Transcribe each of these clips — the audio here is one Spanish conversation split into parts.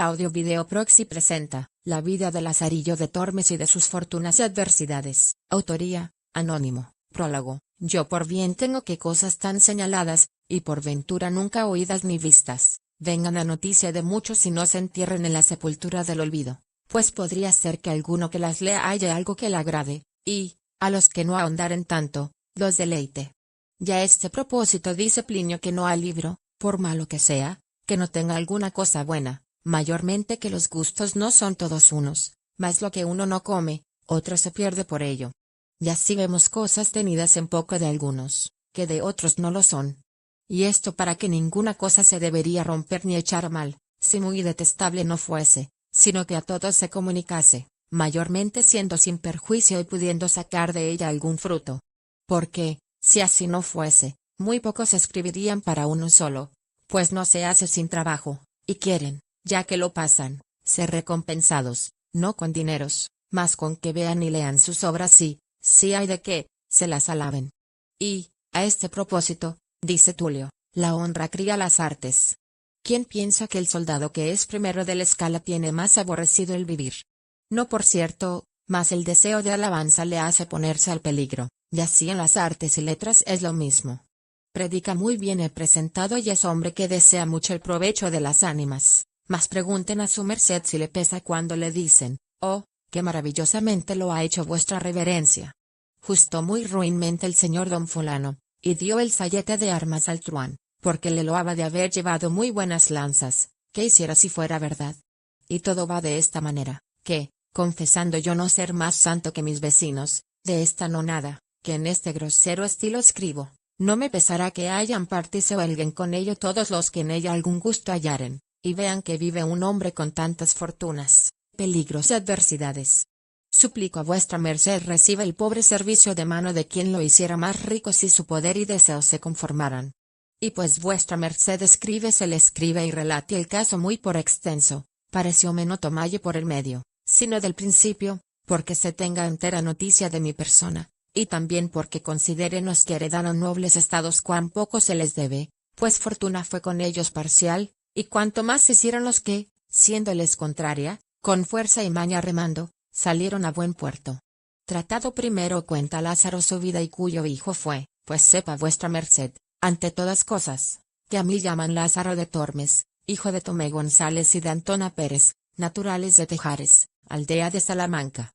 Audio Video Proxy presenta, La vida de Lazarillo de Tormes y de sus fortunas y adversidades. Autoría, anónimo. Prólogo. Yo por bien tengo que cosas tan señaladas, y por ventura nunca oídas ni vistas, vengan a noticia de muchos y no se entierren en la sepultura del olvido, pues podría ser que alguno que las lea haya algo que le agrade, y, a los que no ahondaren tanto, los deleite. Ya a este propósito dice Plinio que no hay libro, por malo que sea, que no tenga alguna cosa buena. Mayormente que los gustos no son todos unos, mas lo que uno no come, otro se pierde por ello. Y así vemos cosas tenidas en poco de algunos, que de otros no lo son. Y esto para que ninguna cosa se debería romper ni echar mal, si muy detestable no fuese, sino que a todos se comunicase, mayormente siendo sin perjuicio y pudiendo sacar de ella algún fruto. Porque, si así no fuese, muy pocos escribirían para uno solo, pues no se hace sin trabajo, y quieren, ya que lo pasan, ser recompensados, no con dineros, mas con que vean y lean sus obras y, si hay de qué, se las alaben. Y, a este propósito, dice Tulio, la honra cría las artes. ¿Quién piensa que el soldado que es primero de la escala tiene más aborrecido el vivir? No por cierto, mas el deseo de alabanza le hace ponerse al peligro, y así en las artes y letras es lo mismo. Predica muy bien el presentado y es hombre que desea mucho el provecho de las ánimas. Mas pregunten a su merced si le pesa cuando le dicen, oh, qué maravillosamente lo ha hecho vuestra reverencia. Justo muy ruinmente el señor don fulano, y dio el sayete de armas al truán, porque le loaba de haber llevado muy buenas lanzas, que hiciera si fuera verdad. Y todo va de esta manera, que, confesando yo no ser más santo que mis vecinos, de esta no nada, que en este grosero estilo escribo, no me pesará que hayan parte y se huelguen con ello todos los que en ella algún gusto hallaren, y vean que vive un hombre con tantas fortunas, peligros y adversidades. Suplico a vuestra merced reciba el pobre servicio de mano de quien lo hiciera más rico si su poder y deseos se conformaran. Y pues vuestra merced escribe se le escribe y relate el caso muy por extenso, parecióme no tomalle por el medio, sino del principio, porque se tenga entera noticia de mi persona, y también porque consideren los que heredaron nobles estados cuán poco se les debe, pues fortuna fue con ellos parcial, y cuanto más hicieron los que, siéndoles contraria, con fuerza y maña remando, salieron a buen puerto. Tratado primero cuenta Lázaro su vida y cuyo hijo fue, pues sepa vuestra merced, ante todas cosas, que a mí llaman Lázaro de Tormes, hijo de Tomé González y de Antona Pérez, naturales de Tejares, aldea de Salamanca.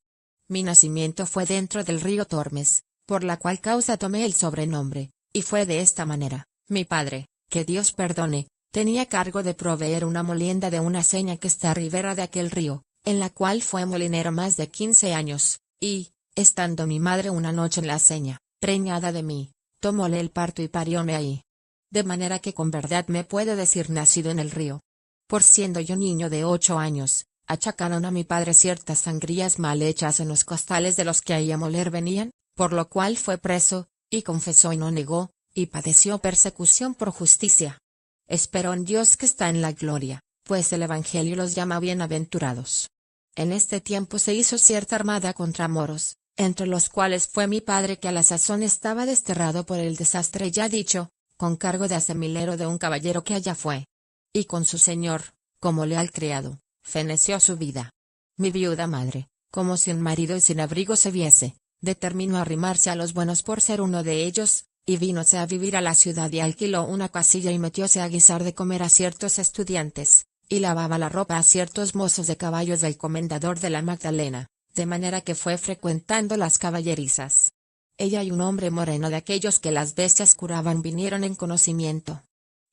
Mi nacimiento fue dentro del río Tormes, por la cual causa tomé el sobrenombre, y fue de esta manera, mi padre, que Dios perdone, tenía cargo de proveer una molienda de una seña que está a ribera de aquel río, en la cual fue molinero más de 15 años, y, estando mi madre una noche en la seña, preñada de mí, tomóle el parto y parióme ahí. De manera que con verdad me puede decir nacido en el río. Por siendo yo niño de 8 años, achacaron a mi padre ciertas sangrías mal hechas en los costales de los que ahí a moler venían, por lo cual fue preso, y confesó y no negó, y padeció persecución por justicia. Espero en Dios que está en la gloria, pues el Evangelio los llama bienaventurados. En este tiempo se hizo cierta armada contra moros, entre los cuales fue mi padre que a la sazón estaba desterrado por el desastre ya dicho, con cargo de asemilero de un caballero que allá fue. Y con su señor, como leal criado, feneció su vida. Mi viuda madre, como sin marido y sin abrigo se viese, determinó arrimarse a los buenos por ser uno de ellos, y vínose a vivir a la ciudad y alquiló una casilla y metióse a guisar de comer a ciertos estudiantes, y lavaba la ropa a ciertos mozos de caballos del comendador de la Magdalena, de manera que fue frecuentando las caballerizas. Ella y un hombre moreno de aquellos que las bestias curaban vinieron en conocimiento.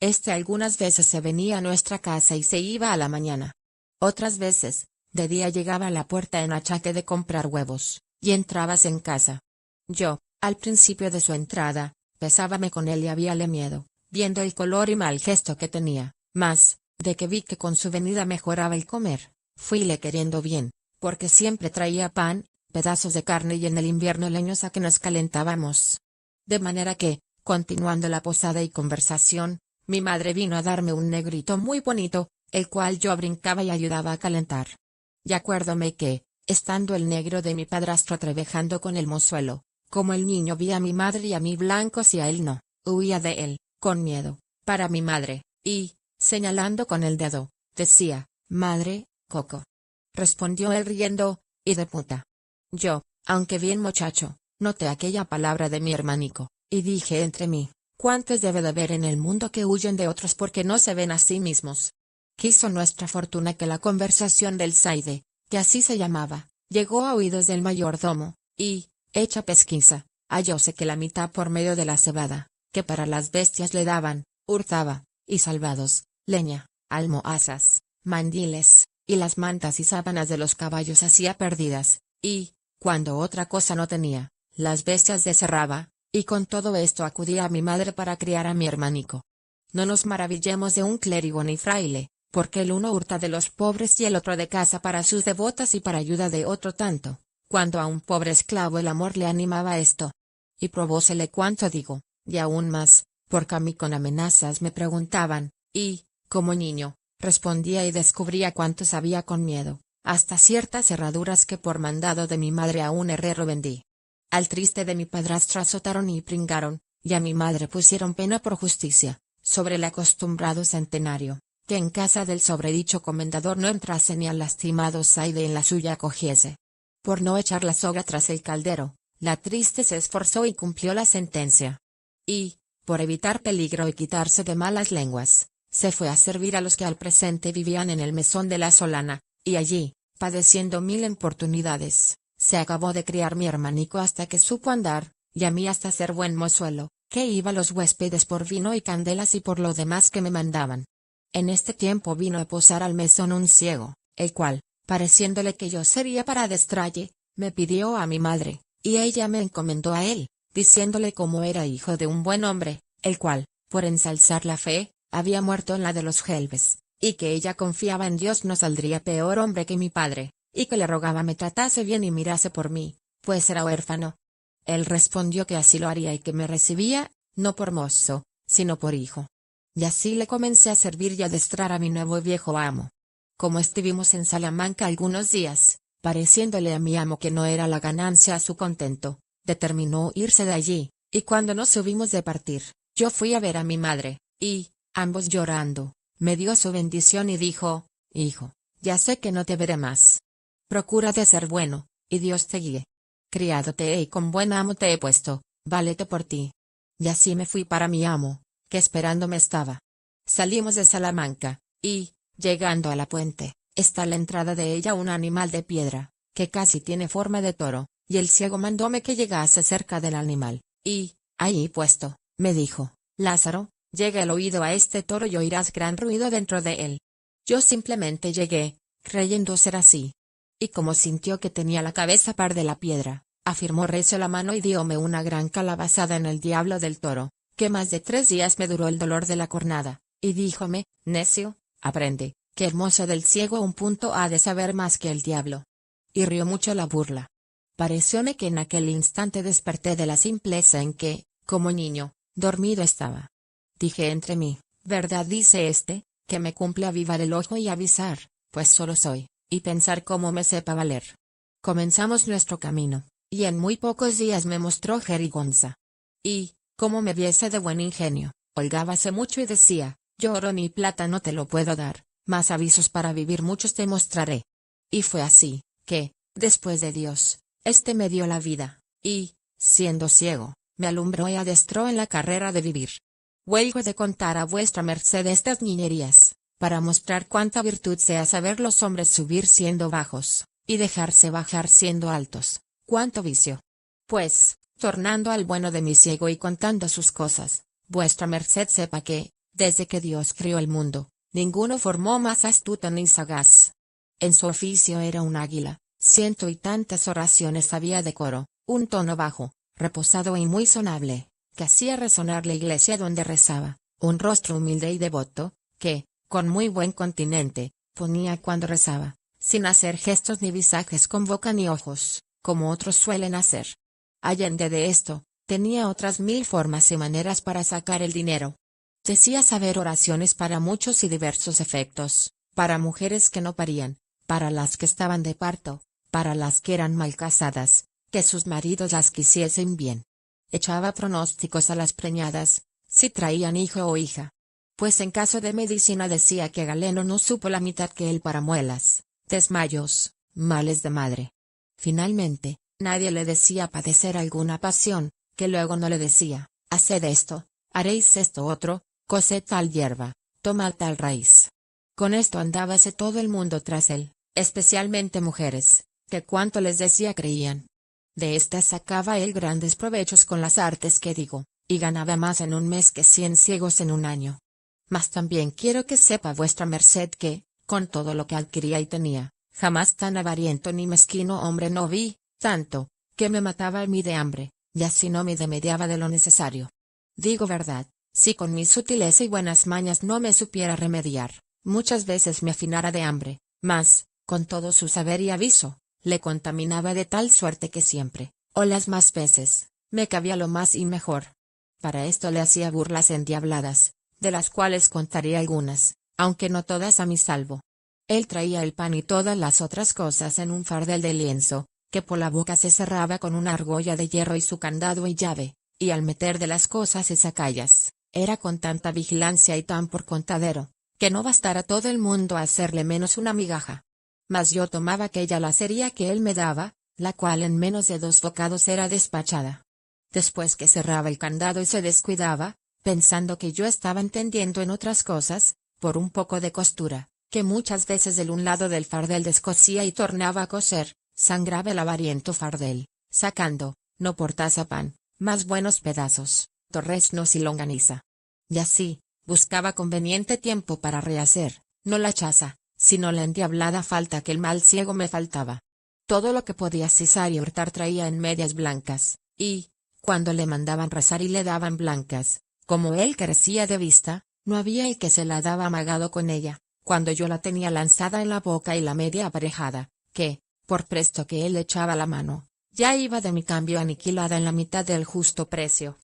Este algunas veces se venía a nuestra casa y se iba a la mañana. Otras veces, de día llegaba a la puerta en achaque de comprar huevos, y entrabas en casa. Yo, al principio de su entrada, pesábame con él y habíale miedo, viendo el color y mal gesto que tenía, mas, de que vi que con su venida mejoraba el comer, fuile queriendo bien, porque siempre traía pan, pedazos de carne y en el invierno leños a que nos calentábamos. De manera que, continuando la posada y conversación, mi madre vino a darme un negrito muy bonito, el cual yo brincaba y ayudaba a calentar. Y acuérdome que, estando el negro de mi padrastro trabajando con el mozuelo, como el niño vi a mi madre y a mí blancos y a él no, huía de él, con miedo, para mi madre, y, señalando con el dedo, decía, Madre, Coco. Respondió él riendo, y de puta. Yo, aunque bien muchacho, noté aquella palabra de mi hermanico, y dije entre mí, ¿cuántos debe de haber en el mundo que huyen de otros porque no se ven a sí mismos? Quiso nuestra fortuna que la conversación del Zaide, que así se llamaba, llegó a oídos del mayordomo, y, hecha pesquisa, hallóse que la mitad por medio de la cebada, que para las bestias le daban, hurtaba, y salvados, leña, almohazas, mandiles, y las mantas y sábanas de los caballos hacía perdidas, y, cuando otra cosa no tenía, las bestias desherraba, y con todo esto acudía a mi madre para criar a mi hermanico. No nos maravillemos de un clérigo ni fraile, porque el uno hurta de los pobres y el otro de casa para sus devotas y para ayuda de otro tanto, cuando a un pobre esclavo el amor le animaba esto. Y probósele cuanto digo, y aún más, porque a mí con amenazas me preguntaban, y, como niño, respondía y descubría cuanto sabía con miedo, hasta ciertas herraduras que por mandado de mi madre a un herrero vendí. Al triste de mi padrastro azotaron y pringaron, y a mi madre pusieron pena por justicia, sobre el acostumbrado centenario, que en casa del sobredicho comendador no entrase ni al lastimado Zaide en la suya cogiese. Por no echar la soga tras el caldero, la triste se esforzó y cumplió la sentencia. Y, por evitar peligro y quitarse de malas lenguas, se fue a servir a los que al presente vivían en el mesón de la Solana, y allí, padeciendo mil importunidades, se acabó de criar mi hermanico hasta que supo andar, y a mí hasta ser buen mozuelo, que iba los huéspedes por vino y candelas y por lo demás que me mandaban. En este tiempo vino a posar al mesón un ciego, el cual, pareciéndole que yo sería para adestralle, me pidió a mi madre, y ella me encomendó a él, diciéndole como era hijo de un buen hombre, el cual, por ensalzar la fe, había muerto en la de los Gelbes, y que ella confiaba en Dios no saldría peor hombre que mi padre, y que le rogaba me tratase bien y mirase por mí, pues era huérfano. Él respondió que así lo haría y que me recibía, no por mozo, sino por hijo. Y así le comencé a servir y adestrar a mi nuevo viejo amo. Como estuvimos en Salamanca algunos días, pareciéndole a mi amo que no era la ganancia a su contento, determinó irse de allí, y cuando nos hubimos de partir, yo fui a ver a mi madre, y, ambos llorando, me dio su bendición y dijo, hijo, ya sé que no te veré más. Procura de ser bueno, y Dios te guíe. Criado te he y con buen amo te he puesto, válete por ti. Y así me fui para mi amo, que esperándome estaba. Salimos de Salamanca, y, llegando a la puente, está a la entrada de ella un animal de piedra, que casi tiene forma de toro, y el ciego mandóme que llegase cerca del animal, y, ahí puesto, me dijo, Lázaro, llega el oído a este toro y oirás gran ruido dentro de él. Yo simplemente llegué, creyendo ser así. Y como sintió que tenía la cabeza par de la piedra, afirmó recio la mano y dióme una gran calabazada en el diablo del toro, que más de 3 días me duró el dolor de la cornada, y díjome, necio, aprende, que el mozo del ciego a un punto ha de saber más que el diablo. Y rió mucho la burla. Parecióme que en aquel instante desperté de la simpleza en que, como niño, dormido estaba. Dije entre mí, verdad dice este, que me cumple avivar el ojo y avisar, pues solo soy, y pensar cómo me sepa valer. Comenzamos nuestro camino, y en muy pocos días me mostró Jerigonza. Y, como me viese de buen ingenio, holgábase mucho y decía, yo oro ni plata no te lo puedo dar, mas avisos para vivir muchos te mostraré. Y fue así, que, después de Dios, este me dio la vida, y, siendo ciego, me alumbró y adestró en la carrera de vivir. Huelgo de contar a vuestra merced estas niñerías, para mostrar cuánta virtud sea saber los hombres subir siendo bajos, y dejarse bajar siendo altos, cuánto vicio. Pues, tornando al bueno de mi ciego y contando sus cosas, vuestra merced sepa que, desde que Dios crió el mundo, ninguno formó más astuto ni sagaz. En su oficio era un águila, 100 y tantas oraciones había de coro, un tono bajo, reposado y muy sonable, que hacía resonar la iglesia donde rezaba, un rostro humilde y devoto, que, con muy buen continente, ponía cuando rezaba, sin hacer gestos ni visajes con boca ni ojos, como otros suelen hacer. Allende de esto, tenía otras 1000 formas y maneras para sacar el dinero. Decía saber oraciones para muchos y diversos efectos, para mujeres que no parían, para las que estaban de parto, para las que eran mal casadas, que sus maridos las quisiesen bien. Echaba pronósticos a las preñadas, si traían hijo o hija. pues en caso de medicina decía que Galeno no supo la mitad que él para muelas, desmayos, males de madre. Finalmente, nadie le decía padecer alguna pasión, que luego no le decía, haced esto, haréis esto otro, cosed tal hierba, tomad tal raíz. Con esto andábase todo el mundo tras él, especialmente mujeres, que cuanto les decía creían. De estas sacaba él grandes provechos con las artes que digo, y ganaba más en un mes que 100 ciegos en un año. Mas también quiero que sepa vuestra merced que, con todo lo que adquiría y tenía, jamás tan avariento ni mezquino hombre no vi, tanto, que me mataba a mí de hambre, y así no me demediaba de lo necesario. Digo verdad, si con mi sutileza y buenas mañas no me supiera remediar, muchas veces me afinara de hambre, mas, con todo su saber y aviso, le contaminaba de tal suerte que siempre, o las más veces, me cabía lo más y mejor. Para esto le hacía burlas endiabladas, de las cuales contaré algunas, aunque no todas a mi salvo. Él traía el pan y todas las otras cosas en un fardel de lienzo, que por la boca se cerraba con una argolla de hierro y su candado y llave, y al meter de las cosas y sacallas, era con tanta vigilancia y tan por contadero, que no bastara todo el mundo a hacerle menos una migaja. Mas yo tomaba aquella lacería que él me daba, la cual en menos de 2 bocados era despachada. Después que cerraba el candado y se descuidaba, pensando que yo estaba entendiendo en otras cosas, por un poco de costura, que muchas veces del un lado del fardel descosía y tornaba a coser, sangraba el avariento fardel, sacando, no por taza pan, más buenos pedazos, torreznos y longaniza. Y así, buscaba conveniente tiempo para rehacer, no la chaza, sino la endiablada falta que el mal ciego me faltaba. Todo lo que podía cisar y hurtar traía en medias blancas, y, cuando le mandaban rezar y le daban blancas, como él carecía de vista, no había el que se la daba amagado con ella, cuando yo la tenía lanzada en la boca y la media aparejada, que, por presto que él echaba la mano, ya iba de mi cambio aniquilada en la mitad del justo precio.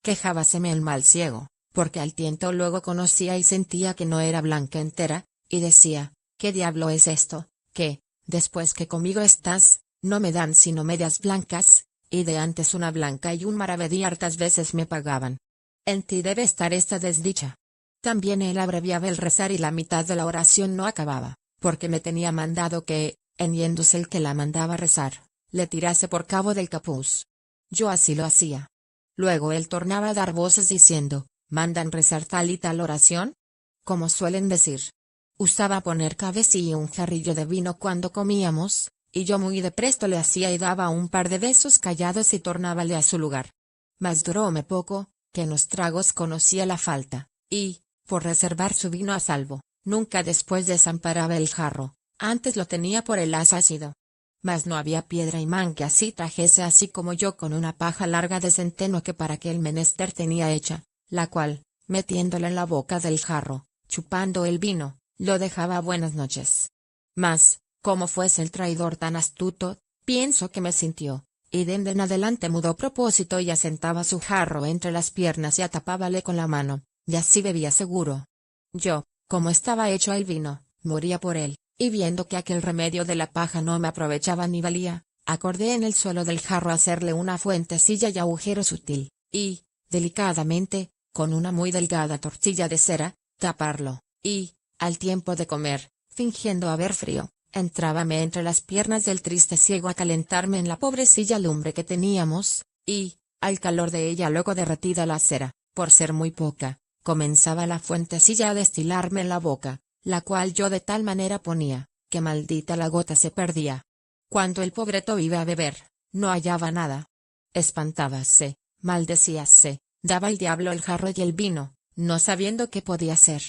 Quejábaseme el mal ciego, porque al tiento luego conocía y sentía que no era blanca entera, y decía, ¿qué diablo es esto, que, después que conmigo estás, no me dan sino medias blancas, y de antes una blanca y un maravedí hartas veces me pagaban? En ti debe estar esta desdicha. También él abreviaba el rezar y la mitad de la oración no acababa, porque me tenía mandado que, en yéndose el que la mandaba rezar, le tirase por cabo del capuz. Yo así lo hacía. Luego él tornaba a dar voces diciendo, ¿mandan rezar tal y tal oración? Como suelen decir. Usaba poner cabecilla y un jarrillo de vino cuando comíamos, y yo muy de presto le hacía y daba un par de besos callados y tornábale a su lugar. Mas duróme poco, que en los tragos conocía la falta, y, por reservar su vino a salvo, nunca después desamparaba el jarro, antes lo tenía por el as ácido. Mas no había piedra imán que así trajese así como yo con una paja larga de centeno que para aquel menester tenía hecha, la cual, metiéndola en la boca del jarro, chupando el vino, lo dejaba buenas noches. Mas, como fuese el traidor tan astuto, pienso que me sintió, y dende en adelante mudó propósito y asentaba su jarro entre las piernas y atapábale con la mano, y así bebía seguro. Yo, como estaba hecho el vino, moría por él, y viendo que aquel remedio de la paja no me aprovechaba ni valía, acordé en el suelo del jarro hacerle una fuentecilla y agujero sutil, y, delicadamente, con una muy delgada tortilla de cera, taparlo, y, al tiempo de comer, fingiendo haber frío, entrábame entre las piernas del triste ciego a calentarme en la pobrecilla lumbre que teníamos, y, al calor de ella luego derretida la cera, por ser muy poca, comenzaba la fuentecilla a destilarme en la boca, la cual yo de tal manera ponía, que maldita la gota se perdía. Cuando el pobreto iba a beber, no hallaba nada. Espantábase, maldecíase, daba el diablo el jarro y el vino, no sabiendo qué podía ser.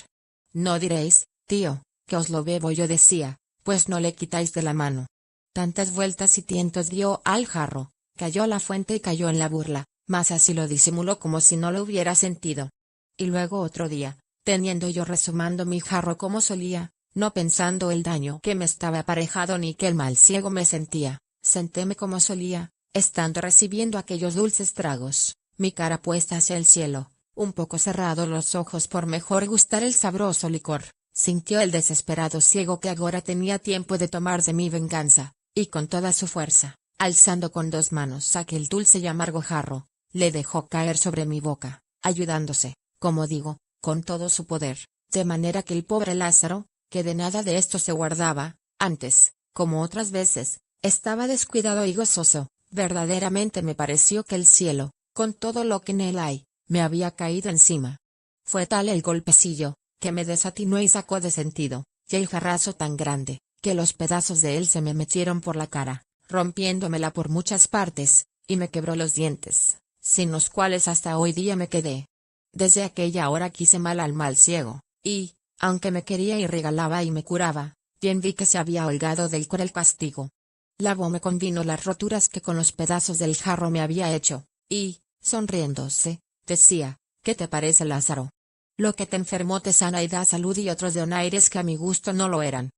No diréis, tío, que os lo bebo, yo decía, pues no le quitáis de la mano. Tantas vueltas y tientos dio al jarro, cayó a la fuente y cayó en la burla, mas así lo disimuló como si no lo hubiera sentido. Y luego otro día, teniendo yo resumando mi jarro como solía, no pensando el daño que me estaba aparejado ni que el mal ciego me sentía, sentéme como solía, estando recibiendo aquellos dulces tragos, mi cara puesta hacia el cielo, un poco cerrados los ojos por mejor gustar el sabroso licor, sintió el desesperado ciego que agora tenía tiempo de tomar de mi venganza, y con toda su fuerza, alzando con 2 manos aquel dulce y amargo jarro, le dejó caer sobre mi boca, ayudándose, como digo, con todo su poder, de manera que el pobre Lázaro, que de nada de esto se guardaba, antes, como otras veces, estaba descuidado y gozoso. Verdaderamente me pareció que el cielo, con todo lo que en él hay, me había caído encima. Fue tal el golpecillo, que me desatinó y sacó de sentido, y el jarrazo tan grande, que los pedazos de él se me metieron por la cara, rompiéndomela por muchas partes, y me quebró los dientes, sin los cuales hasta hoy día me quedé. Desde aquella hora quise mal al mal ciego, y, aunque me quería y regalaba y me curaba, bien vi que se había holgado del cruel castigo. Lavóme con vino las roturas que con los pedazos del jarro me había hecho, y, sonriéndose, decía: ¿qué te parece, Lázaro? Lo que te enfermó te sana y da salud, y otros donaires que a mi gusto no lo eran.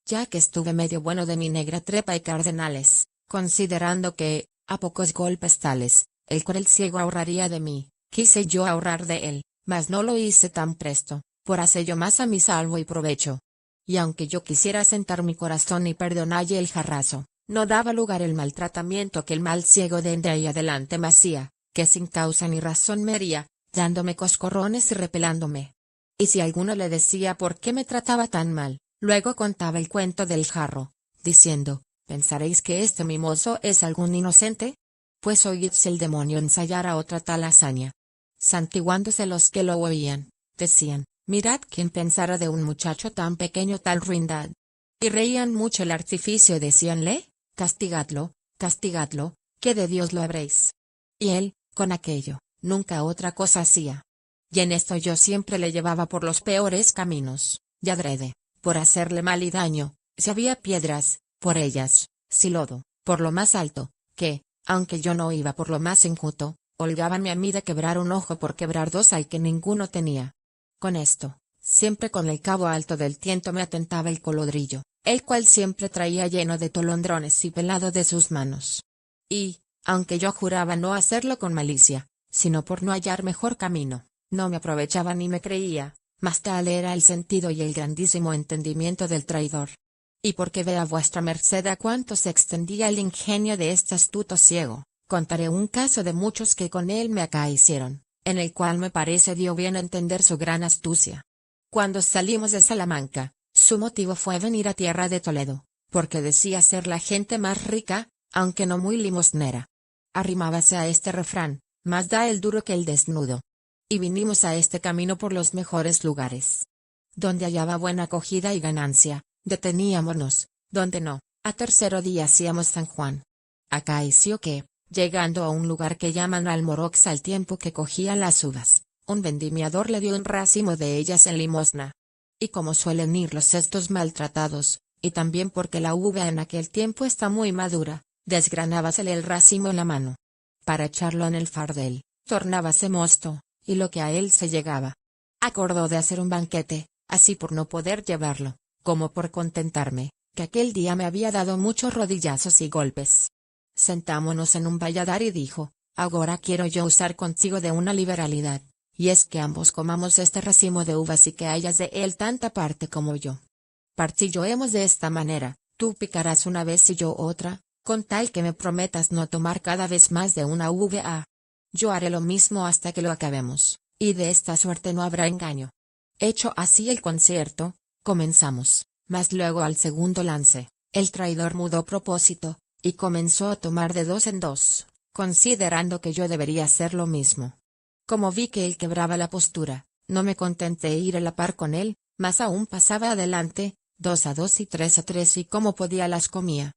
Ya que estuve medio bueno de mi negra trepa y cardenales, considerando que, a pocos golpes tales, el cruel ciego ahorraría de mí, quise yo ahorrar de él, mas no lo hice tan presto, por hacello más a mi salvo y provecho. Y aunque yo quisiera sentar mi corazón y perdonalle el jarrazo, no daba lugar el maltratamiento que el mal ciego de ende ahí adelante me hacía, que sin causa ni razón me hería, dándome coscorrones y repelándome. Y si alguno le decía por qué me trataba tan mal, luego contaba el cuento del jarro, diciendo: ¿pensaréis que este mi mozo es algún inocente? Pues oíd si el demonio ensayara otra tal hazaña. Santiguándose los que lo oían, decían: mirad quién pensara de un muchacho tan pequeño tal ruindad. Y reían mucho el artificio y decíanle: castigadlo, castigadlo, que de Dios lo habréis. Y él, con aquello, nunca otra cosa hacía. Y en esto yo siempre le llevaba por los peores caminos, y adrede, por hacerle mal y daño, si había piedras, por ellas, si lodo, por lo más alto, que, aunque yo no iba por lo más enjuto, holgábanme a mí de quebrar un ojo por quebrar dos al que ninguno tenía. Con esto, siempre con el cabo alto del tiento me atentaba el colodrillo, el cual siempre traía lleno de tolondrones y pelado de sus manos. Y, aunque yo juraba no hacerlo con malicia, sino por no hallar mejor camino, no me aprovechaba ni me creía, mas tal era el sentido y el grandísimo entendimiento del traidor. Y porque vea vuestra merced a cuánto se extendía el ingenio de este astuto ciego, contaré un caso de muchos que con él me acaecieron, en el cual me parece dio bien a entender su gran astucia. Cuando salimos de Salamanca, su motivo fue venir a tierra de Toledo, porque decía ser la gente más rica, aunque no muy limosnera. Arrimábase a este refrán: más da el duro que el desnudo. Y vinimos a este camino por los mejores lugares. Donde hallaba buena acogida y ganancia, deteníamonos; donde no, a tercero día hacíamos San Juan. Acaeció que, llegando a un lugar que llaman Almorox, al tiempo que cogía las uvas, un vendimiador le dio un racimo de ellas en limosna. Y como suelen ir los cestos maltratados, y también porque la uva en aquel tiempo está muy madura, desgranábasele el racimo en la mano. Para echarlo en el fardel, tornábase mosto, y lo que a él se llegaba. Acordó de hacer un banquete, así por no poder llevarlo, como por contentarme, que aquel día me había dado muchos rodillazos y golpes. Sentámonos en un valladar y dijo: ahora quiero yo usar contigo de una liberalidad, y es que ambos comamos este racimo de uvas y que hayas de él tanta parte como yo. Partillo hemos de esta manera: tú picarás una vez y yo otra, con tal que me prometas no tomar cada vez más de una uva. Yo haré lo mismo hasta que lo acabemos, y de esta suerte no habrá engaño. Hecho así el concierto, comenzamos, mas luego al segundo lance, el traidor mudó propósito, y comenzó a tomar de dos en dos, considerando que yo debería hacer lo mismo. Como vi que él quebraba la postura, no me contenté ir a la par con él, mas aún pasaba adelante, 2 a 2 y 3 a 3, y como podía las comía.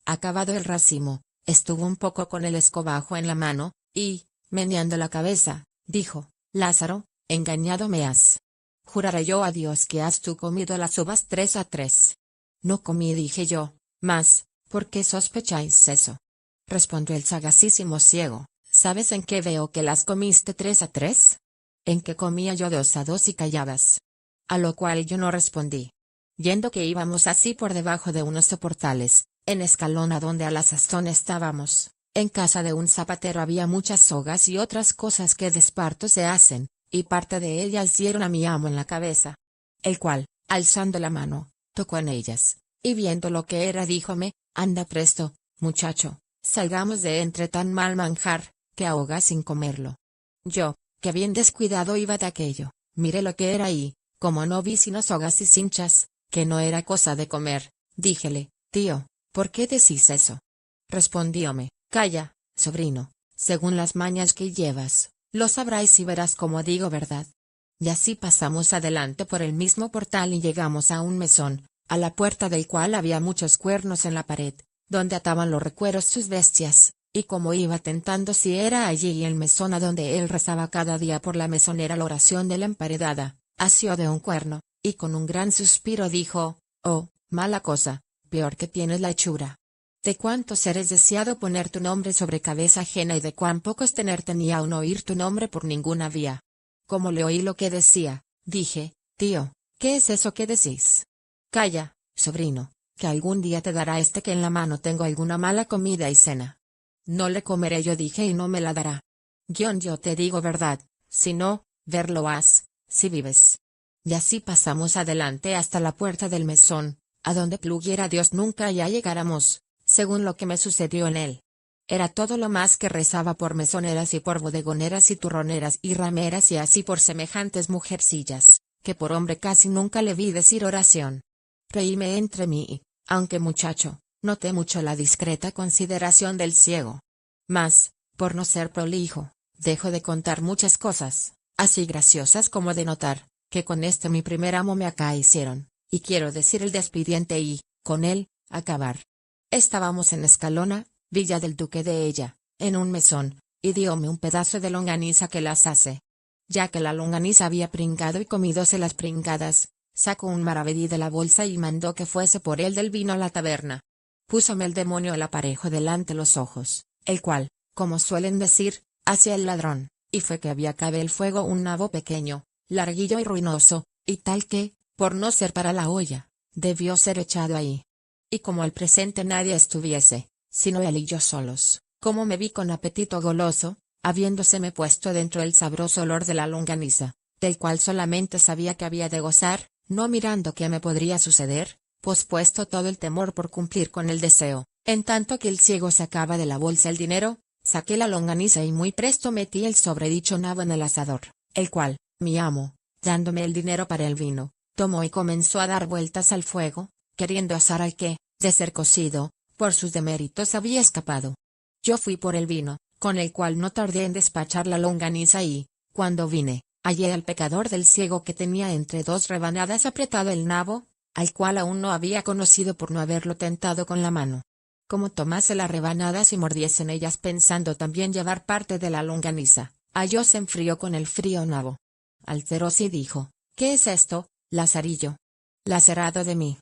Acabado el racimo, estuvo un poco con el escobajo en la mano, y, meneando la cabeza, dijo: Lázaro, engañado me has. Juraré yo a Dios que has tú comido las uvas 3 a 3. No comí, dije yo. Mas, ¿por qué sospecháis eso? Respondió el sagacísimo ciego: ¿sabes en qué veo que las comiste 3 a 3? En que comía yo 2 a 2 y callabas. A lo cual yo no respondí. Yendo que íbamos así por debajo de unos soportales, en escalón a donde a la sazón estábamos, en casa de un zapatero había muchas sogas y otras cosas que de esparto se hacen, y parte de ellas dieron a mi amo en la cabeza. El cual, alzando la mano, tocó en ellas, y viendo lo que era díjome: anda presto, muchacho, salgamos de entre tan mal manjar, que ahoga sin comerlo. Yo, que bien descuidado iba de aquello, Miré lo que era y, como no vi sino sogas y cinchas, que no era cosa de comer, díjele: tío, ¿por qué decís eso? Respondióme: calla, sobrino, según las mañas que llevas, lo sabrás y verás como digo verdad. Y así pasamos adelante por el mismo portal y llegamos a un mesón, a la puerta del cual había muchos cuernos en la pared, donde ataban los recueros sus bestias, y como iba tentando si era allí el mesón a donde él rezaba cada día por la mesonera la oración de la emparedada, asió de un cuerno, y con un gran suspiro dijo: oh, mala cosa, peor que tienes la hechura. De cuántos seres deseado poner tu nombre sobre cabeza ajena y de cuán pocos tenerte ni aun oír tu nombre por ninguna vía. Como le oí lo que decía, dije: tío, ¿qué es eso que decís? Calla, sobrino, que algún día te dará que en la mano tengo alguna mala comida y cena. No le comeré, yo dije, y no me la dará. Yo te digo verdad, si no, verlo has, si vives. Y así pasamos adelante hasta la puerta del mesón, a donde pluguiera Dios nunca ya llegáramos, según lo que me sucedió en él. Era todo lo más que rezaba por mesoneras y por bodegoneras y turroneras y rameras y así por semejantes mujercillas, que por hombre casi nunca le vi decir oración. Reíme entre mí y, aunque muchacho, noté mucho la discreta consideración del ciego. Mas, por no ser prolijo, dejo de contar muchas cosas, así graciosas como de notar, que con mi primer amo me acaecieron, y quiero decir el despidiente y, con él, acabar. Estábamos en Escalona, villa del duque de ella, en un mesón, y dióme un pedazo de longaniza que las hace. Ya que la longaniza había pringado y comidose las pringadas, sacó un maravedí de la bolsa y mandó que fuese por él del vino a la taberna. Púsome el demonio el aparejo delante los ojos, el cual, como suelen decir, hacia el ladrón, y fue que había cabe el fuego un nabo pequeño, larguillo y ruinoso, y tal que, por no ser para la olla, debió ser echado ahí. Y como al presente nadie estuviese, sino él y yo solos, como me vi con apetito goloso, habiéndoseme puesto dentro el sabroso olor de la longaniza, del cual solamente sabía que había de gozar, no mirando qué me podría suceder, pospuesto todo el temor por cumplir con el deseo, en tanto que el ciego sacaba de la bolsa el dinero, saqué la longaniza y muy presto metí el sobredicho nabo en el asador, el cual, mi amo, dándome el dinero para el vino, tomó y comenzó a dar vueltas al fuego, queriendo asar al que, de ser cocido, por sus deméritos había escapado. Yo fui por el vino, con el cual no tardé en despachar la longaniza y, cuando vine, hallé al pecador del ciego que tenía entre dos rebanadas apretado el nabo, al cual aún no había conocido por no haberlo tentado con la mano. Como tomase las rebanadas y mordiese en ellas pensando también llevar parte de la longaniza, halló se enfrió con el frío nabo. Alteróse y dijo: ¿qué es esto, Lazarillo? Lacerado de mí.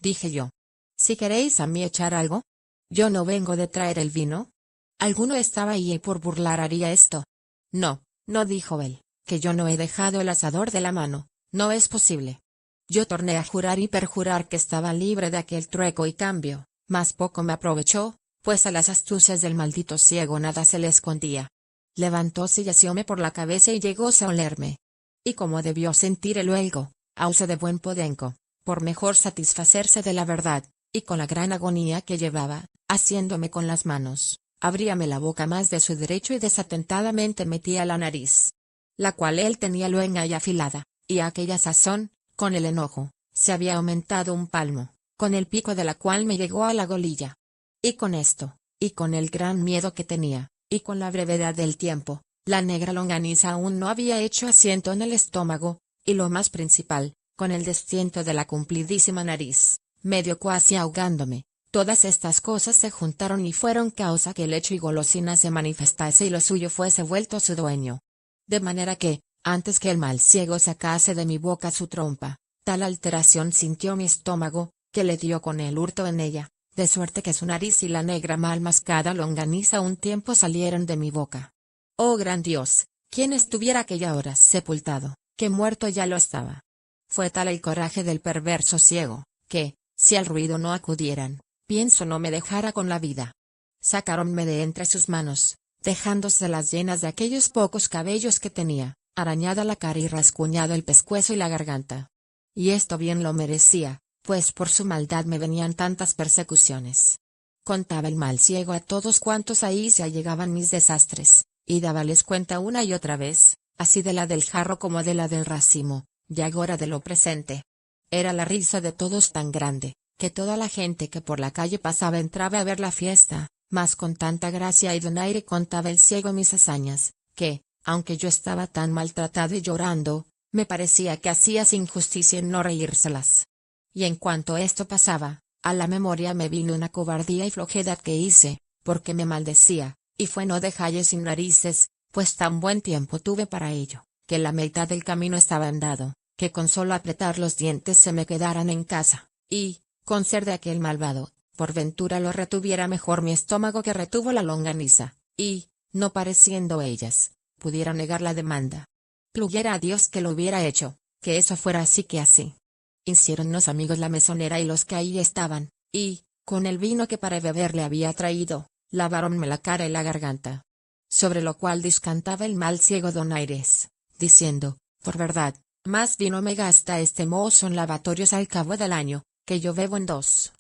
Dije yo: si queréis a mí echar algo, yo no vengo de traer el vino. ¿Alguno estaba ahí y por burlar haría esto? No, no, dijo él, que yo no he dejado el asador de la mano, no es posible. Yo torné a jurar y perjurar que estaba libre de aquel trueco y cambio, mas poco me aprovechó, pues a las astucias del maldito ciego nada se le escondía. Levantóse y asióme por la cabeza y llegóse a olerme. Y como debió sentir el luego, auso de buen podenco, por mejor satisfacerse de la verdad, y con la gran agonía que llevaba, haciéndome con las manos, abríame la boca más de su derecho y desatentadamente metía la nariz, la cual él tenía luenga y afilada, y a aquella sazón, con el enojo, se había aumentado un palmo, con el pico de la cual me llegó a la golilla. Y con esto, y con el gran miedo que tenía, y con la brevedad del tiempo, la negra longaniza aún no había hecho asiento en el estómago, y lo más principal, con el destiento de la cumplidísima nariz, medio cuasi ahogándome. Todas estas cosas se juntaron y fueron causa que el hecho y golosina se manifestase y lo suyo fuese vuelto a su dueño. De manera que, antes que el mal ciego sacase de mi boca su trompa, tal alteración sintió mi estómago, que le dio con el hurto en ella, de suerte que su nariz y la negra mal mascada longaniza un tiempo salieron de mi boca. Oh gran Dios, ¿quién estuviera aquella hora sepultado, que muerto ya lo estaba? Fue tal el coraje del perverso ciego, que, si al ruido no acudieran, pienso no me dejara con la vida. Sacáronme de entre sus manos, dejándoselas llenas de aquellos pocos cabellos que tenía, arañada la cara y rascuñado el pescuezo y la garganta. Y esto bien lo merecía, pues por su maldad me venían tantas persecuciones. Contaba el mal ciego a todos cuantos ahí se allegaban mis desastres, y dábales cuenta una y otra vez, así de la del jarro como de la del racimo, y agora de lo presente. Era la risa de todos tan grande, que toda la gente que por la calle pasaba entraba a ver la fiesta, mas con tanta gracia y donaire contaba el ciego mis hazañas, que, aunque yo estaba tan maltratado y llorando, me parecía que hacías injusticia en no reírselas. Y en cuanto esto pasaba, a la memoria me vino una cobardía y flojedad que hice, porque me maldecía, y fue no dejalle sin narices, pues tan buen tiempo tuve para ello, que la mitad del camino estaba andado, que con solo apretar los dientes se me quedaran en casa, y, con ser de aquel malvado, por ventura lo retuviera mejor mi estómago que retuvo la longaniza, y, no pareciendo ellas, pudiera negar la demanda. Pluguiera a Dios que lo hubiera hecho, que eso fuera así que así. Hiciéronnos amigos la mesonera y los que ahí estaban, y, con el vino que para beber le había traído, laváronme la cara y la garganta. Sobre lo cual discantaba el mal ciego donaires, diciendo, por verdad, más vino me gasta este mozo en lavatorios al cabo del año, que yo bebo en 2.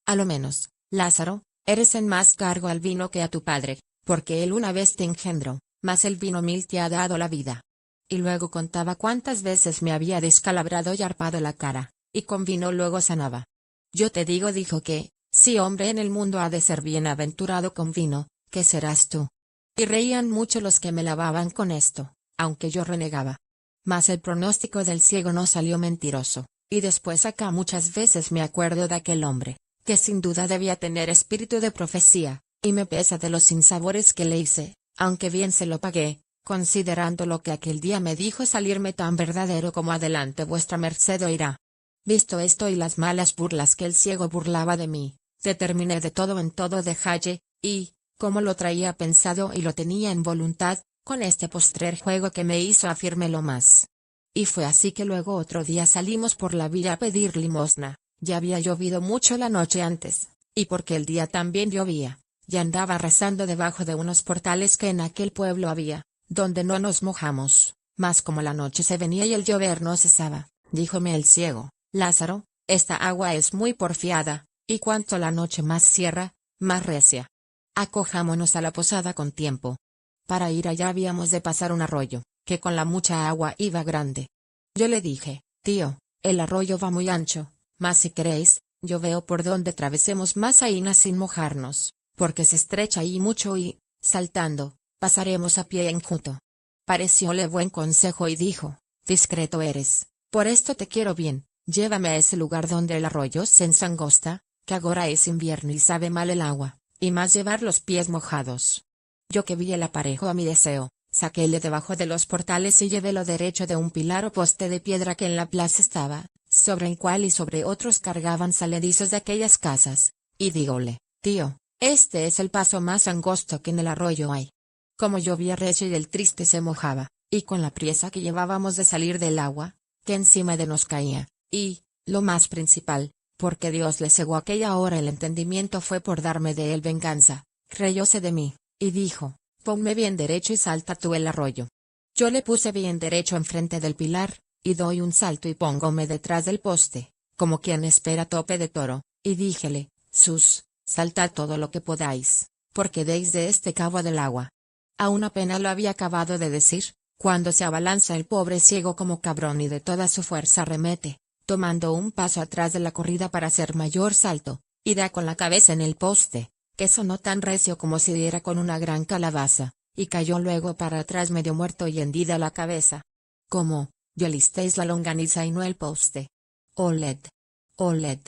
A lo menos, Lázaro, eres en más cargo al vino que a tu padre, porque él una vez te engendró, mas el vino 1000 te ha dado la vida. Y luego contaba cuántas veces me había descalabrado y arpado la cara, y con vino luego sanaba. Yo te digo, dijo, que, si hombre en el mundo ha de ser bienaventurado con vino, ¿qué serás tú? Y reían mucho los que me lavaban con esto, aunque yo renegaba. Mas el pronóstico del ciego no salió mentiroso, y después acá muchas veces me acuerdo de aquel hombre, que sin duda debía tener espíritu de profecía, y me pesa de los sinsabores que le hice, aunque bien se lo pagué, considerando lo que aquel día me dijo salirme tan verdadero como adelante vuestra merced oirá. Visto esto y las malas burlas que el ciego burlaba de mí, determiné de todo en todo dejalle, y, como lo traía pensado y lo tenía en voluntad, con este postrer juego que me hizo afirmelo más. Y fue así que luego otro día salimos por la villa a pedir limosna, ya había llovido mucho la noche antes, y porque el día también llovía, y andaba rezando debajo de unos portales que en aquel pueblo había, donde no nos mojamos, mas como la noche se venía y el llover no cesaba, díjome el ciego, Lázaro, esta agua es muy porfiada, y cuanto la noche más cierra, más recia. Acojámonos a la posada con tiempo. Para ir allá habíamos de pasar un arroyo, que con la mucha agua iba grande. Yo le dije, tío, el arroyo va muy ancho, mas si queréis, yo veo por donde atravesemos más aína sin mojarnos, porque se estrecha ahí mucho y, saltando, pasaremos a pie enjuto. Parecióle buen consejo y dijo, discreto eres, por esto te quiero bien, llévame a ese lugar donde el arroyo se ensangosta, que agora es invierno y sabe mal el agua, y más llevar los pies mojados. Yo que vi el aparejo a mi deseo, saquéle debajo de los portales y llevélo derecho de un pilar o poste de piedra que en la plaza estaba, sobre el cual y sobre otros cargaban saledizos de aquellas casas, y dígole, tío, este es el paso más angosto que en el arroyo hay. Como llovía recio y el triste se mojaba, y con la priesa que llevábamos de salir del agua, que encima de nos caía, y, lo más principal, porque Dios le cegó aquella hora el entendimiento fue por darme de él venganza, creyóse de mí, y dijo, ponme bien derecho y salta tú el arroyo. Yo le puse bien derecho enfrente del pilar, y doy un salto y póngome detrás del poste, como quien espera tope de toro, y díjele, sus, saltad todo lo que podáis, porque deis de este cabo del agua. Aún apenas lo había acabado de decir, cuando se abalanza el pobre ciego como cabrón y de toda su fuerza remete, tomando un paso atrás de la corrida para hacer mayor salto, y da con la cabeza en el poste, que sonó tan recio como si diera con una gran calabaza, y cayó luego para atrás medio muerto y hendida la cabeza. ¿Cómo? Yo listeis la longaniza y no el poste. Oled. Oled.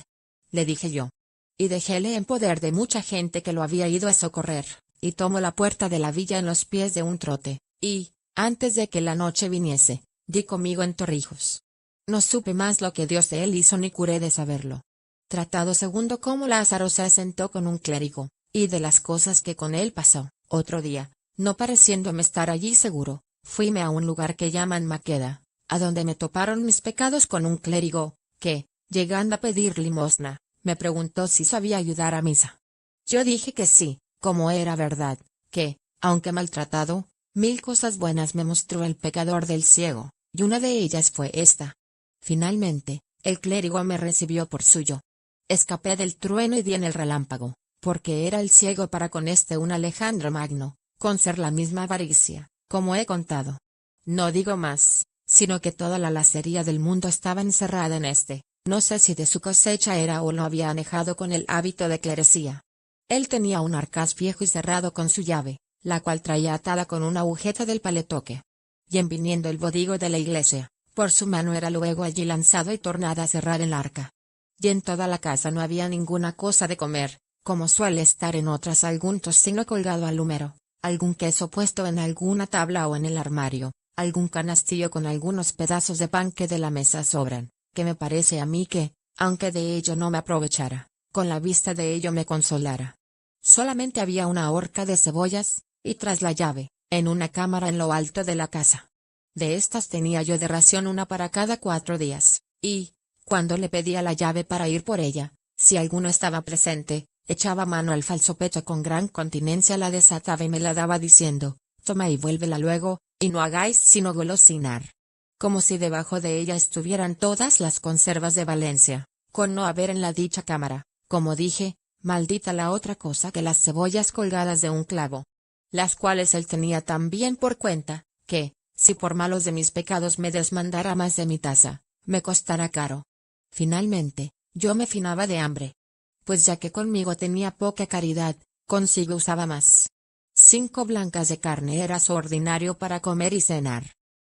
Le dije yo. Y dejéle en poder de mucha gente que lo había ido a socorrer, y tomó la puerta de la villa en los pies de un trote, y, antes de que la noche viniese, di conmigo en Torrijos. No supe más lo que Dios de él hizo ni curé de saberlo. Tratado segundo cómo Lázaro se asentó con un clérigo, y de las cosas que con él pasó, otro día, no pareciéndome estar allí seguro, fuime a un lugar que llaman Maqueda, a donde me toparon mis pecados con un clérigo, que, llegando a pedir limosna, me preguntó si sabía ayudar a misa. Yo dije que sí, como era verdad, que, aunque maltratado, 1000 cosas buenas me mostró el pecador del ciego, y una de ellas fue esta. Finalmente, el clérigo me recibió por suyo. Escapé del trueno y di en el relámpago, porque era el ciego para con un Alejandro Magno, con ser la misma avaricia, como he contado. No digo más, sino que toda la lacería del mundo estaba encerrada en este. No sé si de su cosecha era o lo había anejado con el hábito de clerecía. Él tenía un arcaz viejo y cerrado con su llave, la cual traía atada con una agujeta del paletoque. Y en viniendo el bodigo de la iglesia, por su mano era luego allí lanzado y tornado a cerrar el arca. Y en toda la casa no había ninguna cosa de comer, como suele estar en otras, algún tocino colgado al humero, algún queso puesto en alguna tabla o en el armario, algún canastillo con algunos pedazos de pan que de la mesa sobran, que me parece a mí que, aunque de ello no me aprovechara, con la vista de ello me consolara. Solamente había una horca de cebollas, y tras la llave, en una cámara en lo alto de la casa. De estas tenía yo de ración una para cada 4 días, y, cuando le pedía la llave para ir por ella, si alguno estaba presente, echaba mano al falso pecho con gran continencia, la desataba y me la daba diciendo, toma y vuélvela luego, y no hagáis sino golosinar. Como si debajo de ella estuvieran todas las conservas de Valencia, con no haber en la dicha cámara, como dije, maldita la otra cosa que las cebollas colgadas de un clavo. Las cuales él tenía tan bien por cuenta, que, si por malos de mis pecados me desmandara más de mi taza, me costara caro. Finalmente, yo me finaba de hambre. Pues ya que conmigo tenía poca caridad, consigo usaba más. 5 blancas de carne era su ordinario para comer y cenar.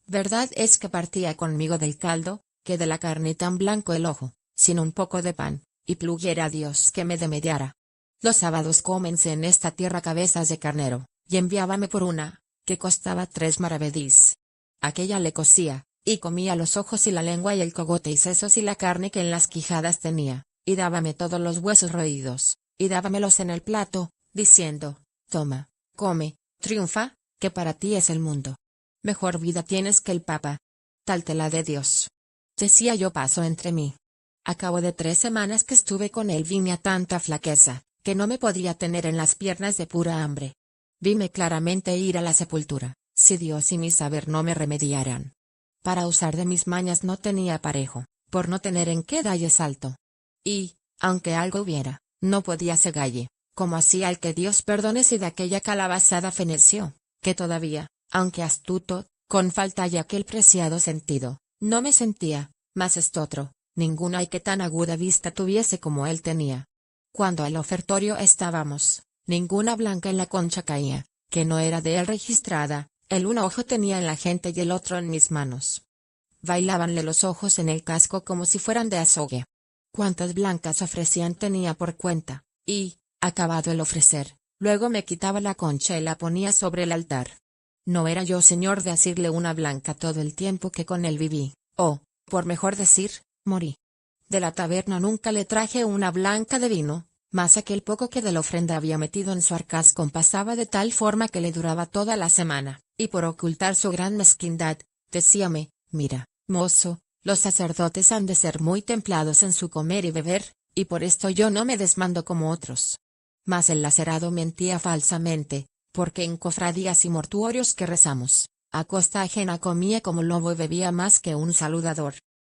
Verdad es que partía conmigo del caldo, que de la carne tan blanco el ojo, sin un poco de pan, y pluguiera a Dios que me demediara. Los sábados cómense en esta tierra cabezas de carnero, y enviábame por una, que costaba 3 maravedís. Aquella le cocía, y comía los ojos y la lengua y el cogote y sesos y la carne que en las quijadas tenía, y dábame todos los huesos roídos, y dábamelos en el plato, diciendo, toma, come, triunfa, que para ti es el mundo. Mejor vida tienes que el Papa. Tal te la de Dios. Decía yo paso entre mí. A cabo de 3 semanas que estuve con él vine a tanta flaqueza, que no me podía tener en las piernas de pura hambre. Vime claramente ir a la sepultura, si Dios y mi saber no me remediaran. Para usar de mis mañas no tenía aparejo, por no tener en qué dalle salto. Y, aunque algo hubiera, no podía segalle, como hacía el que Dios perdone si de aquella calabazada feneció, que todavía, aunque astuto, con falta de aquel preciado sentido, no me sentía, mas estotro, ninguna y que tan aguda vista tuviese como él tenía. Cuando al ofertorio estábamos, ninguna blanca en la concha caía, que no era de él registrada, el un ojo tenía en la gente y el otro en mis manos. Bailábanle los ojos en el casco como si fueran de azogue. Cuantas blancas ofrecían tenía por cuenta, y, acabado el ofrecer, luego me quitaba la concha y la ponía sobre el altar. No era yo señor de asirle una blanca todo el tiempo que con él viví, o, por mejor decir, morí. De la taberna nunca le traje una blanca de vino, mas aquel poco que de la ofrenda había metido en su arcaz compasaba de tal forma que le duraba toda la semana, y por ocultar su gran mezquindad, decíame, mira, mozo, los sacerdotes han de ser muy templados en su comer y beber, y por esto yo no me desmando como otros. Mas el lacerado mentía falsamente, porque en cofradías y mortuorios que rezamos, a costa ajena comía como lobo y bebía más que un saludador.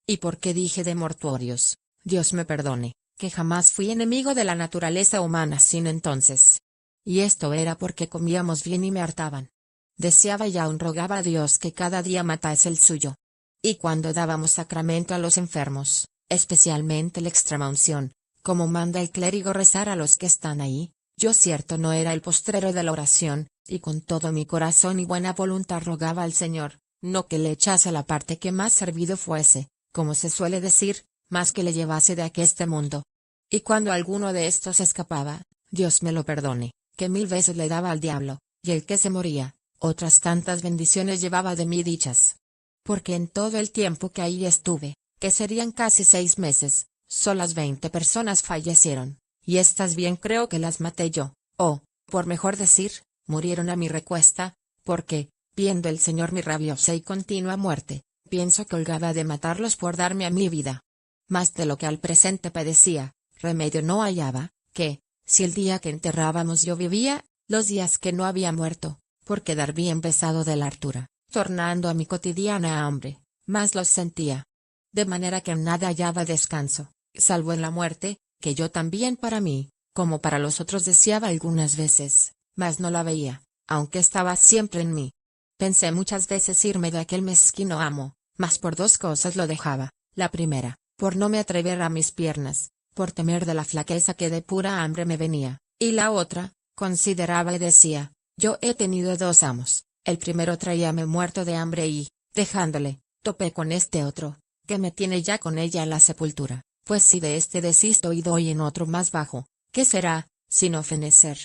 ¿Y por qué dije de mortuorios? Dios me perdone, que jamás fui enemigo de la naturaleza humana sin entonces. Y esto era porque comíamos bien y me hartaban. Deseaba y aún rogaba a Dios que cada día matase el suyo. Y cuando dábamos sacramento a los enfermos, especialmente la extremaunción, como manda el clérigo rezar a los que están ahí, yo cierto no era el postrero de la oración, y con todo mi corazón y buena voluntad rogaba al Señor, no que le echase la parte que más servido fuese, como se suele decir, más que le llevase de aqueste mundo. Y cuando alguno de estos escapaba, Dios me lo perdone, que 1000 veces le daba al diablo, y el que se moría, otras tantas bendiciones llevaba de mí dichas. Porque en todo el tiempo que ahí estuve, que serían casi 6 meses, solas 20 personas fallecieron, y estas bien creo que las maté yo, o, por mejor decir, murieron a mi recuesta, porque, viendo el Señor mi rabiosa y continua muerte, pienso que holgaba de matarlos por darme a mi vida. Más de lo que al presente padecía, remedio no hallaba, que, si el día que enterrábamos yo vivía, los días que no había muerto, por quedar bien pesado de la hartura, tornando a mi cotidiana hambre, más los sentía. De manera que en nada hallaba descanso, salvo en la muerte, que yo también para mí, como para los otros deseaba algunas veces, mas no la veía, aunque estaba siempre en mí. Pensé muchas veces irme de aquel mezquino amo, mas por dos cosas lo dejaba. La primera, por no me atrever a mis piernas, por temer de la flaqueza que de pura hambre me venía, y la otra, consideraba y decía, yo he tenido dos amos, el primero traíame muerto de hambre y, dejándole, topé con este otro, que me tiene ya con ella en la sepultura, pues si de este desisto y doy en otro más bajo, ¿qué será, sino fenecer?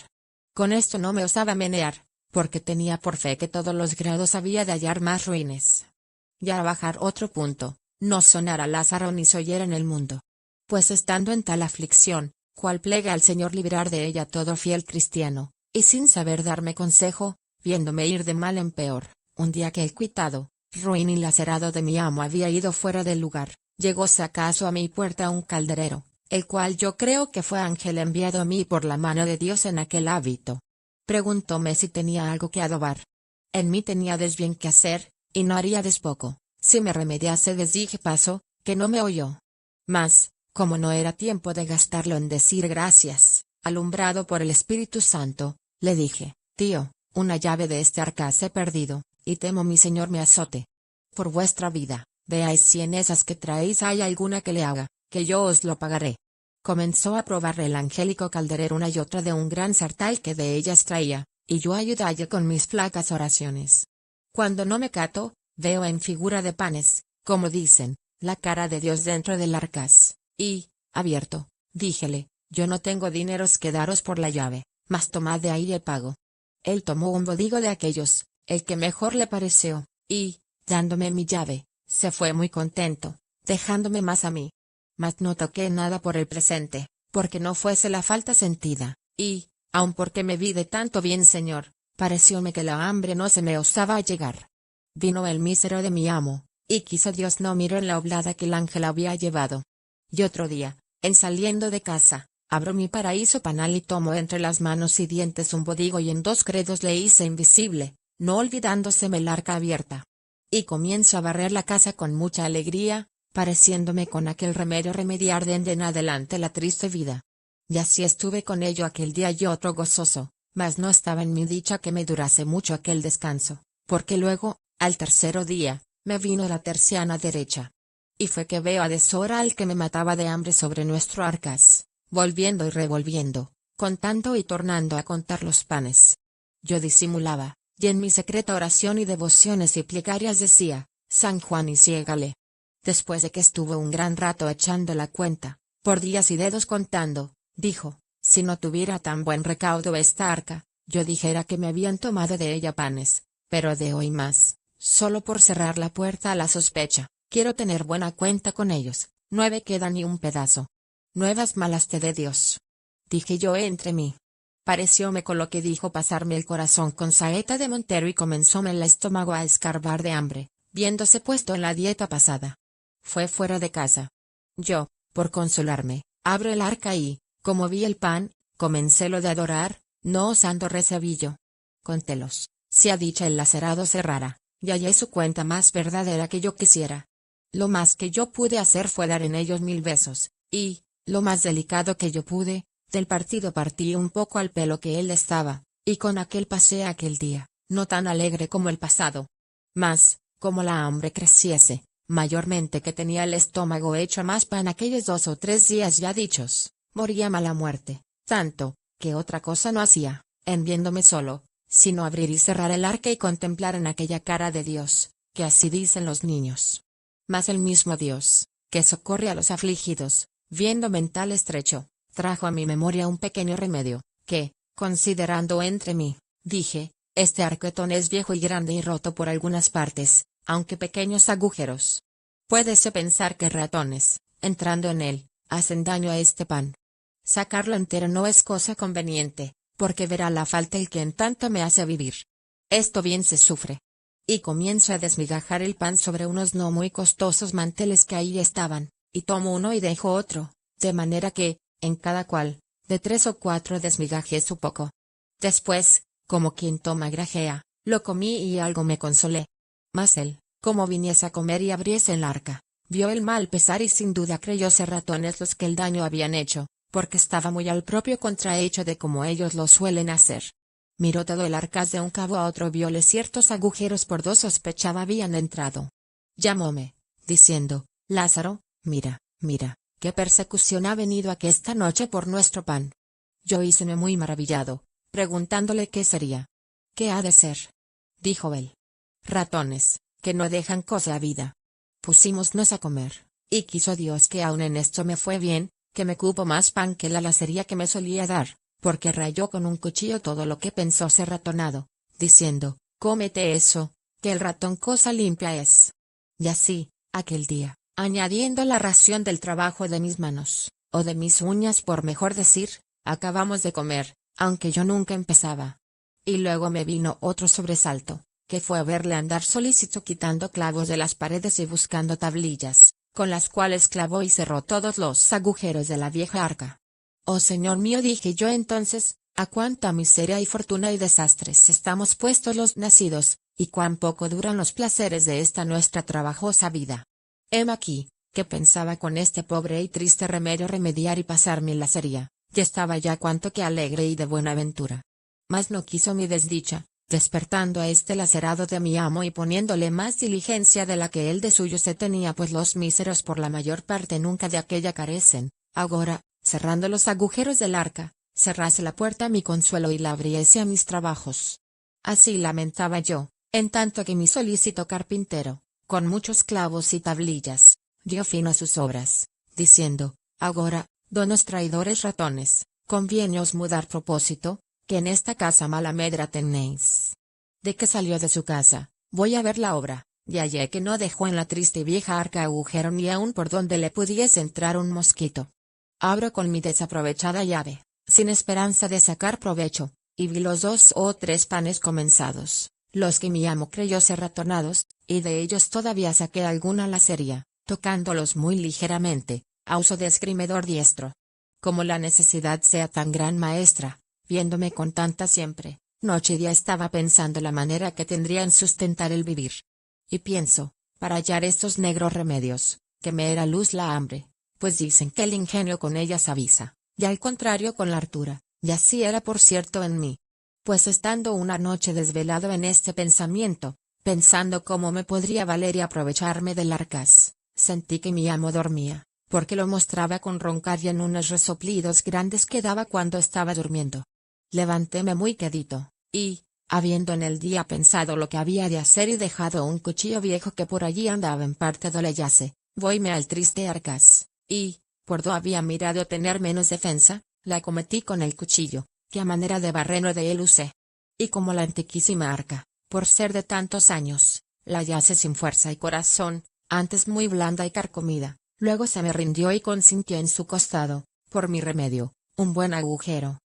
Con esto no me osaba menear, porque tenía por fe que todos los grados había de hallar más ruines. Ya a bajar otro punto, no sonara Lázaro ni se oyera en el mundo. Pues estando en tal aflicción, cual plega al Señor librar de ella todo fiel cristiano, y sin saber darme consejo, viéndome ir de mal en peor, un día que el cuitado, ruin y lacerado de mi amo había ido fuera del lugar, llegóse acaso a mi puerta un calderero, el cual yo creo que fue ángel enviado a mí por la mano de Dios en aquel hábito. Preguntóme si tenía algo que adobar. En mí teníades bien que hacer, y no haríades poco, si me remediásedes dije paso, que no me oyó. Mas, como no era tiempo de gastarlo en decir gracias, alumbrado por el Espíritu Santo, le dije, tío, una llave de este arcaz he perdido, y temo mi señor me azote. Por vuestra vida, veáis si en esas que traéis hay alguna que le haga, que yo os lo pagaré. Comenzó a probarle el angélico calderero una y otra de un gran sartal que de ellas traía, y yo ayudalle con mis flacas oraciones. Cuando no me cato, veo en figura de panes, como dicen, la cara de Dios dentro del arcaz, y, abierto, díjele, yo no tengo dineros que daros por la llave, mas tomad de ahí el pago. Él tomó un bodigo de aquellos, el que mejor le pareció, y, dándome mi llave, se fue muy contento, dejándome más a mí. Mas no toqué nada por el presente, porque no fuese la falta sentida, y, aun porque me vi de tanto bien señor, parecióme que la hambre no se me osaba llegar. Vino el mísero de mi amo, y quiso Dios no miró en la oblada que el ángel había llevado. Y otro día, en saliendo de casa, abro mi paraíso panal y tomo entre las manos y dientes un bodigo y en dos credos le hice invisible, no olvidándoseme el arca abierta. Y comienzo a barrer la casa con mucha alegría, pareciéndome con aquel remedio remediar de en adelante la triste vida. Y así estuve con ello aquel día y otro gozoso, mas no estaba en mi dicha que me durase mucho aquel descanso, porque luego, al tercero día, me vino la terciana derecha. Y fue que veo a deshora al que me mataba de hambre sobre nuestro arcaz, volviendo y revolviendo, contando y tornando a contar los panes. Yo disimulaba, y en mi secreta oración y devociones y plegarias decía, San Juan y ciégale. Después de que estuvo un gran rato echando la cuenta, por días y dedos contando, dijo, si no tuviera tan buen recaudo esta arca, yo dijera que me habían tomado de ella panes, pero de hoy más, solo por cerrar la puerta a la sospecha, quiero tener buena cuenta con ellos, no me queda ni un pedazo. Nuevas malas te dé Dios. Dije yo entre mí. Parecióme con lo que dijo pasarme el corazón con saeta de montero y comenzóme el estómago a escarbar de hambre, viéndose puesto en la dieta pasada. Fue fuera de casa. Yo, por consolarme, abro el arca y, como vi el pan, comencé lo de adorar, no osando recebillo. Contélos, si a dicha el lacerado cerrara, y hallé su cuenta más verdadera que yo quisiera. Lo más que yo pude hacer fue dar en ellos 1000 besos, y, lo más delicado que yo pude, del partido partí un poco al pelo que él estaba, y con aquel pasé aquel día, no tan alegre como el pasado. Mas, como la hambre creciese, mayormente que tenía el estómago hecho a más pan aquellos 2 o 3 días ya dichos, moría mala muerte, tanto, que otra cosa no hacía, en viéndome solo, sino abrir y cerrar el arca y contemplar en aquella cara de Dios, que así dicen los niños. Mas el mismo Dios, que socorre a los afligidos, viéndome en tal estrecho, trajo a mi memoria un pequeño remedio, que, considerando entre mí, dije, este arquetón es viejo y grande y roto por algunas partes, aunque pequeños agujeros. Puédese pensar que ratones, entrando en él, hacen daño a este pan. Sacarlo entero no es cosa conveniente, porque verá la falta el que en tanto me hace vivir. Esto bien se sufre. Y comienzo a desmigajar el pan sobre unos no muy costosos manteles que ahí estaban, y tomo uno y dejo otro, de manera que, en cada cual, de 3 o 4 desmigajes un poco. Después, como quien toma grajea, lo comí y algo me consolé. Mas él, como viniese a comer y abriese el arca, vio el mal pesar y sin duda creyóse ratones los que el daño habían hecho, porque estaba muy al propio contrahecho de como ellos lo suelen hacer. Miró todo el arcaz de un cabo a otro, viole ciertos agujeros por dos sospechaba habían entrado. Llamóme, diciendo, Lázaro, mira, mira, qué persecución ha venido aquí esta noche por nuestro pan. Yo híceme muy maravillado, preguntándole qué sería. ¿Qué ha de ser? Dijo él. Ratones, que no dejan cosa a vida. Pusímonos a comer, y quiso Dios que aun en esto me fue bien, que me cupo más pan que la lacería que me solía dar, porque rayó con un cuchillo todo lo que pensó ser ratonado, diciendo, cómete eso, que el ratón cosa limpia es. Y así, aquel día, añadiendo la ración del trabajo de mis manos, o de mis uñas por mejor decir, acabamos de comer, aunque yo nunca empezaba. Y luego me vino otro sobresalto, que fue verle andar solícito quitando clavos de las paredes y buscando tablillas, con las cuales clavó y cerró todos los agujeros de la vieja arca. Oh Señor mío, dije yo entonces, a cuánta miseria y fortuna y desastres estamos puestos los nacidos, y cuán poco duran los placeres de esta nuestra trabajosa vida. Heme aquí, que pensaba con este pobre y triste remedio remediar y pasar mi lacería, y estaba ya cuanto que alegre y de buena ventura. Mas no quiso mi desdicha, despertando a este lacerado de mi amo y poniéndole más diligencia de la que él de suyo se tenía, pues los míseros por la mayor parte nunca de aquella carecen. Agora, cerrando los agujeros del arca, cerrase la puerta a mi consuelo y la abriese a mis trabajos. Así lamentaba yo, en tanto que mi solícito carpintero, con muchos clavos y tablillas, dio fin a sus obras, diciendo, agora, donos traidores ratones, conviene os mudar propósito, que en esta casa mala medra tenéis. De que salió de su casa, voy a ver la obra, y hallé que no dejó en la triste y vieja arca agujero ni aun por donde le pudiese entrar un mosquito. Abro con mi desaprovechada llave, sin esperanza de sacar provecho, y vi los 2 o 3 panes comenzados, los que mi amo creyó ser ratonados, y de ellos todavía saqué alguna lacería, tocándolos muy ligeramente, a uso de esgrimedor diestro. Como la necesidad sea tan gran maestra, viéndome con tanta siempre, noche y día estaba pensando la manera que tendría en sustentar el vivir. Y pienso, para hallar estos negros remedios, que me era luz la hambre, pues dicen que el ingenio con ellas avisa, y al contrario con la hartura, y así era por cierto en mí. Pues estando una noche desvelado en este pensamiento, pensando cómo me podría valer y aprovecharme del arcaz, sentí que mi amo dormía, porque lo mostraba con roncar y en unos resoplidos grandes que daba cuando estaba durmiendo. Levantéme muy quedito, y, habiendo en el día pensado lo que había de hacer y dejado un cuchillo viejo que por allí andaba en parte do le yace, voyme al triste arcaz, y, por do había mirado tener menos defensa, la acometí con el cuchillo, que a manera de barreno de él usé. Y como la antiquísima arca, por ser de tantos años, la hallase sin fuerza y corazón, antes muy blanda y carcomida, luego se me rindió y consintió en su costado, por mi remedio, un buen agujero.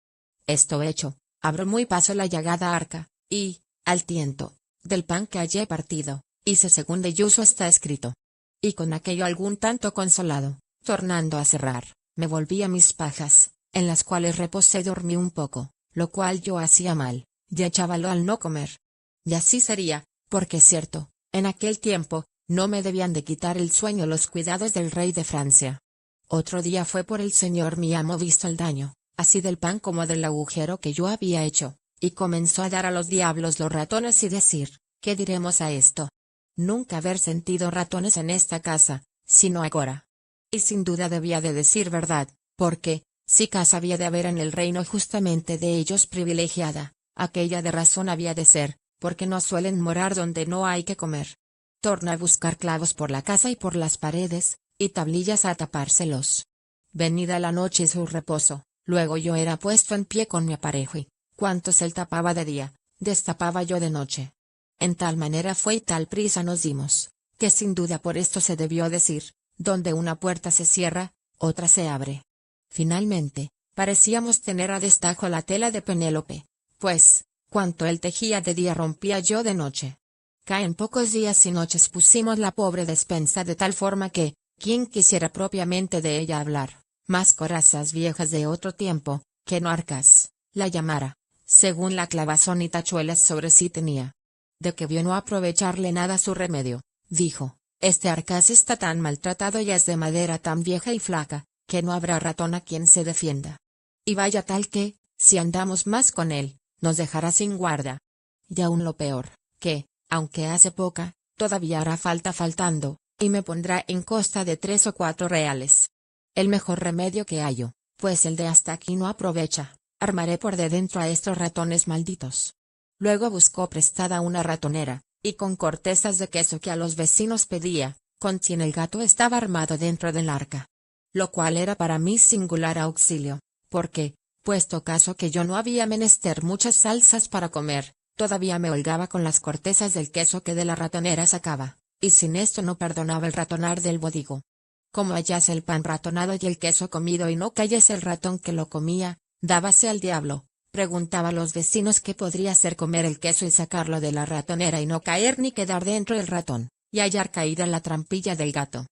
Esto hecho, abro muy paso la llagada arca, y, al tiento, del pan que hallé partido, hice según de uso está escrito. Y con aquello algún tanto consolado, tornando a cerrar, me volví a mis pajas, en las cuales reposé y dormí un poco, lo cual yo hacía mal, y echábalo al no comer. Y así sería, porque cierto, en aquel tiempo, no me debían de quitar el sueño los cuidados del rey de Francia. Otro día fue por el señor mi amo visto el daño, así del pan como del agujero que yo había hecho, y comenzó a dar a los diablos los ratones y decir, ¿qué diremos a esto? Nunca haber sentido ratones en esta casa, sino agora. Y sin duda debía de decir verdad, porque, si casa había de haber en el reino justamente de ellos privilegiada, aquella de razón había de ser, porque no suelen morar donde no hay que comer. Torna a buscar clavos por la casa y por las paredes, y tablillas a tapárselos. Venida la noche y su reposo, luego yo era puesto en pie con mi aparejo y, cuantos él tapaba de día, destapaba yo de noche. En tal manera fue y tal prisa nos dimos, que sin duda por esto se debió decir, donde una puerta se cierra, otra se abre. Finalmente, parecíamos tener a destajo la tela de Penélope, pues, cuanto él tejía de día rompía yo de noche. En pocos días y noches pusimos la pobre despensa de tal forma que, quien quisiera propiamente de ella hablar, más corazas viejas de otro tiempo, que no arcas, la llamara, según la clavazón y tachuelas sobre sí tenía. De que vio no aprovecharle nada su remedio, dijo, este arcaz está tan maltratado y es de madera tan vieja y flaca, que no habrá ratón a quien se defienda. Y vaya tal que, si andamos más con él, nos dejará sin guarda. Y aún lo peor, que, aunque hace poca, todavía hará faltando, y me pondrá en costa de 3 o 4 reales. El mejor remedio que hallo, pues el de hasta aquí no aprovecha, armaré por de dentro a estos ratones malditos. Luego buscó prestada una ratonera, y con cortezas de queso que a los vecinos pedía, con quien el gato estaba armado dentro del arca. Lo cual era para mí singular auxilio, porque, puesto caso que yo no había menester muchas salsas para comer, todavía me holgaba con las cortezas del queso que de la ratonera sacaba, y sin esto no perdonaba el ratonar del bodigo. Como hallase el pan ratonado y el queso comido y no cayese el ratón que lo comía, dábase al diablo, preguntaba a los vecinos qué podría hacer comer el queso y sacarlo de la ratonera y no caer ni quedar dentro el ratón, y hallar caída la trampilla del gato.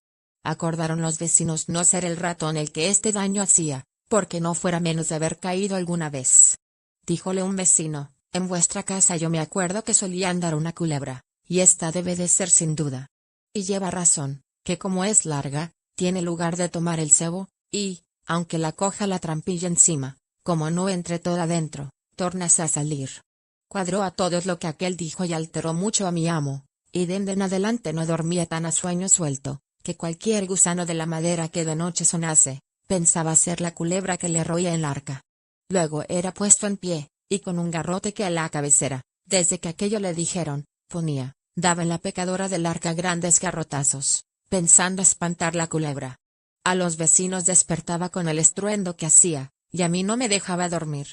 Acordaron los vecinos no ser el ratón el que este daño hacía, porque no fuera menos de haber caído alguna vez. Díjole un vecino, en vuestra casa yo me acuerdo que solía andar una culebra, y esta debe de ser sin duda. Y lleva razón, que como es larga, tiene lugar de tomar el cebo, y, aunque la coja la trampilla encima, como no entre toda dentro, tornase a salir. Cuadró a todos lo que aquel dijo y alteró mucho a mi amo, y dende en adelante no dormía tan a sueño suelto, que cualquier gusano de la madera que de noche sonase, pensaba ser la culebra que le roía el arca. Luego era puesto en pie, y con un garrote que a la cabecera, desde que aquello le dijeron, ponía, daba en la pecadora del arca grandes garrotazos, pensando espantar la culebra. A los vecinos despertaba con el estruendo que hacía, y a mí no me dejaba dormir.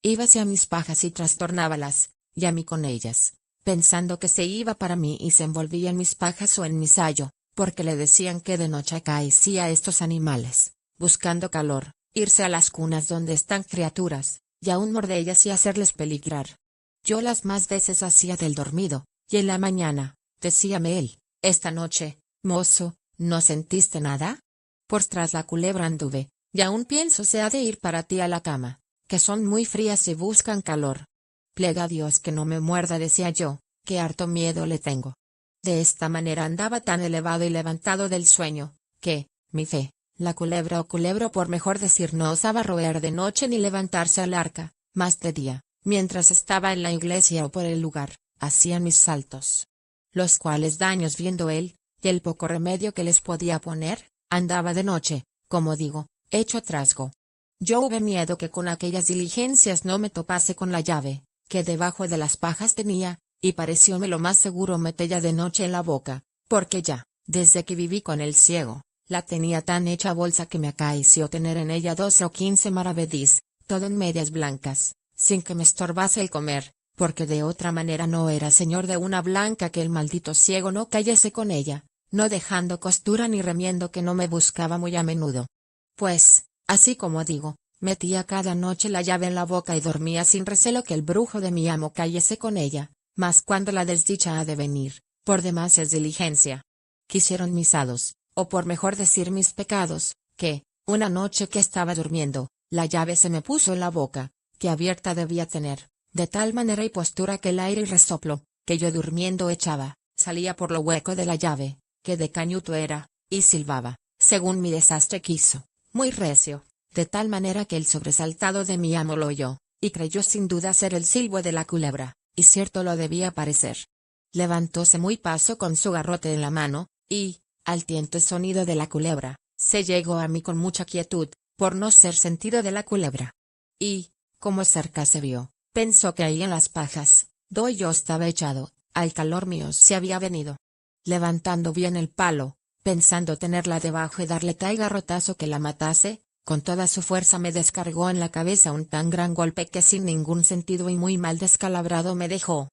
Íbase a mis pajas y trastornábalas, y a mí con ellas, pensando que se iba para mí y se envolvía en mis pajas o en mi sayo, porque le decían que de noche acaecía a estos animales, buscando calor, irse a las cunas donde están criaturas, y aún mordellas y hacerles peligrar. Yo las más veces hacía del dormido, y en la mañana, decíame él, esta noche, mozo, ¿no sentiste nada? Pues tras la culebra anduve, y aún pienso se ha de ir para ti a la cama, que son muy frías y buscan calor. Plega a Dios que no me muerda, decía yo, que harto miedo le tengo. De esta manera andaba tan elevado y levantado del sueño, que, mi fe, la culebra o culebro por mejor decir no osaba roer de noche ni levantarse al arca, más de día, mientras estaba en la iglesia o por el lugar, hacían mis saltos. Los cuales daños viendo él, y el poco remedio que les podía poner, andaba de noche, como digo, hecho trasgo. Yo hube miedo que con aquellas diligencias no me topase con la llave, que debajo de las pajas tenía, y parecióme lo más seguro metella de noche en la boca, porque ya, desde que viví con el ciego, la tenía tan hecha bolsa que me acaeció tener en ella 12 o 15 maravedís, todo en medias blancas, sin que me estorbase el comer, porque de otra manera no era señor de una blanca que el maldito ciego no cayese con ella, no dejando costura ni remiendo que no me buscaba muy a menudo. Pues, así como digo, metía cada noche la llave en la boca y dormía sin recelo que el brujo de mi amo cayese con ella, mas cuando la desdicha ha de venir, por demás es diligencia. Quisieron mis hados, o por mejor decir mis pecados, que, una noche que estaba durmiendo, la llave se me puso en la boca, que abierta debía tener, de tal manera y postura que el aire y resoplo, que yo durmiendo echaba, salía por lo hueco de la llave, que de cañuto era, y silbaba, según mi desastre quiso, muy recio, de tal manera que el sobresaltado de mi amo lo oyó, y creyó sin duda ser el silbo de la culebra, y cierto lo debía parecer. Levantóse muy paso con su garrote en la mano, y, al tiento sonido de la culebra, se llegó a mí con mucha quietud, por no ser sentido de la culebra. Y, como cerca se vio, pensó que ahí en las pajas, do yo estaba echado, al calor mío se había venido. Levantando bien el palo, pensando tenerla debajo y darle tal garrotazo que la matase, con toda su fuerza me descargó en la cabeza un tan gran golpe que sin ningún sentido y muy mal descalabrado me dejó.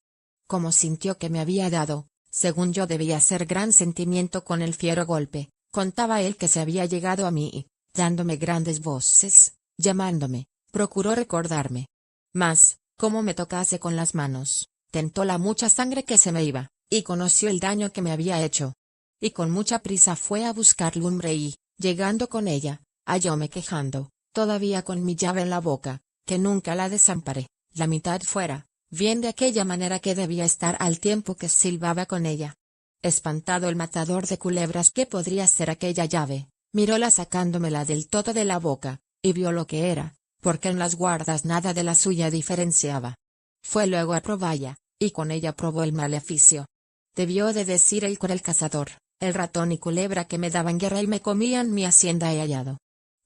Como sintió que me había dado, según yo debía ser gran sentimiento con el fiero golpe, contaba él que se había llegado a mí y, dándome grandes voces, llamándome, procuró recordarme. Mas, como me tocase con las manos, tentó la mucha sangre que se me iba, y conoció el daño que me había hecho. Y con mucha prisa fue a buscar lumbre y, llegando con ella, hallóme quejando, todavía con mi llave en la boca, que nunca la desamparé, la mitad fuera, bien de aquella manera que debía estar al tiempo que silbaba con ella. Espantado el matador de culebras que podría ser aquella llave, miróla sacándomela del todo de la boca, y vio lo que era, porque en las guardas nada de la suya diferenciaba. Fue luego a proballa, y con ella probó el maleficio. Debió de decir el cruel cazador, el ratón y culebra que me daban guerra y me comían mi hacienda he hallado.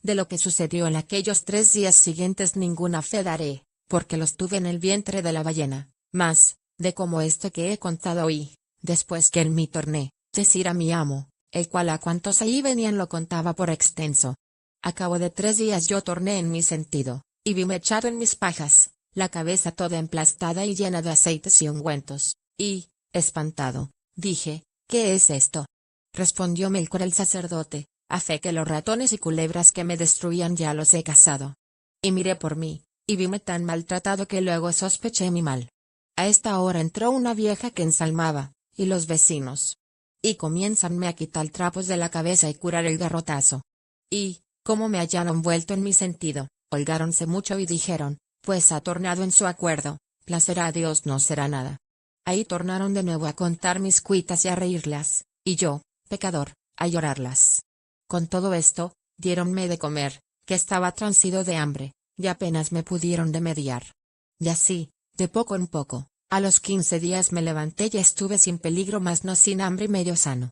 De lo que sucedió en aquellos 3 días siguientes ninguna fe daré, porque los tuve en el vientre de la ballena, mas, de como esto que he contado oí, después que en mí torné, decir a mi amo, el cual a cuantos allí venían lo contaba por extenso. A cabo de 3 días yo torné en mi sentido, y vime echado en mis pajas, la cabeza toda emplastada y llena de aceites y ungüentos, y, espantado, dije, ¿qué es esto? Respondióme el cruel sacerdote, a fe que los ratones y culebras que me destruían ya los he cazado. Y miré por mí, y vime tan maltratado que luego sospeché mi mal. A esta hora entró una vieja que ensalmaba, y los vecinos. Y comiénzanme a quitar trapos de la cabeza y curar el garrotazo. Y, como me hallaron vuelto en mi sentido, holgáronse mucho y dijeron, pues ha tornado en su acuerdo, placerá a Dios no será nada. Ahí tornaron de nuevo a contar mis cuitas y a reírlas, y yo, pecador, a llorarlas. Con todo esto, diéronme de comer, que estaba transido de hambre, y apenas me pudieron remediar. Y así, de poco en poco, a los 15 días me levanté y estuve sin peligro mas no sin hambre y medio sano.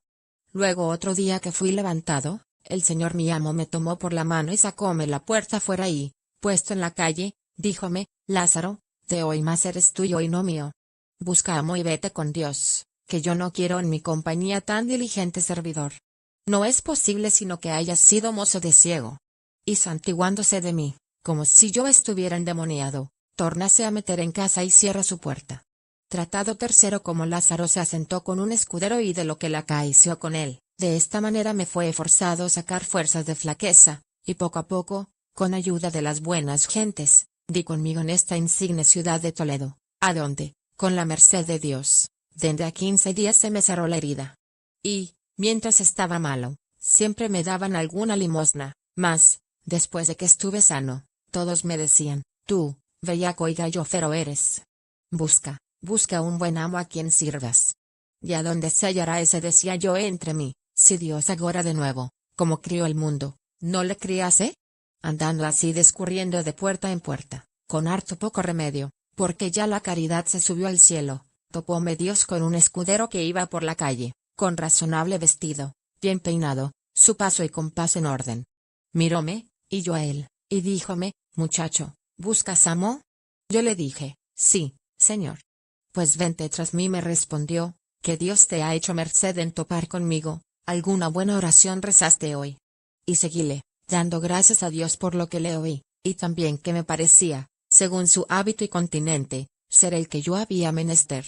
Luego otro día que fui levantado, el señor mi amo me tomó por la mano y sacóme la puerta fuera y, puesto en la calle, díjome, Lázaro, de hoy más eres tuyo y no mío. Busca amo y vete con Dios, que yo no quiero en mi compañía tan diligente servidor. No es posible sino que hayas sido mozo de ciego. Y santiguándose de mí, como si yo estuviera endemoniado, tórnase a meter en casa y cierra su puerta. Tratado tercero como Lázaro se asentó con un escudero y de lo que la acarició con él, de esta manera me fue forzado sacar fuerzas de flaqueza, y poco a poco, con ayuda de las buenas gentes, di conmigo en esta insigne ciudad de Toledo, a donde, con la merced de Dios, dende a 15 días se me cerró la herida. Y, mientras estaba malo, siempre me daban alguna limosna, mas, después de que estuve sano, todos me decían, tú, bellaco y gallofero eres. Busca un buen amo a quien sirvas. ¿Y a dónde se hallará ese? Decía yo entre mí, si Dios agora de nuevo, como crió el mundo, ¿no le criase? Andando así discurriendo de puerta en puerta, con harto poco remedio, porque ya la caridad se subió al cielo, topóme Dios con un escudero que iba por la calle, con razonable vestido, bien peinado, su paso y compás en orden. Miróme, y yo a él, y díjome, muchacho, ¿buscas amo? Yo le dije, sí, señor. Pues vente tras mí, me respondió, que Dios te ha hecho merced en topar conmigo, alguna buena oración rezaste hoy. Y seguíle, dando gracias a Dios por lo que le oí, y también que me parecía, según su hábito y continente, ser el que yo había menester.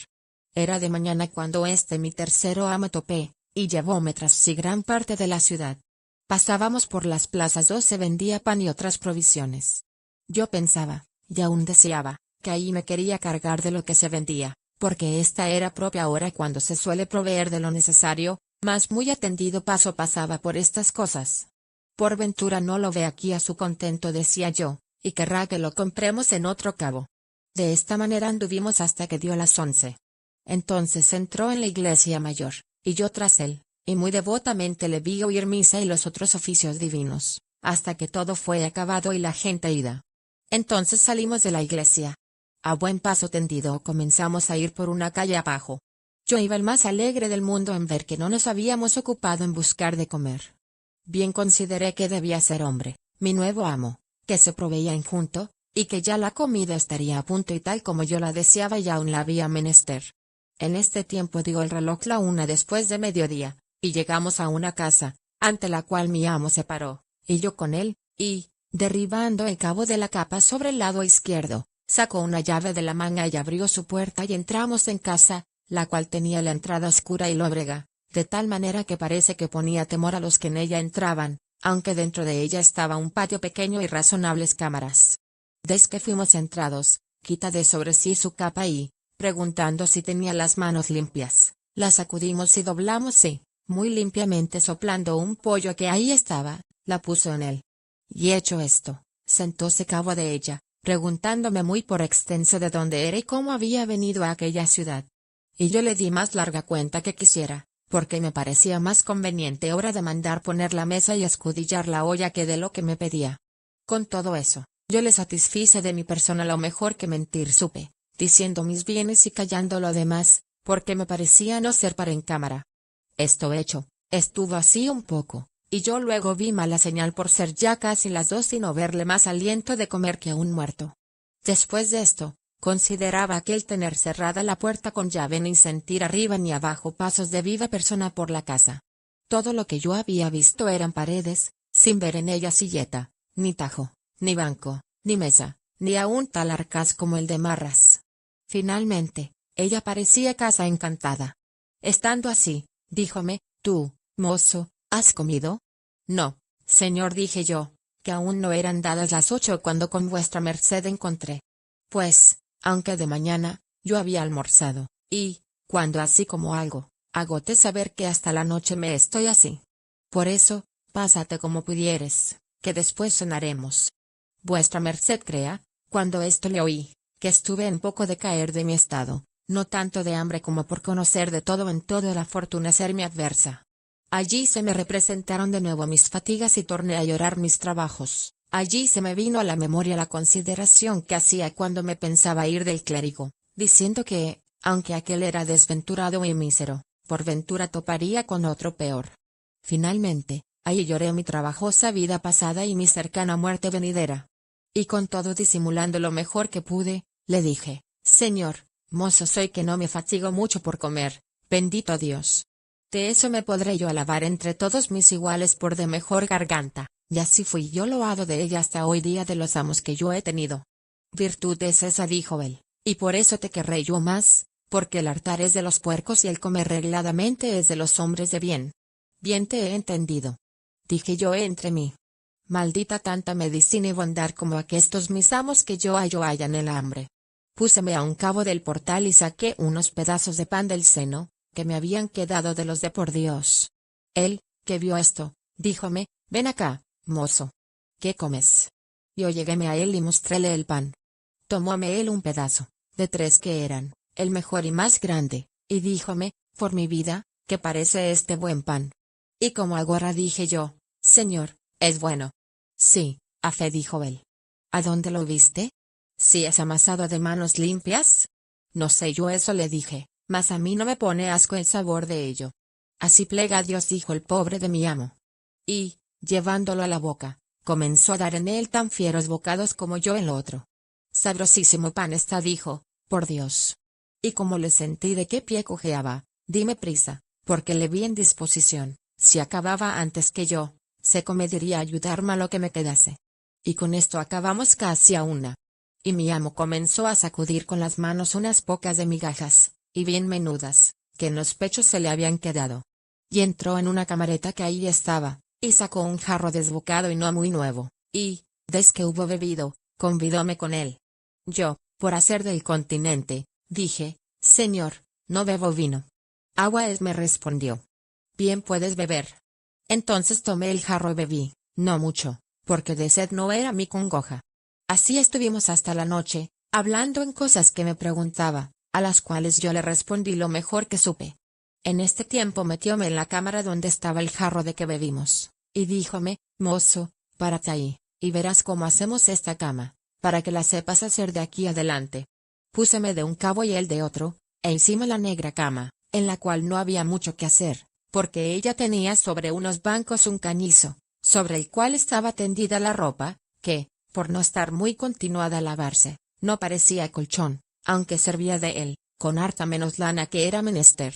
Era de mañana cuando mi tercero amo topé, y llevóme tras sí gran parte de la ciudad. Pasábamos por las plazas donde se vendía pan y otras provisiones. Yo pensaba, y aún deseaba, que ahí me quería cargar de lo que se vendía, porque esta era propia hora cuando se suele proveer de lo necesario, mas muy atendido paso pasaba por estas cosas. Por ventura no lo ve aquí a su contento, decía yo, y querrá que lo compremos en otro cabo. De esta manera anduvimos hasta que dio las 11. Entonces entró en la iglesia mayor, y yo tras él, y muy devotamente le vi oír misa y los otros oficios divinos, hasta que todo fue acabado y la gente ida. Entonces salimos de la iglesia. A buen paso tendido comenzamos a ir por una calle abajo. Yo iba el más alegre del mundo en ver que no nos habíamos ocupado en buscar de comer. Bien consideré que debía ser hombre, mi nuevo amo, que se proveía junto, y que ya la comida estaría a punto y tal como yo la deseaba y aún la había menester. En este tiempo dio el reloj la 1 después de mediodía, y llegamos a una casa, ante la cual mi amo se paró, y yo con él, y, derribando el cabo de la capa sobre el lado izquierdo, sacó una llave de la manga y abrió su puerta y entramos en casa, la cual tenía la entrada oscura y lóbrega, de tal manera que parece que ponía temor a los que en ella entraban, aunque dentro de ella estaba un patio pequeño y razonables cámaras. Desde que fuimos entrados, quita de sobre sí su capa y, preguntando si tenía las manos limpias, la sacudimos y doblamos y, muy limpiamente soplando un pollo que ahí estaba, la puso en él. Y hecho esto, sentóse cabo de ella, preguntándome muy por extenso de dónde era y cómo había venido a aquella ciudad. Y yo le di más larga cuenta que quisiera, porque me parecía más conveniente hora de mandar poner la mesa y escudillar la olla que de lo que me pedía. Con todo eso, yo le satisfice de mi persona lo mejor que mentir supe, diciendo mis bienes y callando lo demás, porque me parecía no ser para en cámara. Esto hecho, estuvo así un poco, y yo luego vi mala señal por ser ya casi las 2 y no verle más aliento de comer que a un muerto. Después de esto, consideraba que el tener cerrada la puerta con llave ni sentir arriba ni abajo pasos de viva persona por la casa. Todo lo que yo había visto eran paredes, sin ver en ellas silleta, ni tajo, ni banco, ni mesa, ni aun tal arcaz como el de Marras. Finalmente, ella parecía casa encantada. Estando así, díjome, tú, mozo, ¿has comido? No, señor, dije yo, que aún no eran dadas las 8 cuando con vuestra merced encontré. Pues, aunque de mañana, yo había almorzado, y, cuando así como algo, agoté saber que hasta la noche me estoy así. Por eso, pásate como pudieres, que después cenaremos. Vuestra merced crea, cuando esto le oí, que estuve en poco de caer de mi estado, no tanto de hambre como por conocer de todo en todo la fortuna serme adversa. Allí se me representaron de nuevo mis fatigas y torné a llorar mis trabajos. Allí se me vino a la memoria la consideración que hacía cuando me pensaba ir del clérigo, diciendo que, aunque aquel era desventurado y mísero, por ventura toparía con otro peor. Finalmente, ahí lloré mi trabajosa vida pasada y mi cercana muerte venidera. Y con todo disimulando lo mejor que pude, le dije, Señor, mozo soy que no me fatigo mucho por comer, bendito Dios. De eso me podré yo alabar entre todos mis iguales por de mejor garganta, y así fui yo loado de ella hasta hoy día de los amos que yo he tenido. Virtud es esa, dijo él, y por eso te querré yo más, porque el hartar es de los puercos y el comer regladamente es de los hombres de bien. Bien te he entendido. Dije yo entre mí. Maldita tanta medicina y bondad como aquestos mis amos que yo hallo hallan el hambre. Púseme a un cabo del portal y saqué unos pedazos de pan del seno, que me habían quedado de los de por Dios. Él, que vio esto, díjome, ven acá, mozo. ¿Qué comes? Yo lleguéme a él y mostréle el pan. Tomóme él un pedazo, de 3 que eran, el mejor y más grande, y díjome, por mi vida, que parece este buen pan. Y como agora dije yo, Señor, es bueno. Sí, a fe, dijo él. ¿A dónde lo viste? Si es amasado de manos limpias. No sé yo eso, le dije, mas a mí no me pone asco el sabor de ello. Así plega a Dios, dijo el pobre de mi amo. Y, llevándolo a la boca, comenzó a dar en él tan fieros bocados como yo en lo otro. Sabrosísimo pan está, dijo, por Dios. Y como le sentí de qué pie cojeaba, dime prisa, porque le vi en disposición, si acababa antes que yo, se comediría ayudarme a lo que me quedase. Y con esto acabamos casi a una. Y mi amo comenzó a sacudir con las manos unas pocas de migajas, y bien menudas, que en los pechos se le habían quedado. Y entró en una camareta que ahí estaba, y sacó un jarro desbocado y no muy nuevo, y, desde que hubo bebido, convidóme con él. Yo, por hacer del continente, dije, Señor, no bebo vino. Agua es, me respondió. Bien puedes beber. Entonces tomé el jarro y bebí, no mucho, porque de sed no era mi congoja. Así estuvimos hasta la noche, hablando en cosas que me preguntaba, a las cuales yo le respondí lo mejor que supe. En este tiempo metióme en la cámara donde estaba el jarro de que bebimos, y díjome, mozo, párate ahí, y verás cómo hacemos esta cama, para que la sepas hacer de aquí adelante. Púseme de un cabo y él de otro, e encima la negra cama, en la cual no había mucho que hacer, porque ella tenía sobre unos bancos un cañizo, sobre el cual estaba tendida la ropa, que, por no estar muy continuada a lavarse, no parecía colchón, aunque servía de él, con harta menos lana que era menester.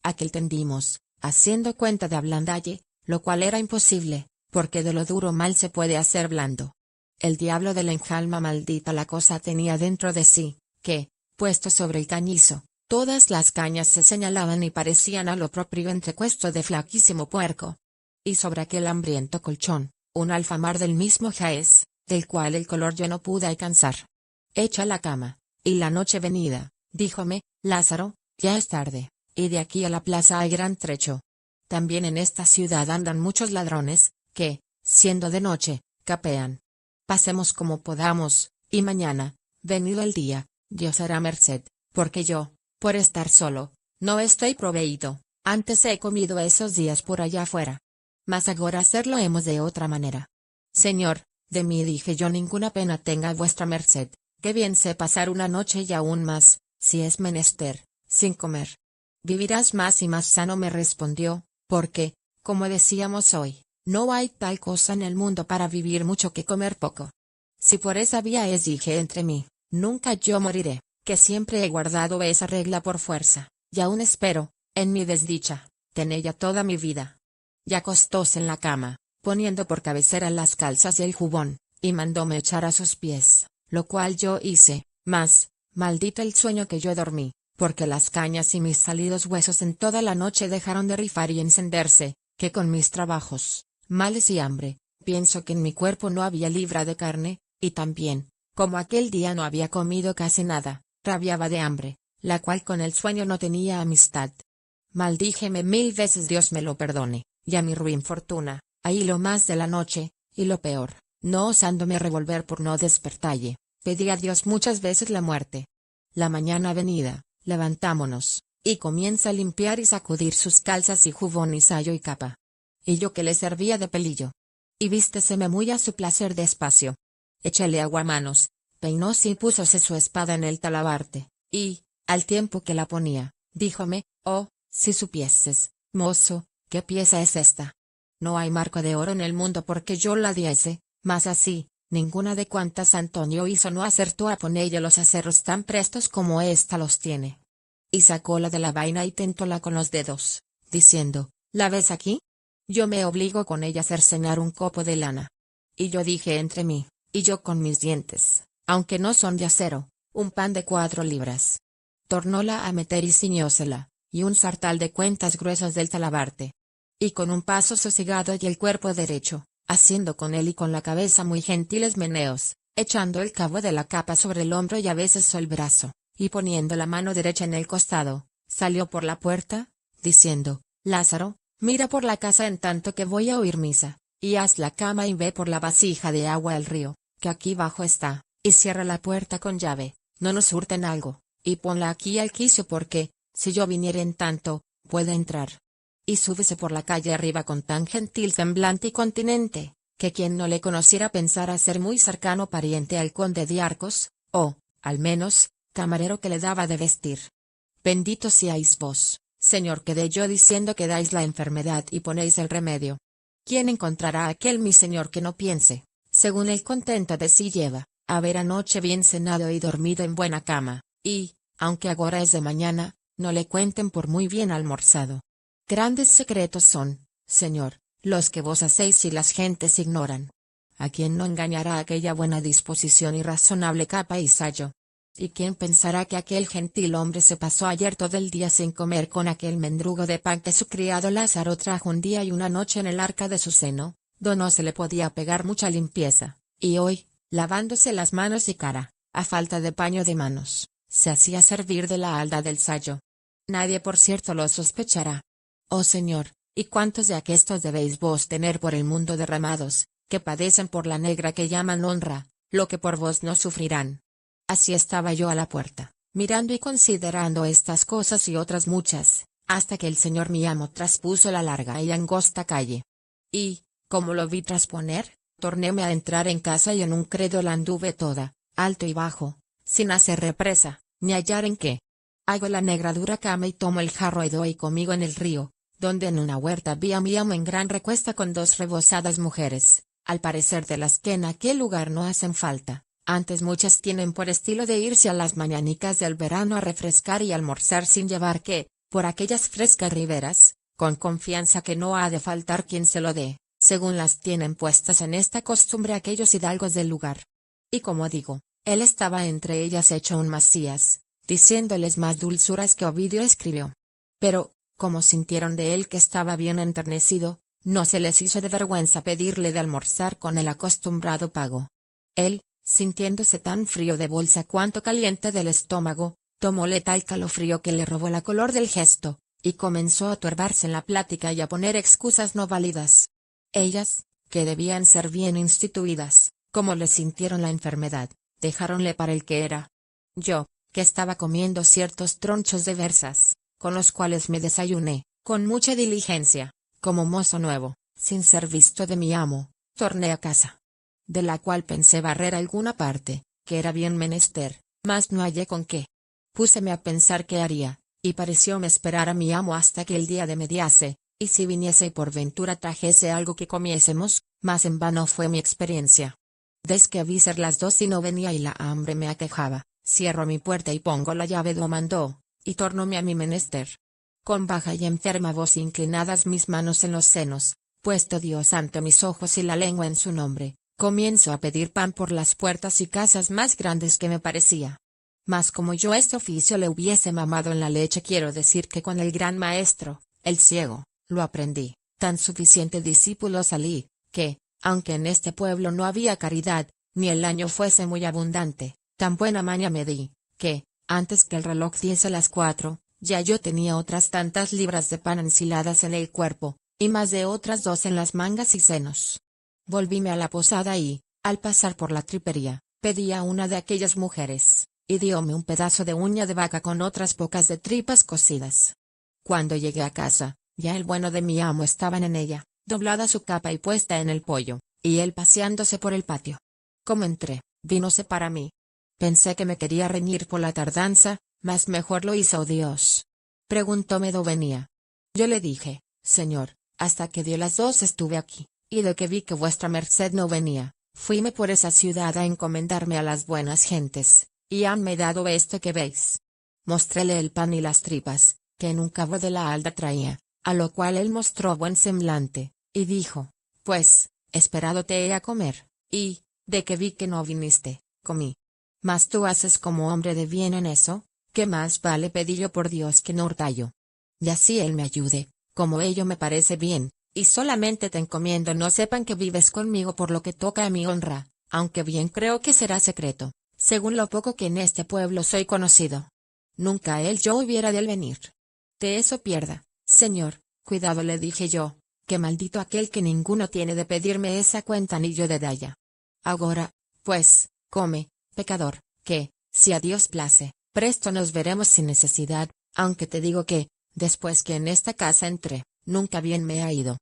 Aquel tendimos, haciendo cuenta de ablandalle, lo cual era imposible, porque de lo duro mal se puede hacer blando. El diablo de la enjalma maldita la cosa tenía dentro de sí, que, puesto sobre el cañizo, todas las cañas se señalaban y parecían a lo propio entrecuesto de flaquísimo puerco. Y sobre aquel hambriento colchón, un alfamar del mismo jaez, del cual el color yo no pude alcanzar. Hecha la cama, y la noche venida, díjome, Lázaro, ya es tarde, y de aquí a la plaza hay gran trecho. También en esta ciudad andan muchos ladrones, que, siendo de noche, capean. Pasemos como podamos, y mañana, venido el día, Dios hará merced, porque yo, por estar solo, no estoy proveído, antes he comido esos días por allá afuera. Mas agora hacerlo hemos de otra manera. Señor, de mí dije yo ninguna pena tenga vuestra merced, qué bien sé pasar una noche y aún más, si es menester, sin comer. Vivirás más y más sano, me respondió, porque, como decíamos hoy, no hay tal cosa en el mundo para vivir mucho que comer poco. Si por esa vía es, dije entre mí, nunca yo moriré, que siempre he guardado esa regla por fuerza, y aún espero, en mi desdicha, tenella toda mi vida. Y acostóse en la cama, poniendo por cabecera las calzas y el jubón, y mandóme echar a sus pies, lo cual yo hice, mas, maldito el sueño que yo dormí, porque las cañas y mis salidos huesos en toda la noche dejaron de rifar y encenderse, que con mis trabajos, males y hambre, pienso que en mi cuerpo no había libra de carne, y también, como aquel día no había comido casi nada, rabiaba de hambre, la cual con el sueño no tenía amistad. Maldíjeme 1000 veces, Dios me lo perdone, y a mi ruin fortuna, ahí lo más de la noche, y lo peor, no osándome revolver por no despertalle, pedí a Dios muchas veces la muerte. La mañana venida, levantámonos, y comienza a limpiar y sacudir sus calzas y jubón y sayo y capa. Y yo que le servía de pelillo. Y vísteseme muy a su placer despacio. Échale agua a manos, peinóse y púsose su espada en el talabarte, y, al tiempo que la ponía, díjome, oh, si supieses, mozo, qué pieza es esta. No hay marco de oro en el mundo porque yo la diese, mas así, ninguna de cuantas Antonio hizo no acertó a ponerle los acerros tan prestos como ésta los tiene. Y sacóla de la vaina y tentóla con los dedos, diciendo, ¿la ves aquí? Yo me obligo con ella a cercenar un copo de lana. Y yo dije entre mí, y yo con mis dientes, aunque no son de acero, un pan de 4 libras. Tornóla a meter y ciñósela, y un sartal de cuentas gruesas del talabarte. Y con un paso sosegado y el cuerpo derecho, haciendo con él y con la cabeza muy gentiles meneos, echando el cabo de la capa sobre el hombro y a veces el brazo, y poniendo la mano derecha en el costado, salió por la puerta, diciendo, Lázaro, mira por la casa en tanto que voy a oír misa, y haz la cama y ve por la vasija de agua al río, que aquí bajo está, y cierra la puerta con llave, no nos hurten algo, y ponla aquí al quicio porque, si yo viniera en tanto, puede entrar. Y súbese por la calle arriba con tan gentil semblante y continente, que quien no le conociera pensara ser muy cercano pariente al conde de Arcos, o, al menos, camarero que le daba de vestir. Bendito seáis vos, señor, quedé yo diciendo que dais la enfermedad y ponéis el remedio. ¿Quién encontrará a aquel mi señor que no piense, según el contento de sí lleva, haber anoche bien cenado y dormido en buena cama, y, aunque agora es de mañana, no le cuenten por muy bien almorzado? Grandes secretos son, señor, los que vos hacéis y las gentes ignoran. ¿A quién no engañará aquella buena disposición y razonable capa y sayo? ¿Y quién pensará que aquel gentil hombre se pasó ayer todo el día sin comer con aquel mendrugo de pan que su criado Lázaro trajo un día y una noche en el arca de su seno, do no se le podía pegar mucha limpieza, y hoy, lavándose las manos y cara, a falta de paño de manos, se hacía servir de la halda del sayo? Nadie por cierto lo sospechará. Oh Señor, ¿y cuántos de aquestos debéis vos tener por el mundo derramados, que padecen por la negra que llaman honra, lo que por vos no sufrirán? Así estaba yo a la puerta, mirando y considerando estas cosas y otras muchas, hasta que el señor mi amo traspuso la larga y angosta calle. Y, como lo vi trasponer, tornéme a entrar en casa y en un credo la anduve toda, alto y bajo, sin hacer represa, ni hallar en qué. Hago la negra dura cama y tomo el jarro y doy conmigo en el río, donde en una huerta vi a mi amo en gran recuesta con 2 rebozadas mujeres, al parecer de las que en aquel lugar no hacen falta. Antes muchas tienen por estilo de irse a las mañanicas del verano a refrescar y almorzar sin llevar qué, por aquellas frescas riberas, con confianza que no ha de faltar quien se lo dé, según las tienen puestas en esta costumbre aquellos hidalgos del lugar. Y como digo, él estaba entre ellas hecho un Macías, diciéndoles más dulzuras que Ovidio escribió. Pero, como sintieron de él que estaba bien enternecido, no se les hizo de vergüenza pedirle de almorzar con el acostumbrado pago. Él, sintiéndose tan frío de bolsa cuanto caliente del estómago, tomóle tal calofrío que le robó la color del gesto, y comenzó a turbarse en la plática y a poner excusas no válidas. Ellas, que debían ser bien instituidas, como le sintieron la enfermedad, dejáronle para el que era. Yo, que estaba comiendo ciertos tronchos de versas, con los cuales me desayuné, con mucha diligencia, como mozo nuevo, sin ser visto de mi amo, torné a casa, de la cual pensé barrer alguna parte, que era bien menester, mas no hallé con qué. Púseme a pensar qué haría, y parecióme esperar a mi amo hasta que el día de mediase, y si viniese y por ventura trajese algo que comiésemos, mas en vano fue mi experiencia. Desde que vi ser las 2 y no venía y la hambre me aquejaba, cierro mi puerta y pongo la llave do mandó, y tornóme a mi menester. Con baja y enferma voz inclinadas mis manos en los senos, puesto Dios ante mis ojos y la lengua en su nombre, comienzo a pedir pan por las puertas y casas más grandes que me parecía. Mas como yo este oficio le hubiese mamado en la leche, quiero decir que con el gran maestro, el ciego, lo aprendí, tan suficiente discípulo salí, que, aunque en este pueblo no había caridad, ni el año fuese muy abundante, tan buena maña me di, que, antes que el reloj diese las 4, ya yo tenía otras tantas libras de pan ensiladas en el cuerpo, y más de otras 2 en las mangas y senos. Volvíme a la posada y, al pasar por la tripería, pedí a una de aquellas mujeres, y dióme un pedazo de uña de vaca con otras pocas de tripas cocidas. Cuando llegué a casa, ya el bueno de mi amo estaban en ella, doblada su capa y puesta en el poyo, y él paseándose por el patio. Como entré, vínose para mí. Pensé que me quería reñir por la tardanza, mas mejor lo hizo Dios. Preguntóme dó venía. Yo le dije, Señor, hasta que dio las 2 estuve aquí, y de que vi que vuestra merced no venía, fuime por esa ciudad a encomendarme a las buenas gentes, y hanme dado esto que veis. Mostréle el pan y las tripas, que en un cabo de la halda traía, a lo cual él mostró buen semblante, y dijo, pues, esperado te he a comer, y, de que vi que no viniste, comí. Mas tú haces como hombre de bien en eso, que más vale pedillo por Dios que no hurtallo. Y así él me ayude, como ello me parece bien, y solamente te encomiendo no sepan que vives conmigo por lo que toca a mi honra, aunque bien creo que será secreto, según lo poco que en este pueblo soy conocido. Nunca él yo hubiera de él venir. De eso pierda, señor, cuidado le dije yo, que maldito aquel que ninguno tiene de pedirme esa cuenta ni yo de dalla. Agora, pues, come, pecador, que, si a Dios place, presto nos veremos sin necesidad, aunque te digo que, después que en esta casa entré, nunca bien me ha ido.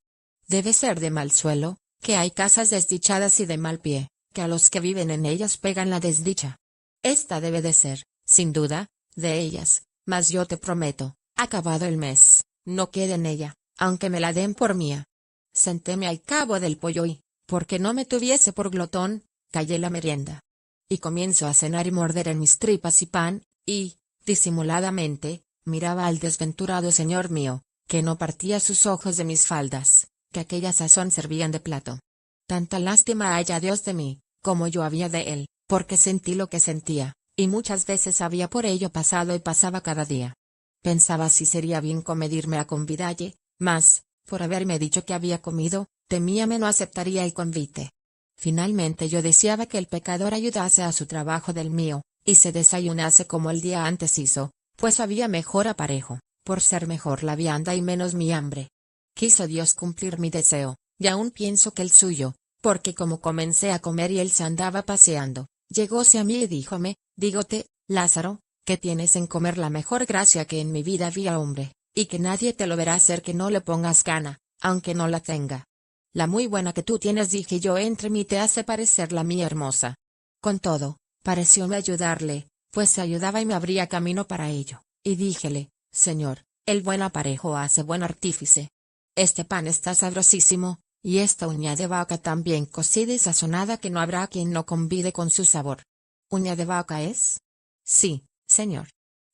Debe ser de mal suelo, que hay casas desdichadas y de mal pie, que a los que viven en ellas pegan la desdicha. Esta debe de ser, sin duda, de ellas, mas yo te prometo, acabado el mes, no quede en ella, aunque me la den por mía. Sentéme al cabo del pollo y, porque no me tuviese por glotón, callé la merienda. Y comienzo a cenar y morder en mis tripas y pan, y, disimuladamente, miraba al desventurado señor mío, que no partía sus ojos de mis faldas, que aquella sazón servían de plato. Tanta lástima haya Dios de mí, como yo había de él, porque sentí lo que sentía, y muchas veces había por ello pasado y pasaba cada día. Pensaba si sería bien comedirme a convidalle, mas, por haberme dicho que había comido, temíame no aceptaría el convite. Finalmente yo deseaba que el pecador ayudase a su trabajo del mío, y se desayunase como el día antes hizo, pues había mejor aparejo, por ser mejor la vianda y menos mi hambre. Quiso Dios cumplir mi deseo, y aún pienso que el suyo, porque como comencé a comer y él se andaba paseando, llegóse a mí y díjome, dígote, Lázaro, que tienes en comer la mejor gracia que en mi vida había hombre, y que nadie te lo verá hacer que no le pongas gana, aunque no la tenga. La muy buena que tú tienes, dije yo entre mí, te hace parecer la mía hermosa. Con todo, parecióme ayudarle, pues se ayudaba y me abría camino para ello, y díjele, Señor, el buen aparejo hace buen artífice. Este pan está sabrosísimo, y esta uña de vaca tan bien cocida y sazonada que no habrá quien no convide con su sabor. ¿Uña de vaca es? Sí, señor.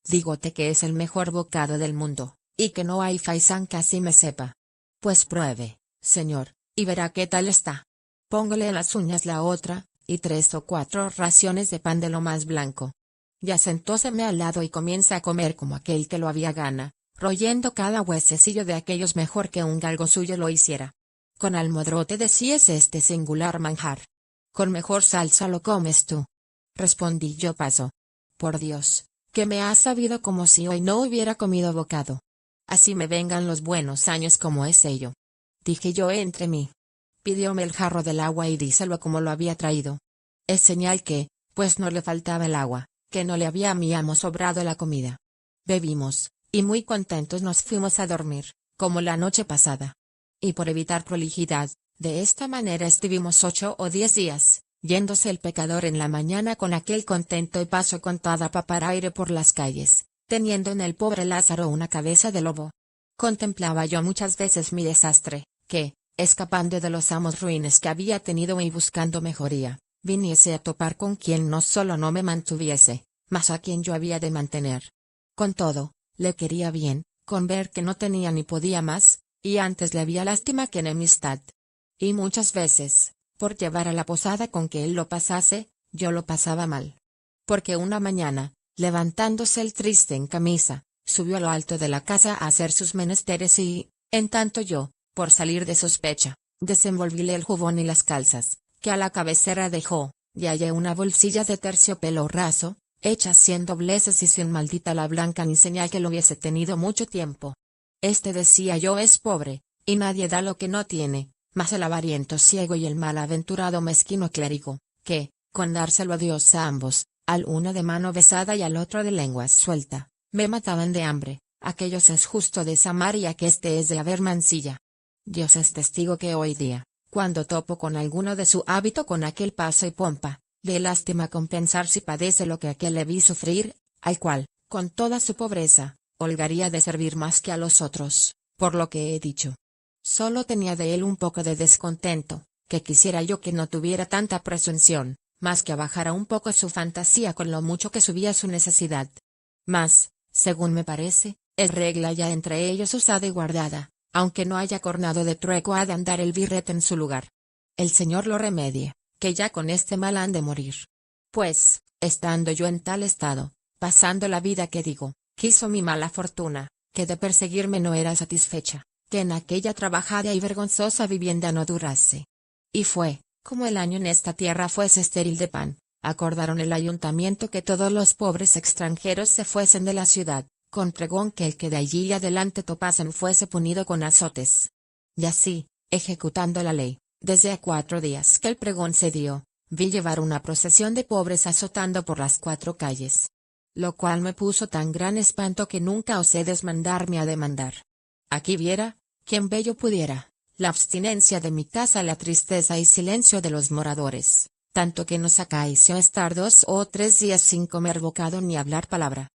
Dígote que es el mejor bocado del mundo, y que no hay faisán que así me sepa. Pues pruebe, señor, y verá qué tal está. Póngale en las uñas la otra, y 3 o 4 raciones de pan de lo más blanco. Ya sentóseme al lado y comienza a comer como aquel que lo había gana, royendo cada huesecillo de aquellos mejor que un galgo suyo lo hiciera. Con almodrote decíes este singular manjar. Con mejor salsa lo comes tú. Respondí yo paso. Por Dios, que me has sabido como si hoy no hubiera comido bocado. Así me vengan los buenos años como es ello. Dije yo entre mí. Pidióme el jarro del agua y díselo como lo había traído. Es señal que, pues no le faltaba el agua, que no le había a mi amo sobrado la comida. Bebimos, y muy contentos nos fuimos a dormir, como la noche pasada. Y por evitar prolijidad, de esta manera estuvimos 8 o 10 días, Yéndose el pecador en la mañana con aquel contento y paso con toda paparaire por las calles, teniendo en el pobre Lázaro una cabeza de lobo. Contemplaba yo muchas veces mi desastre, que, escapando de los amos ruines que había tenido y buscando mejoría, viniese a topar con quien no solo no me mantuviese, mas a quien yo había de mantener. Con todo, le quería bien, con ver que no tenía ni podía más, y antes le había lástima que enemistad. Y muchas veces, por llevar a la posada con que él lo pasase, yo lo pasaba mal. Porque una mañana, levantándose el triste en camisa, subió a lo alto de la casa a hacer sus menesteres y, en tanto yo, por salir de sospecha, desenvolvíle el jubón y las calzas, que a la cabecera dejó, y hallé una bolsilla de terciopelo raso, hecha 100 dobleces y sin maldita la blanca ni señal que lo hubiese tenido mucho tiempo. Este decía yo es pobre, y nadie da lo que no tiene, mas el avariento ciego y el malaventurado mezquino clérigo, que, con dárselo a Dios a ambos, al uno de mano besada y al otro de lengua suelta, me mataban de hambre, aquellos es justo de desamar y aqueste es de haber mancilla. Dios es testigo que hoy día, cuando topo con alguno de su hábito con aquel paso y pompa, de lástima compensar si padece lo que aquel le vi sufrir, al cual, con toda su pobreza, holgaría de servir más que a los otros, por lo que he dicho. Solo tenía de él un poco de descontento, que quisiera yo que no tuviera tanta presunción, más que bajara un poco su fantasía con lo mucho que subía su necesidad. Mas, según me parece, es regla ya entre ellos usada y guardada, aunque no haya cornado de trueco ha de andar el birrete en su lugar. El Señor lo remedie, que ya con este mal han de morir. Pues, estando yo en tal estado, pasando la vida que digo, quiso mi mala fortuna, que de perseguirme no era satisfecha, que en aquella trabajada y vergonzosa vivienda no durase. Y fue, como el año en esta tierra fuese estéril de pan, acordaron el ayuntamiento que todos los pobres extranjeros se fuesen de la ciudad, con pregón que el que de allí adelante topasen fuese punido con azotes. Y así, ejecutando la ley, desde a 4 días que el pregón se dio, vi llevar una procesión de pobres azotando por las 4 calles. Lo cual me puso tan gran espanto que nunca osé desmandarme a demandar. Aquí viera, quien bello pudiera, la abstinencia de mi casa, la tristeza y silencio de los moradores, tanto que nos acaeció estar 2 o 3 días sin comer bocado ni hablar palabra.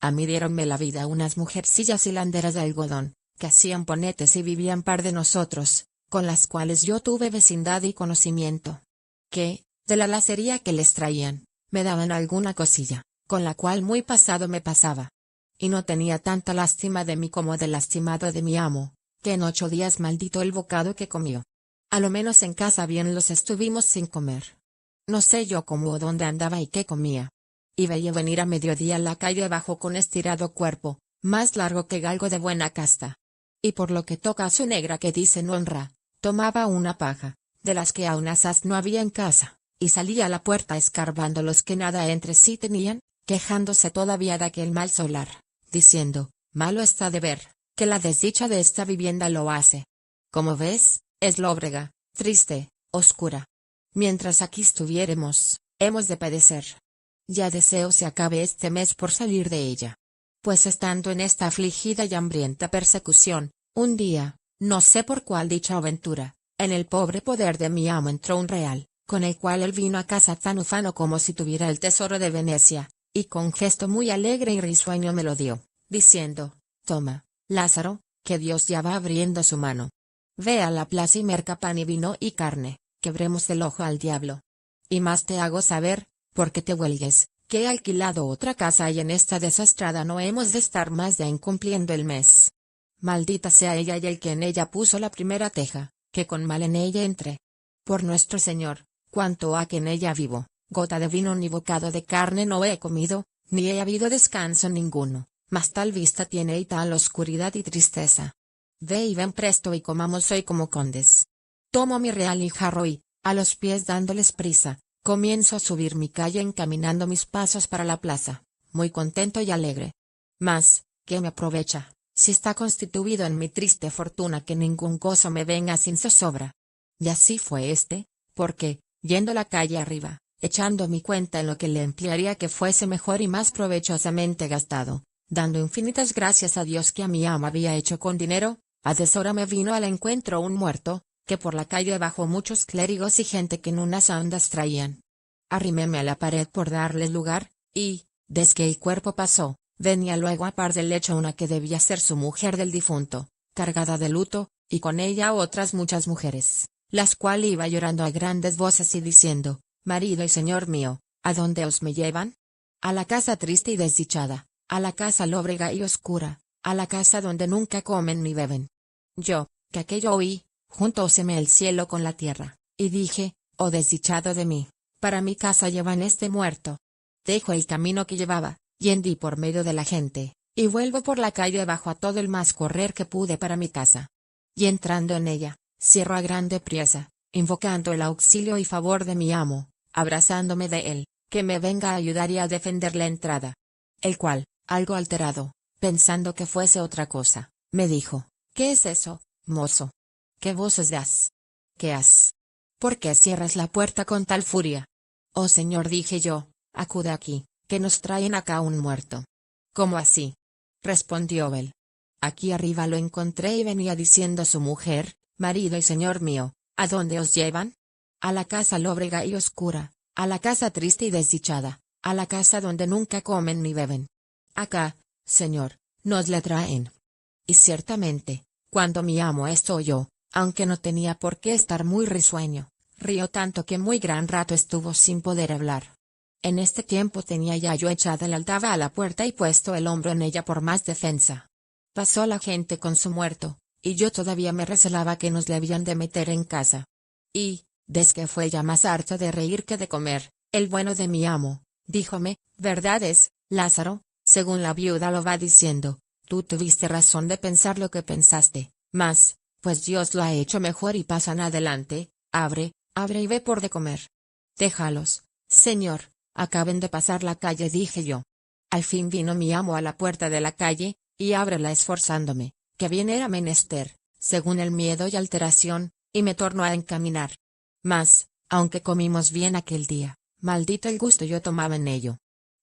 A mí diéronme la vida unas mujercillas hilanderas de algodón, que hacían ponetes y vivían par de nosotros, con las cuales yo tuve vecindad y conocimiento. Que, de la lacería que les traían, me daban alguna cosilla, con la cual muy pasado me pasaba. Y no tenía tanta lástima de mí como del lastimado de mi amo, que en 8 días maldito el bocado que comió. A lo menos en casa bien los estuvimos sin comer. No sé yo cómo o dónde andaba y qué comía. Y veía venir a mediodía la calle abajo con estirado cuerpo, más largo que galgo de buena casta. Y por lo que toca a su negra que dicen honra, tomaba una paja, de las que aún asaz no había en casa, y salía a la puerta escarbando los que nada entre sí tenían, quejándose todavía de aquel mal solar, diciendo, malo está de ver, que la desdicha de esta vivienda lo hace. Como ves, es lóbrega, triste, oscura. Mientras aquí estuviéremos, hemos de padecer. Ya deseo se acabe este mes por salir de ella. Pues estando en esta afligida y hambrienta persecución, un día, no sé por cuál dicha o ventura, en el pobre poder de mi amo entró un real, con el cual él vino a casa tan ufano como si tuviera el tesoro de Venecia, y con gesto muy alegre y risueño me lo dio, diciendo, toma, Lázaro, que Dios ya va abriendo su mano. Ve a la plaza y merca pan y vino y carne, quebremos el ojo al diablo. Y más te hago saber, porque te huelgues, que he alquilado otra casa y en esta desastrada no hemos de estar más de incumpliendo el mes. Maldita sea ella y el que en ella puso la primera teja, que con mal en ella entre. Por nuestro Señor, cuanto a que en ella vivo, gota de vino ni bocado de carne no he comido, ni he habido descanso ninguno, mas tal vista tiene y tal oscuridad y tristeza. Ve y ven presto y comamos hoy como condes. Tomo mi real y jarro y, a los pies dándoles prisa, comienzo a subir mi calle encaminando mis pasos para la plaza, muy contento y alegre. Mas, ¿qué me aprovecha, si está constituido en mi triste fortuna que ningún gozo me venga sin zozobra? Y así fue porque, yendo la calle arriba, echando mi cuenta en lo que le emplearía que fuese mejor y más provechosamente gastado, dando infinitas gracias a Dios que a mi amo había hecho con dinero, a deshora me vino al encuentro un muerto, que por la calle abajo muchos clérigos y gente que en unas andas traían. Arrímeme a la pared por darles lugar, y, desde que el cuerpo pasó, venía luego a par del lecho una que debía ser su mujer del difunto, cargada de luto, y con ella otras muchas mujeres, las cuales iba llorando a grandes voces y diciendo: marido y señor mío, ¿a dónde os me llevan? A la casa triste y desdichada, a la casa lóbrega y oscura, a la casa donde nunca comen ni beben. Yo, que aquello oí, juntóseme el cielo con la tierra, y dije: oh desdichado de mí, para mi casa llevan este muerto. Dejo el camino que llevaba, y hendí por medio de la gente, y vuelvo por la calle abajo a todo el más correr que pude para mi casa. Y entrando en ella, cierro a grande priesa, invocando el auxilio y favor de mi amo, abrazándome de él, que me venga a ayudar y a defender la entrada. El cual, algo alterado, pensando que fuese otra cosa, me dijo: ¿qué es eso, mozo? ¿Qué voces das? ¿Qué has? ¿Por qué cierras la puerta con tal furia? Oh señor, dije yo, acude aquí, que nos traen acá un muerto. ¿Cómo así? Respondió él. Aquí arriba lo encontré y venía diciendo a su mujer: marido y señor mío, ¿a dónde os llevan? A la casa lóbrega y oscura, a la casa triste y desdichada, a la casa donde nunca comen ni beben. Acá, señor, nos le traen. Y ciertamente, cuando mi amo esto oyó, aunque no tenía por qué estar muy risueño, rió tanto que muy gran rato estuvo sin poder hablar. En este tiempo tenía ya yo echada la aldaba a la puerta y puesto el hombro en ella por más defensa. Pasó la gente con su muerto, y yo todavía me recelaba que nos le habían de meter en casa. Y, desde que fue ya más harto de reír que de comer, el bueno de mi amo, díjome: verdad es, Lázaro, según la viuda lo va diciendo, tú tuviste razón de pensar lo que pensaste, mas, pues Dios lo ha hecho mejor y pasan adelante, abre y ve por de comer. Déjalos, señor, acaben de pasar la calle, dije yo. Al fin vino mi amo a la puerta de la calle, y ábrela esforzándome, que bien era menester, según el miedo y alteración, y me tornó a encaminar. Mas, aunque comimos bien aquel día, maldito el gusto yo tomaba en ello.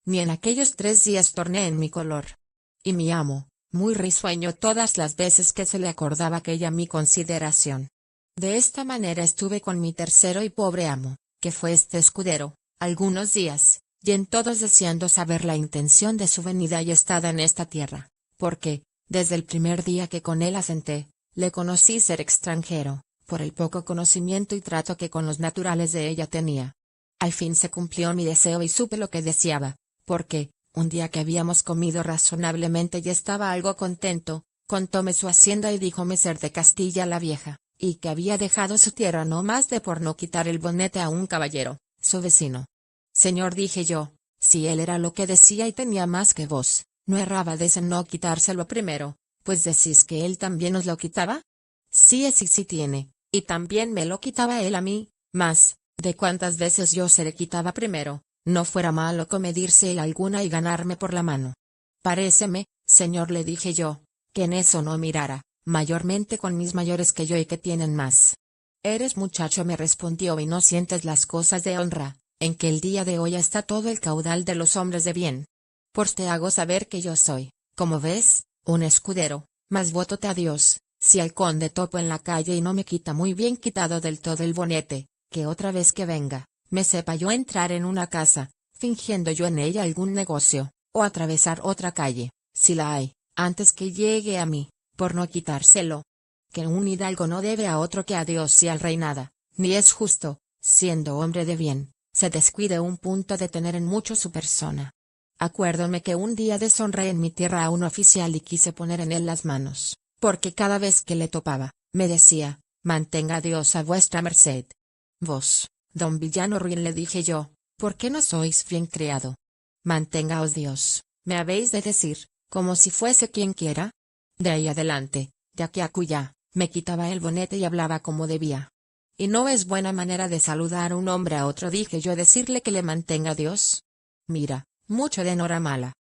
Ni en aquellos 3 días torné en mi color. Y mi amo, muy risueño todas las veces que se le acordaba aquella mi consideración. De esta manera estuve con mi tercero y pobre amo, que fue este escudero, algunos días, y en todos deseando saber la intención de su venida y estada en esta tierra, porque, desde el primer día que con él asenté, le conocí ser extranjero, por el poco conocimiento y trato que con los naturales de ella tenía. Al fin se cumplió mi deseo y supe lo que deseaba, porque, un día que habíamos comido razonablemente y estaba algo contento, contóme su hacienda y díjome ser de Castilla la Vieja, y que había dejado su tierra no más de por no quitar el bonete a un caballero, su vecino. Señor, dije yo, si él era lo que decía y tenía más que vos, no errabades en no quitárselo primero, pues decís que él también os lo quitaba. Sí tiene, y también me lo quitaba él a mí, mas, de cuántas veces yo se le quitaba primero, no fuera malo comedirse él alguna y ganarme por la mano. Paréceme, señor, le dije yo, que en eso no mirara, mayormente con mis mayores que yo y que tienen más. Eres muchacho, me respondió, y no sientes las cosas de honra, en que el día de hoy está todo el caudal de los hombres de bien. Pues te hago saber que yo soy, como ves, un escudero, mas vótote a Dios, si al conde topo en la calle y no me quita muy bien quitado del todo el bonete, que otra vez que venga, me sepa yo entrar en una casa, fingiendo yo en ella algún negocio, o atravesar otra calle, si la hay, antes que llegue a mí, por no quitárselo. Que un hidalgo no debe a otro que a Dios y al rey nada, ni es justo, siendo hombre de bien, se descuide un punto de tener en mucho su persona. Acuérdome que un día deshonré en mi tierra a un oficial y quise poner en él las manos, porque cada vez que le topaba, me decía: mantenga Dios a vuestra merced. Vos, don villano ruin, le dije yo, ¿por qué no sois bien criado? Manténgaos Dios, me habéis de decir, como si fuese quien quiera. De ahí adelante, de aquí a acullá, me quitaba el bonete y hablaba como debía. Y no es buena manera de saludar un hombre a otro, dije yo, decirle que le mantenga Dios. Mira, mucho de Nora mala,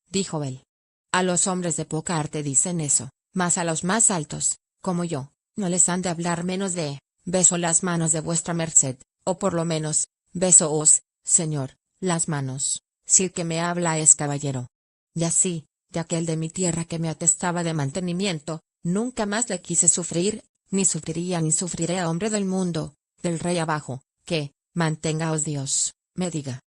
dijo él. A los hombres de poca arte dicen eso, mas a los más altos, como yo, no les han de hablar menos de: beso las manos de vuestra merced, o por lo menos, besoos, señor, las manos, si el que me habla es caballero. Y así, de aquel de mi tierra que me atestaba de mantenimiento, nunca más le quise sufrir, ni sufriría ni sufriré a hombre del mundo, del rey abajo, que, manténgaos Dios, me diga.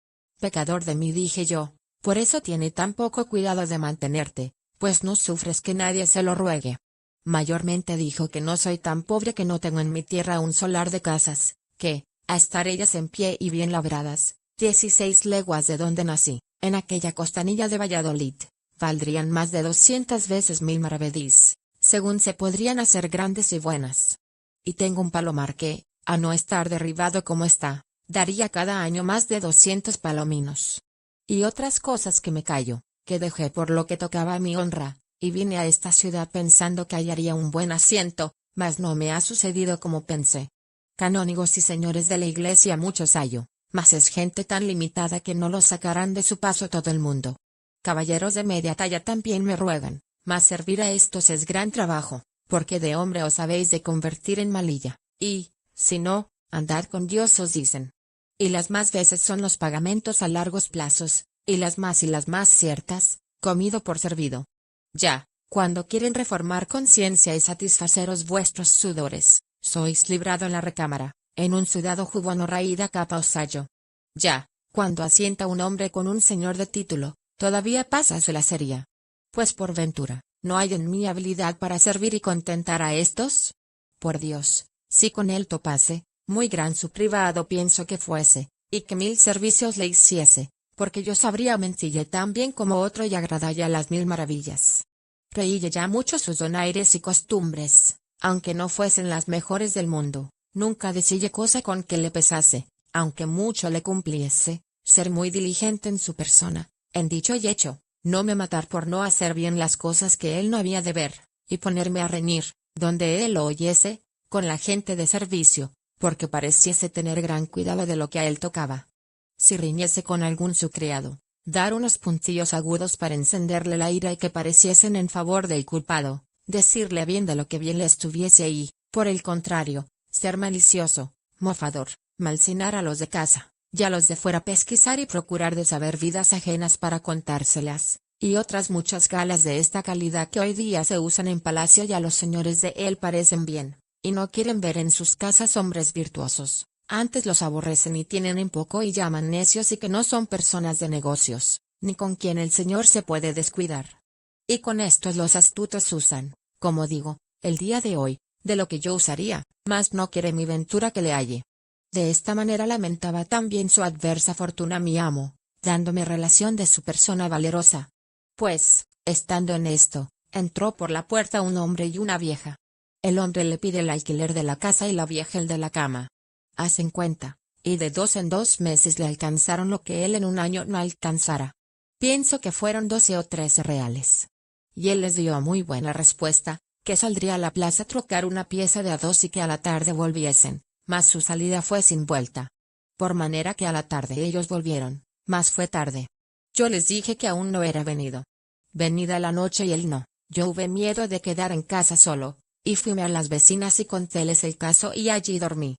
Pecador de mí, dije yo, por eso tiene tan poco cuidado de mantenerte, pues no sufres que nadie se lo ruegue. Mayormente dijo que no soy tan pobre que no tengo en mi tierra un solar de casas, que, a estar ellas en pie y bien labradas, 16 leguas de donde nací, en aquella costanilla de Valladolid, valdrían más de 200 veces 1000 maravedís, según se podrían hacer grandes y buenas. Y tengo un palomar que, a no estar derribado como está, daría cada año más de 200 palominos. Y otras cosas que me callo, que dejé por lo que tocaba a mi honra, y vine a esta ciudad pensando que hallaría un buen asiento, mas no me ha sucedido como pensé. Canónigos y señores de la iglesia muchos hallo, mas es gente tan limitada que no los sacarán de su paso todo el mundo. Caballeros de media talla también me ruegan, mas servir a estos es gran trabajo, porque de hombre os habéis de convertir en malilla, y, si no, andad con Dios os dicen. Y las más veces son los pagamentos a largos plazos, y las más ciertas, comido por servido. Ya, cuando quieren reformar conciencia y satisfaceros vuestros sudores, sois librado en la recámara, en un sudado jubón o raída capa o sayo. Ya, cuando asienta un hombre con un señor de título, todavía pasa su lacería. Pues por ventura, ¿no hay en mí habilidad para servir y contentar a estos? Por Dios, si con él topase, muy gran su privado pienso que fuese, y que 1000 servicios le hiciese, porque yo sabría mencille tan bien como otro y agradalle a las 1000 maravillas. Reílle ya mucho sus donaires y costumbres, aunque no fuesen las mejores del mundo, nunca decille cosa con que le pesase, aunque mucho le cumpliese, ser muy diligente en su persona, en dicho y hecho, no me matar por no hacer bien las cosas que él no había de ver, y ponerme a reñir, donde él lo oyese, con la gente de servicio, porque pareciese tener gran cuidado de lo que a él tocaba. Si riñese con algún su criado, dar unos puntillos agudos para encenderle la ira y que pareciesen en favor del culpado, decirle bien de lo que bien le estuviese y, por el contrario, ser malicioso, mofador, malsinar a los de casa, y a los de fuera pesquisar y procurar de saber vidas ajenas para contárselas, y otras muchas galas de esta calidad que hoy día se usan en palacio y a los señores de él parecen bien, y no quieren ver en sus casas hombres virtuosos. Antes los aborrecen y tienen en poco y llaman necios y que no son personas de negocios, ni con quien el Señor se puede descuidar. Y con estos los astutos usan, como digo, el día de hoy, de lo que yo usaría, mas no quiere mi ventura que le halle. De esta manera lamentaba también su adversa fortuna mi amo, dándome relación de su persona valerosa. Pues, estando en esto, entró por la puerta un hombre y una vieja. El hombre le pide el alquiler de la casa y la vieja el de la cama. Hacen cuenta, y de 2 en 2 meses le alcanzaron lo que él en un año no alcanzara. Pienso que fueron 12 o 13 reales. Y él les dio muy buena respuesta, que saldría a la plaza a trocar una pieza de a 2 y que a la tarde volviesen, mas su salida fue sin vuelta. Por manera que a la tarde ellos volvieron, mas fue tarde. Yo les dije que aún no era venido. Venida la noche y él no, yo hubo miedo de quedar en casa solo, y fuime a las vecinas y contéles el caso y allí dormí.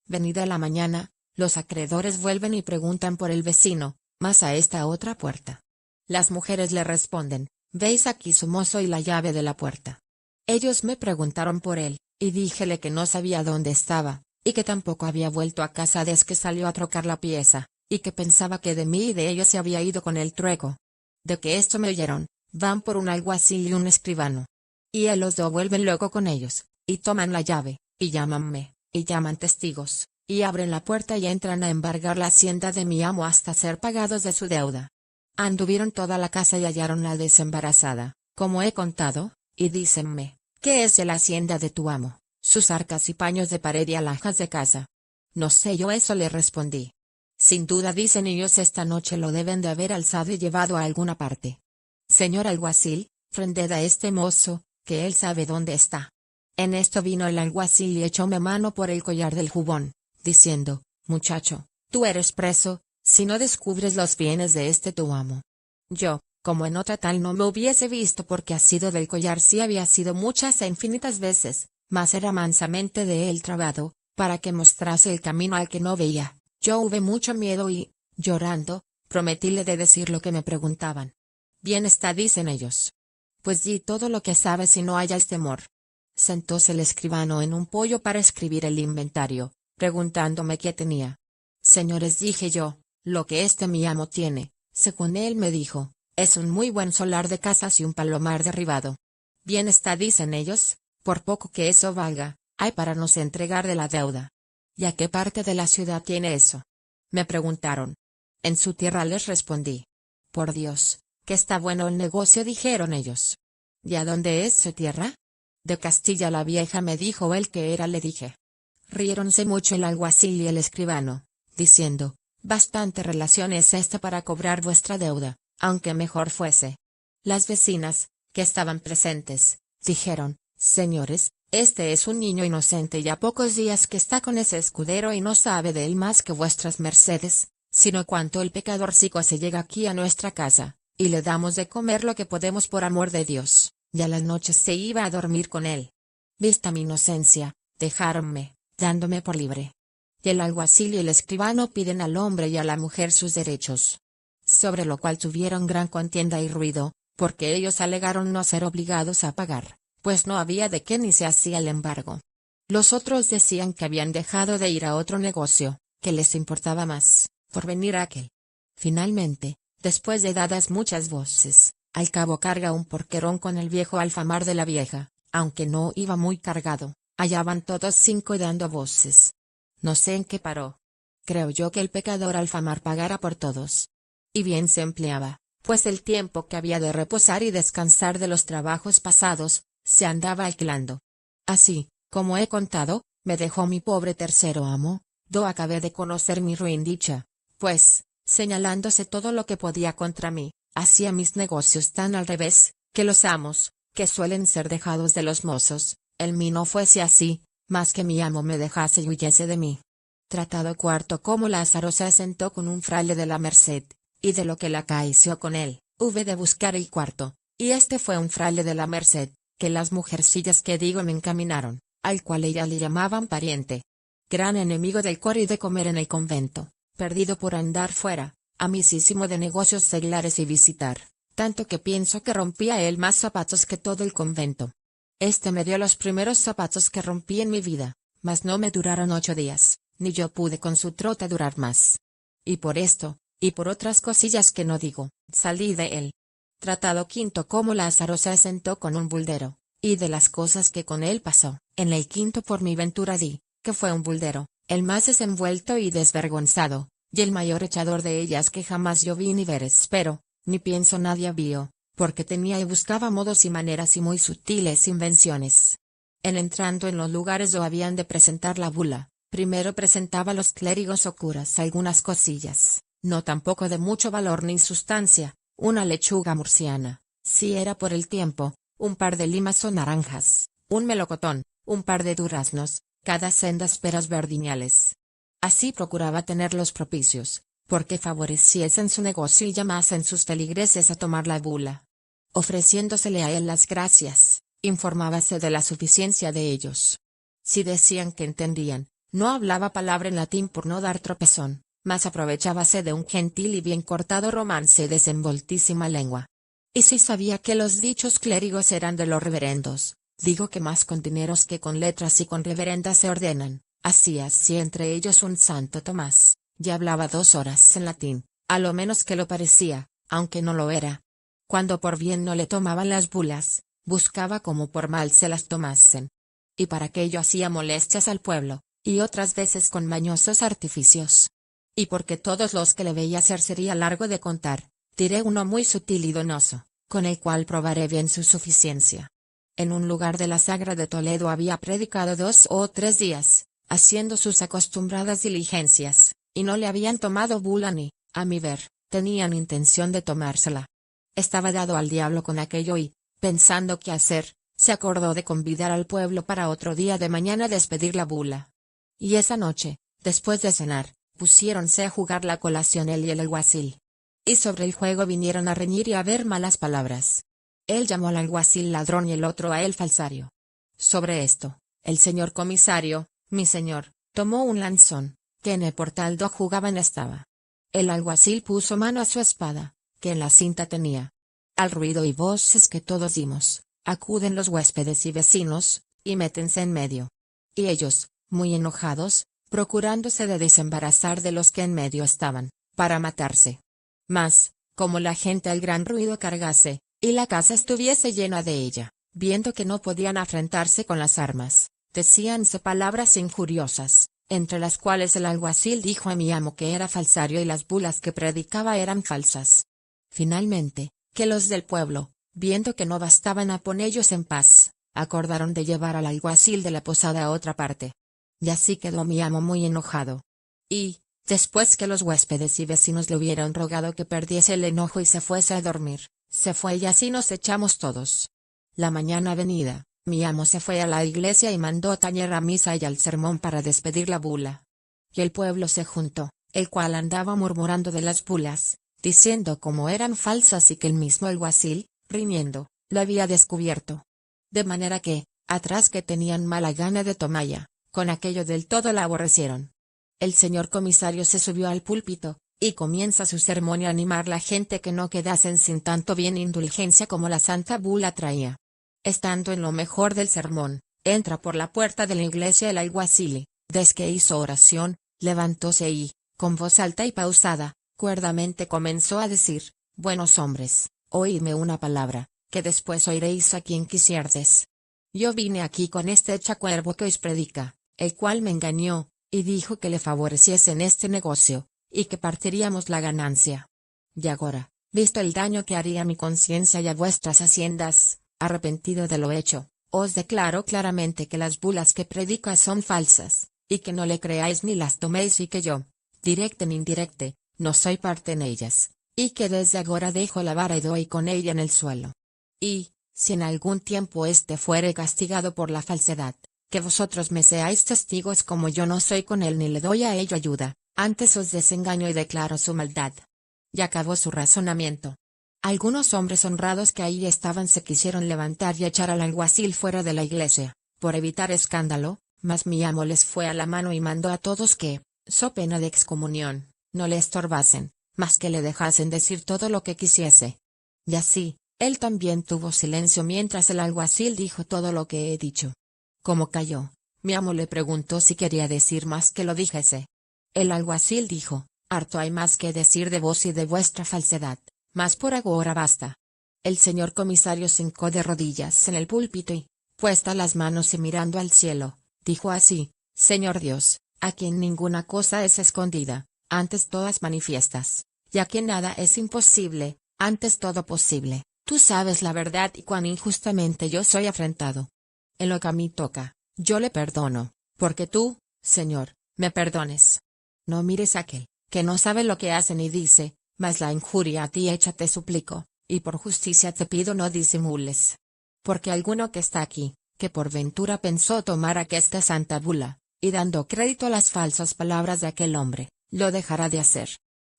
Venida la mañana, los acreedores vuelven y preguntan por el vecino, mas a esta otra puerta. Las mujeres le responden, veis aquí su mozo y la llave de la puerta. Ellos me preguntaron por él, y díjele que no sabía dónde estaba, y que tampoco había vuelto a casa desde que salió a trocar la pieza, y que pensaba que de mí y de ellos se había ido con el trueco. De que esto me oyeron, van por un alguacil y un escribano. Y él los vuelven luego con ellos, y toman la llave, y llámanme, y llaman testigos, y abren la puerta y entran a embargar la hacienda de mi amo hasta ser pagados de su deuda. Anduvieron toda la casa y hallaronla desembarazada, como he contado, y dícenme, ¿qué es de la hacienda de tu amo? Sus arcas y paños de pared y alhajas de casa. No sé yo eso, le respondí. Sin duda, dicen ellos, esta noche lo deben de haber alzado y llevado a alguna parte. Señor alguacil, prended a este mozo, que él sabe dónde está. En esto vino el alguacil y echóme mano por el collar del jubón, diciendo, muchacho, tú eres preso, si no descubres los bienes de este tu amo. Yo, como en otra tal no me hubiese visto porque ha sido del collar sí había sido muchas e infinitas veces, mas era mansamente de él trabado, para que mostrase el camino al que no veía. Yo hube mucho miedo y, llorando, prometíle de decir lo que me preguntaban. Bien está, dicen ellos. Pues di todo lo que sabes y no hayas temor. Sentóse el escribano en un poyo para escribir el inventario, preguntándome qué tenía. Señores, dije yo, lo que mi amo tiene, según él me dijo, es un muy buen solar de casas y un palomar derribado. Bien está, dicen ellos, por poco que eso valga, hay para nos entregar de la deuda. ¿Y a qué parte de la ciudad tiene eso? Me preguntaron. En su tierra, les respondí. Por Dios, que está bueno el negocio, dijeron ellos. ¿Y a dónde es su tierra? De Castilla la Vieja, me dijo él que era, le dije. Riéronse mucho el alguacil y el escribano, diciendo, bastante relación es esta para cobrar vuestra deuda, aunque mejor fuese. Las vecinas, que estaban presentes, dijeron, señores, este es un niño inocente y a pocos días que está con ese escudero y no sabe de él más que vuestras mercedes, sino cuanto el pecadorcico se llega aquí a nuestra casa, y le damos de comer lo que podemos por amor de Dios, y a las noches se iba a dormir con él. Vista mi inocencia, dejáronme, dándome por libre. Y el alguacil y el escribano piden al hombre y a la mujer sus derechos. Sobre lo cual tuvieron gran contienda y ruido, porque ellos alegaron no ser obligados a pagar, pues no había de qué ni se hacía el embargo. Los otros decían que habían dejado de ir a otro negocio, que les importaba más, por venir a aquel. Finalmente, después de dadas muchas voces, al cabo carga un porquerón con el viejo alfamar de la vieja, aunque no iba muy cargado, hallaban todos 5 dando voces. No sé en qué paró. Creo yo que el pecador alfamar pagara por todos. Y bien se empleaba, pues el tiempo que había de reposar y descansar de los trabajos pasados, se andaba alquilando. Así, como he contado, me dejó mi pobre tercero amo, do acabé de conocer mi ruin dicha, pues, señalándose todo lo que podía contra mí, hacía mis negocios tan al revés, que los amos, que suelen ser dejados de los mozos, el mí no fuese así, más que mi amo me dejase y huyese de mí. Tratado cuarto cómo Lázaro se asentó con un fraile de la Merced, y de lo que la acaeció con él, hube de buscar el cuarto, y este fue un fraile de la Merced, que las mujercillas que digo me encaminaron, al cual ella le llamaban pariente. Gran enemigo del coro y de comer en el convento, perdido por andar fuera, amicísimo de negocios seglares y visitar, tanto que pienso que rompía él más zapatos que todo el convento. Este me dio los primeros zapatos que rompí en mi vida, mas no me duraron 8 días, ni yo pude con su trote durar más. Y por esto, y por otras cosillas que no digo, salí de él. Tratado quinto cómo Lázaro se asentó con un buldero, y de las cosas que con él pasó, en el quinto por mi ventura di, que fue un buldero, el más desenvuelto y desvergonzado, y el mayor echador de ellas que jamás yo vi ni ver espero, ni pienso nadie vio, porque tenía y buscaba modos y maneras y muy sutiles invenciones. En entrando en los lugares do habían de presentar la bula, primero presentaba a los clérigos o curas algunas cosillas, no tampoco de mucho valor ni sustancia, una lechuga murciana, si era por el tiempo, un par de limas o naranjas, un melocotón, un par de duraznos, cada sendas peras verdiñales. Así procuraba tenerlos propicios, porque favoreciesen su negocio y llamasen sus feligreses a tomar la bula. Ofreciéndosele a él las gracias, informábase de la suficiencia de ellos. Si decían que entendían, no hablaba palabra en latín por no dar tropezón, mas aprovechábase de un gentil y bien cortado romance y desenvoltísima lengua. Y si sabía que los dichos clérigos eran de los reverendos, digo que más con dineros que con letras y con reverendas se ordenan, hacía así entre ellos un santo Tomás, y hablaba 2 horas en latín, a lo menos que lo parecía, aunque no lo era. Cuando por bien no le tomaban las bulas, buscaba como por mal se las tomasen. Y para aquello hacía molestias al pueblo, y otras veces con mañosos artificios. Y porque todos los que le veía hacer sería largo de contar, diré uno muy sutil y donoso, con el cual probaré bien su suficiencia. En un lugar de la Sagra de Toledo había predicado 2 o 3 días, haciendo sus acostumbradas diligencias, y no le habían tomado bula ni, a mi ver, tenían intención de tomársela. Estaba dado al diablo con aquello y, pensando qué hacer, se acordó de convidar al pueblo para otro día de mañana despedir la bula. Y esa noche, después de cenar, pusiéronse a jugar la colación él y el alguacil. Y sobre el juego vinieron a reñir y a ver malas palabras. Él llamó al alguacil ladrón y el otro a él falsario. Sobre esto, el señor comisario, mi señor, tomó un lanzón, que en el portal do jugaban estaba. El alguacil puso mano a su espada, que en la cinta tenía. Al ruido y voces que todos dimos, acuden los huéspedes y vecinos, y métense en medio. Y ellos, muy enojados, procurándose de desembarazar de los que en medio estaban, para matarse. Mas, como la gente al gran ruido cargase, y la casa estuviese llena de ella, viendo que no podían afrentarse con las armas, decíanse palabras injuriosas, entre las cuales el alguacil dijo a mi amo que era falsario y las bulas que predicaba eran falsas. Finalmente, que los del pueblo, viendo que no bastaban a ponellos en paz, acordaron de llevar al alguacil de la posada a otra parte. Y así quedó mi amo muy enojado. Y, después que los huéspedes y vecinos le hubieron rogado que perdiese el enojo y se fuese a dormir, se fue y así nos echamos todos. La mañana venida, mi amo se fue a la iglesia y mandó tañer a misa y al sermón para despedir la bula. Y el pueblo se juntó, el cual andaba murmurando de las bulas, diciendo cómo eran falsas y que el mismo alguacil, riñendo, lo había descubierto. De manera que, atrás que tenían mala gana de Tomalla, con aquello del todo la aborrecieron. El señor comisario se subió al púlpito, y comienza su sermón y animar la gente que no quedasen sin tanto bien indulgencia como la santa bula traía. Estando en lo mejor del sermón, entra por la puerta de la iglesia el alguacil y, desde que hizo oración, levantóse y, con voz alta y pausada, cuerdamente comenzó a decir: buenos hombres, oídme una palabra, que después oiréis a quien quisierdes. Yo vine aquí con este echacuervo que os predica, el cual me engañó, y dijo que le favoreciese en este negocio, y que partiríamos la ganancia. Y agora, visto el daño que haría a mi conciencia y a vuestras haciendas, arrepentido de lo hecho, os declaro claramente que las bulas que predica son falsas, y que no le creáis ni las toméis y que yo, directe ni indirecte, no soy parte en ellas, y que desde agora dejo la vara y doy con ella en el suelo. Y, si en algún tiempo éste fuere castigado por la falsedad, que vosotros me seáis testigos como yo no soy con él ni le doy a ello ayuda, antes os desengaño y declaro su maldad. Y acabó su razonamiento. Algunos hombres honrados que ahí estaban se quisieron levantar y echar al alguacil fuera de la iglesia, por evitar escándalo, mas mi amo les fue a la mano y mandó a todos que, so pena de excomunión, no le estorbasen, mas que le dejasen decir todo lo que quisiese. Y así, él también tuvo silencio mientras el alguacil dijo todo lo que he dicho. Como calló, mi amo le preguntó si quería decir más que lo dijese. El alguacil dijo: harto hay más que decir de vos y de vuestra falsedad, mas por agora basta. El señor comisario se hincó de rodillas en el púlpito y, puestas las manos y mirando al cielo, dijo así: Señor Dios, a quien ninguna cosa es escondida, antes todas manifiestas, y a quien nada es imposible, antes todo posible, tú sabes la verdad y cuán injustamente yo soy afrentado. En lo que a mí toca, yo le perdono, porque tú, Señor, me perdones. No mires a aquel, que no sabe lo que hace ni dice, mas la injuria a ti hecha te suplico, y por justicia te pido no disimules. Porque alguno que está aquí, que por ventura pensó tomar aquesta santa bula, y dando crédito a las falsas palabras de aquel hombre, lo dejará de hacer.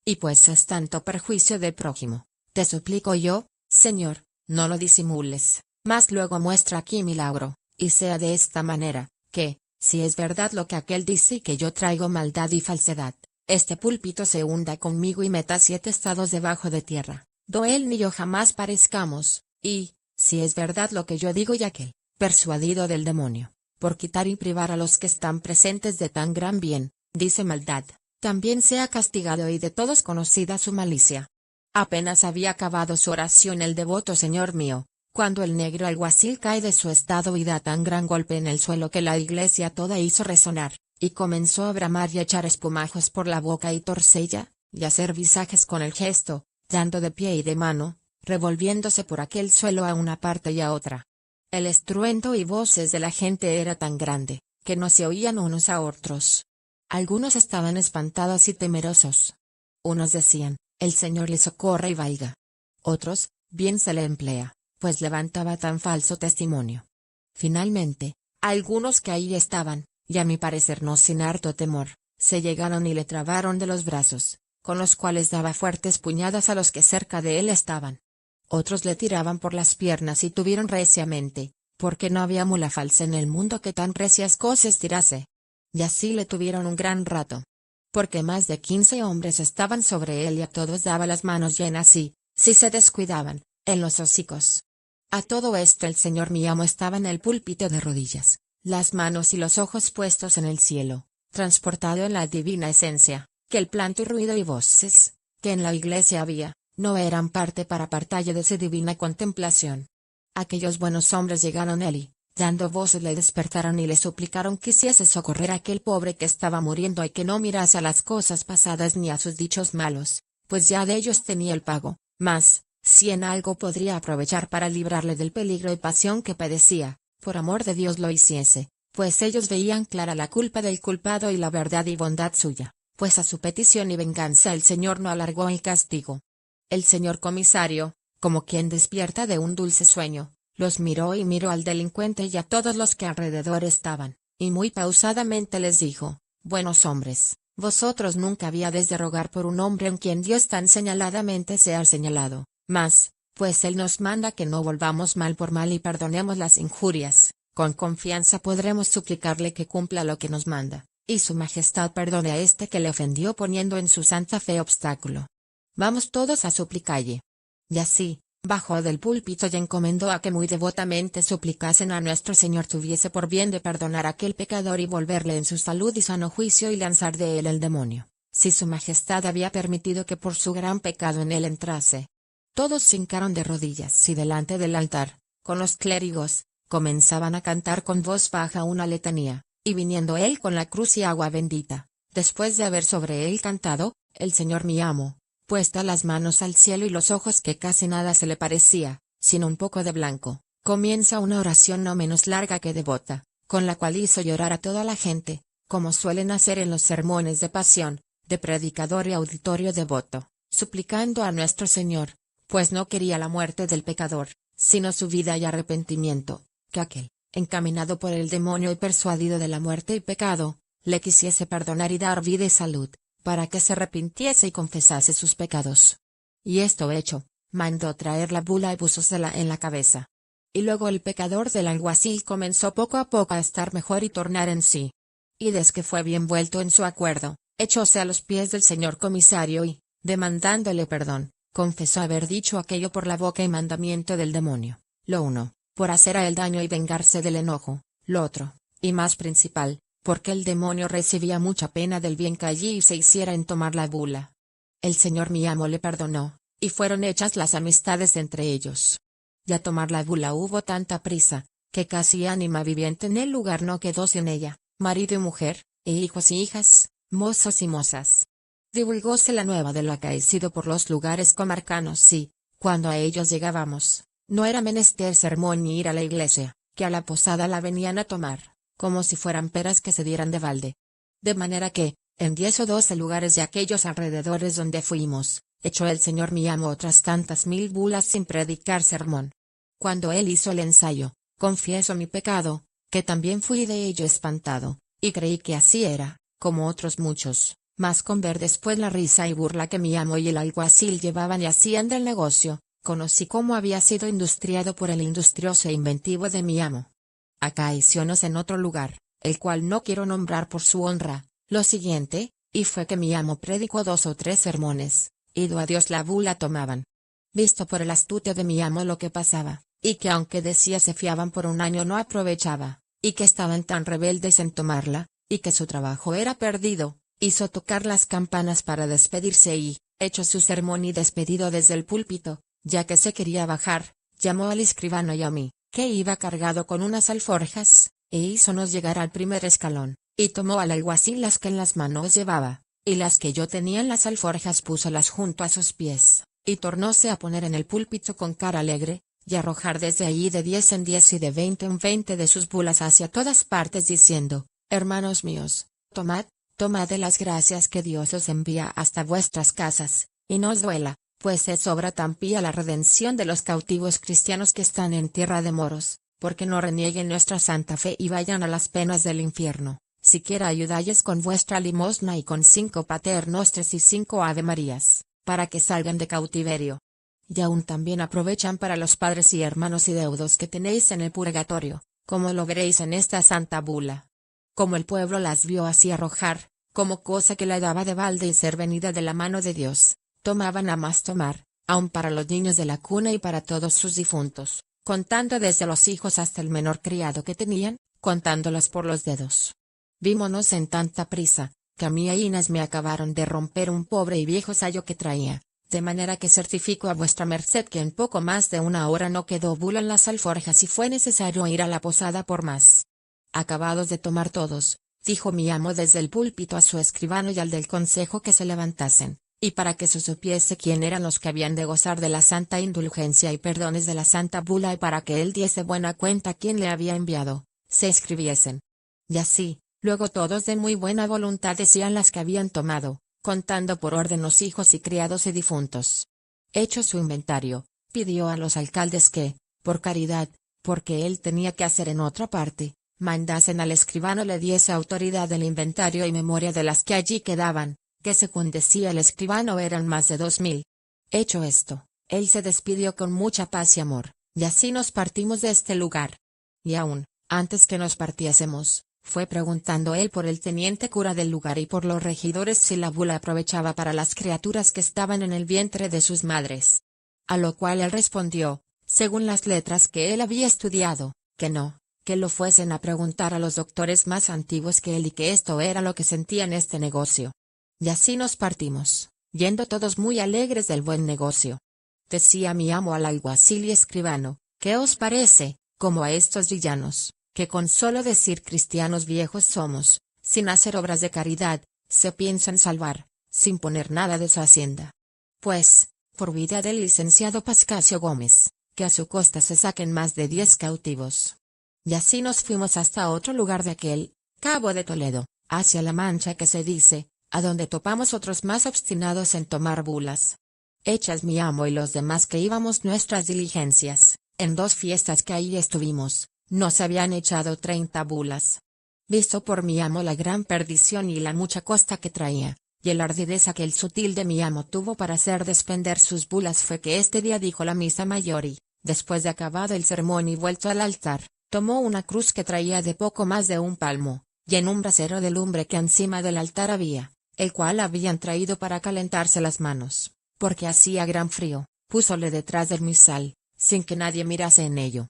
Y pues es tanto perjuicio del prójimo, te suplico yo, Señor, no lo disimules, mas luego muestra aquí milagro, y sea de esta manera, que, si es verdad lo que aquel dice y que yo traigo maldad y falsedad, este púlpito se hunda conmigo y meta 7 estados debajo de tierra, do él ni yo jamás parezcamos, y, si es verdad lo que yo digo y aquel, persuadido del demonio, por quitar y privar a los que están presentes de tan gran bien, dice maldad, también sea castigado y de todos conocida su malicia. Apenas había acabado su oración el devoto señor mío, cuando el negro alguacil cae de su estado y da tan gran golpe en el suelo que la iglesia toda hizo resonar, y comenzó a bramar y a echar espumajos por la boca y torcella, y a hacer visajes con el gesto, dando de pie y de mano, revolviéndose por aquel suelo a una parte y a otra. El estruendo y voces de la gente era tan grande, que no se oían unos a otros. Algunos estaban espantados y temerosos. Unos decían: el Señor le socorra y vaiga. Otros: bien se le emplea, pues levantaba tan falso testimonio. Finalmente, algunos que ahí estaban, y a mi parecer no sin harto temor, se llegaron y le trabaron de los brazos, con los cuales daba fuertes puñadas a los que cerca de él estaban. Otros le tiraban por las piernas y tuvieron reciamente, porque no había mula falsa en el mundo que tan recias cosas tirase. Y así le tuvieron un gran rato. Porque más de 15 hombres estaban sobre él y a todos daba las manos llenas y, si se descuidaban, en los hocicos. A todo esto el señor mi amo estaba en el púlpito de rodillas, las manos y los ojos puestos en el cielo, transportado en la divina esencia, que el planto y ruido y voces, que en la iglesia había, no eran parte para partalle de su divina contemplación. Aquellos buenos hombres llegaron a él y, dando voces le despertaron y le suplicaron que quisiese socorrer a aquel pobre que estaba muriendo y que no mirase a las cosas pasadas ni a sus dichos malos, pues ya de ellos tenía el pago, mas, si en algo podría aprovechar para librarle del peligro y pasión que padecía, por amor de Dios lo hiciese, pues ellos veían clara la culpa del culpado y la verdad y bondad suya, pues a su petición y venganza el Señor no alargó el castigo. El señor comisario, como quien despierta de un dulce sueño, los miró y miró al delincuente y a todos los que alrededor estaban, y muy pausadamente les dijo: buenos hombres, vosotros nunca habíades de rogar por un hombre en quien Dios tan señaladamente se ha señalado, mas, pues Él nos manda que no volvamos mal por mal y perdonemos las injurias, con confianza podremos suplicarle que cumpla lo que nos manda, y su majestad perdone a este que le ofendió poniendo en su santa fe obstáculo. Vamos todos a suplicalle. Y así, bajó del púlpito y encomendó a que muy devotamente suplicasen a nuestro Señor tuviese por bien de perdonar a aquel pecador y volverle en su salud y sano juicio y lanzar de él el demonio, si su majestad había permitido que por su gran pecado en él entrase. Todos se hincaron de rodillas y delante del altar, con los clérigos, comenzaban a cantar con voz baja una letanía, y viniendo él con la cruz y agua bendita, después de haber sobre él cantado, el Señor mi amo, puesta las manos al cielo y los ojos que casi nada se le parecía, sino un poco de blanco, comienza una oración no menos larga que devota, con la cual hizo llorar a toda la gente, como suelen hacer en los sermones de pasión, de predicador y auditorio devoto, suplicando a nuestro Señor, pues no quería la muerte del pecador, sino su vida y arrepentimiento, que aquel, encaminado por el demonio y persuadido de la muerte y pecado, le quisiese perdonar y dar vida y salud, para que se arrepintiese y confesase sus pecados. Y esto hecho, mandó traer la bula y púsosela en la cabeza. Y luego el pecador del alguacil comenzó poco a poco a estar mejor y tornar en sí. Y desde que fue bien vuelto en su acuerdo, echóse a los pies del señor comisario y, demandándole perdón, confesó haber dicho aquello por la boca y mandamiento del demonio, lo uno, por hacer a él daño y vengarse del enojo, lo otro, y más principal, porque el demonio recibía mucha pena del bien que allí se hiciera en tomar la bula. El señor mi amo le perdonó, y fueron hechas las amistades entre ellos. Y a tomar la bula hubo tanta prisa, que casi ánima viviente en el lugar no quedó sin ella, marido y mujer, e hijos y hijas, mozos y mozas. Divulgóse la nueva de lo acaecido por los lugares comarcanos y, cuando a ellos llegábamos, no era menester sermón ni ir a la iglesia, que a la posada la venían a tomar, como si fueran peras que se dieran de balde. De manera que, en 10 o 12 lugares de aquellos alrededores donde fuimos, echó el señor mi amo otras tantas 1000 bulas sin predicar sermón. Cuando él hizo el ensayo, confieso mi pecado, que también fui de ello espantado, y creí que así era, como otros muchos, mas con ver después la risa y burla que mi amo y el alguacil llevaban y hacían del negocio, conocí cómo había sido industriado por el industrioso e inventivo de mi amo. Acaeciónos en otro lugar, el cual no quiero nombrar por su honra, lo siguiente, y fue que mi amo predicó 2 o 3 sermones, ido a Dios la bula tomaban. Visto por el astuto de mi amo lo que pasaba, y que aunque decía se fiaban por un año no aprovechaba, y que estaban tan rebeldes en tomarla, y que su trabajo era perdido, hizo tocar las campanas para despedirse y, hecho su sermón y despedido desde el púlpito, ya que se quería bajar, llamó al escribano y a mí, que iba cargado con unas alforjas, e hízonos llegar al primer escalón, y tomó al alguacil las que en las manos llevaba, y las que yo tenía en las alforjas púsolas junto a sus pies, y tornóse a poner en el púlpito con cara alegre, y arrojar desde allí de 10 en 10 y de 20 en 20 de sus bulas hacia todas partes diciendo: hermanos míos, tomad de las gracias que Dios os envía hasta vuestras casas, y no os duela, pues es obra tan pía la redención de los cautivos cristianos que están en tierra de moros, porque no renieguen nuestra santa fe y vayan a las penas del infierno, siquiera ayudalles con vuestra limosna y con 5 Pater Nostres y 5 Ave Marías, para que salgan de cautiverio. Y aún también aprovechan para los padres y hermanos y deudos que tenéis en el purgatorio, como lo veréis en esta santa bula. Como el pueblo las vio así arrojar, como cosa que la daba de balde y ser venida de la mano de Dios, tomaban a más tomar, aun para los niños de la cuna y para todos sus difuntos, contando desde los hijos hasta el menor criado que tenían, contándolos por los dedos. Vímonos en tanta prisa, que a mí e Inés me acabaron de romper un pobre y viejo sayo que traía, de manera que certifico a vuestra merced que en poco más de una hora no quedó bula en las alforjas y fue necesario ir a la posada por más. Acabados de tomar todos, dijo mi amo desde el púlpito a su escribano y al del consejo que se levantasen, y para que se supiese quién eran los que habían de gozar de la santa indulgencia y perdones de la santa bula y para que él diese buena cuenta quién le había enviado, se escribiesen. Y así, luego todos de muy buena voluntad decían las que habían tomado, contando por orden los hijos y criados y difuntos. Hecho su inventario, pidió a los alcaldes que, por caridad, porque él tenía que hacer en otra parte, mandasen al escribano le diese autoridad del inventario y memoria de las que allí quedaban, que según decía el escribano eran más de 2000. Hecho esto, él se despidió con mucha paz y amor, y así nos partimos de este lugar. Y aún, antes que nos partiésemos, fue preguntando él por el teniente cura del lugar y por los regidores si la bula aprovechaba para las criaturas que estaban en el vientre de sus madres. A lo cual él respondió, según las letras que él había estudiado, que no, que lo fuesen a preguntar a los doctores más antiguos que él y que esto era lo que sentía en este negocio. Y así nos partimos, yendo todos muy alegres del buen negocio. Decía mi amo al alguacil y escribano, ¿qué os parece, como a estos villanos, que con solo decir cristianos viejos somos, sin hacer obras de caridad, se piensan salvar, sin poner nada de su hacienda? Pues, por vida del licenciado Pascasio Gómez, que a su costa se saquen más de 10 cautivos. Y así nos fuimos hasta otro lugar de aquel, Cabo de Toledo, hacia la Mancha que se dice, a donde topamos otros más obstinados en tomar bulas. Hechas mi amo y los demás que íbamos nuestras diligencias, en 2 fiestas que ahí estuvimos, nos habían echado 30 bulas. Visto por mi amo la gran perdición y la mucha costa que traía, y el ardideza que el sutil de mi amo tuvo para hacer despender sus bulas fue que este día dijo la misa mayor y, después de acabado el sermón y vuelto al altar, tomó una cruz que traía de poco más de 1 palmo, y en un brasero de lumbre que encima del altar había, el cual habían traído para calentarse las manos, porque hacía gran frío, púsole detrás del misal, sin que nadie mirase en ello.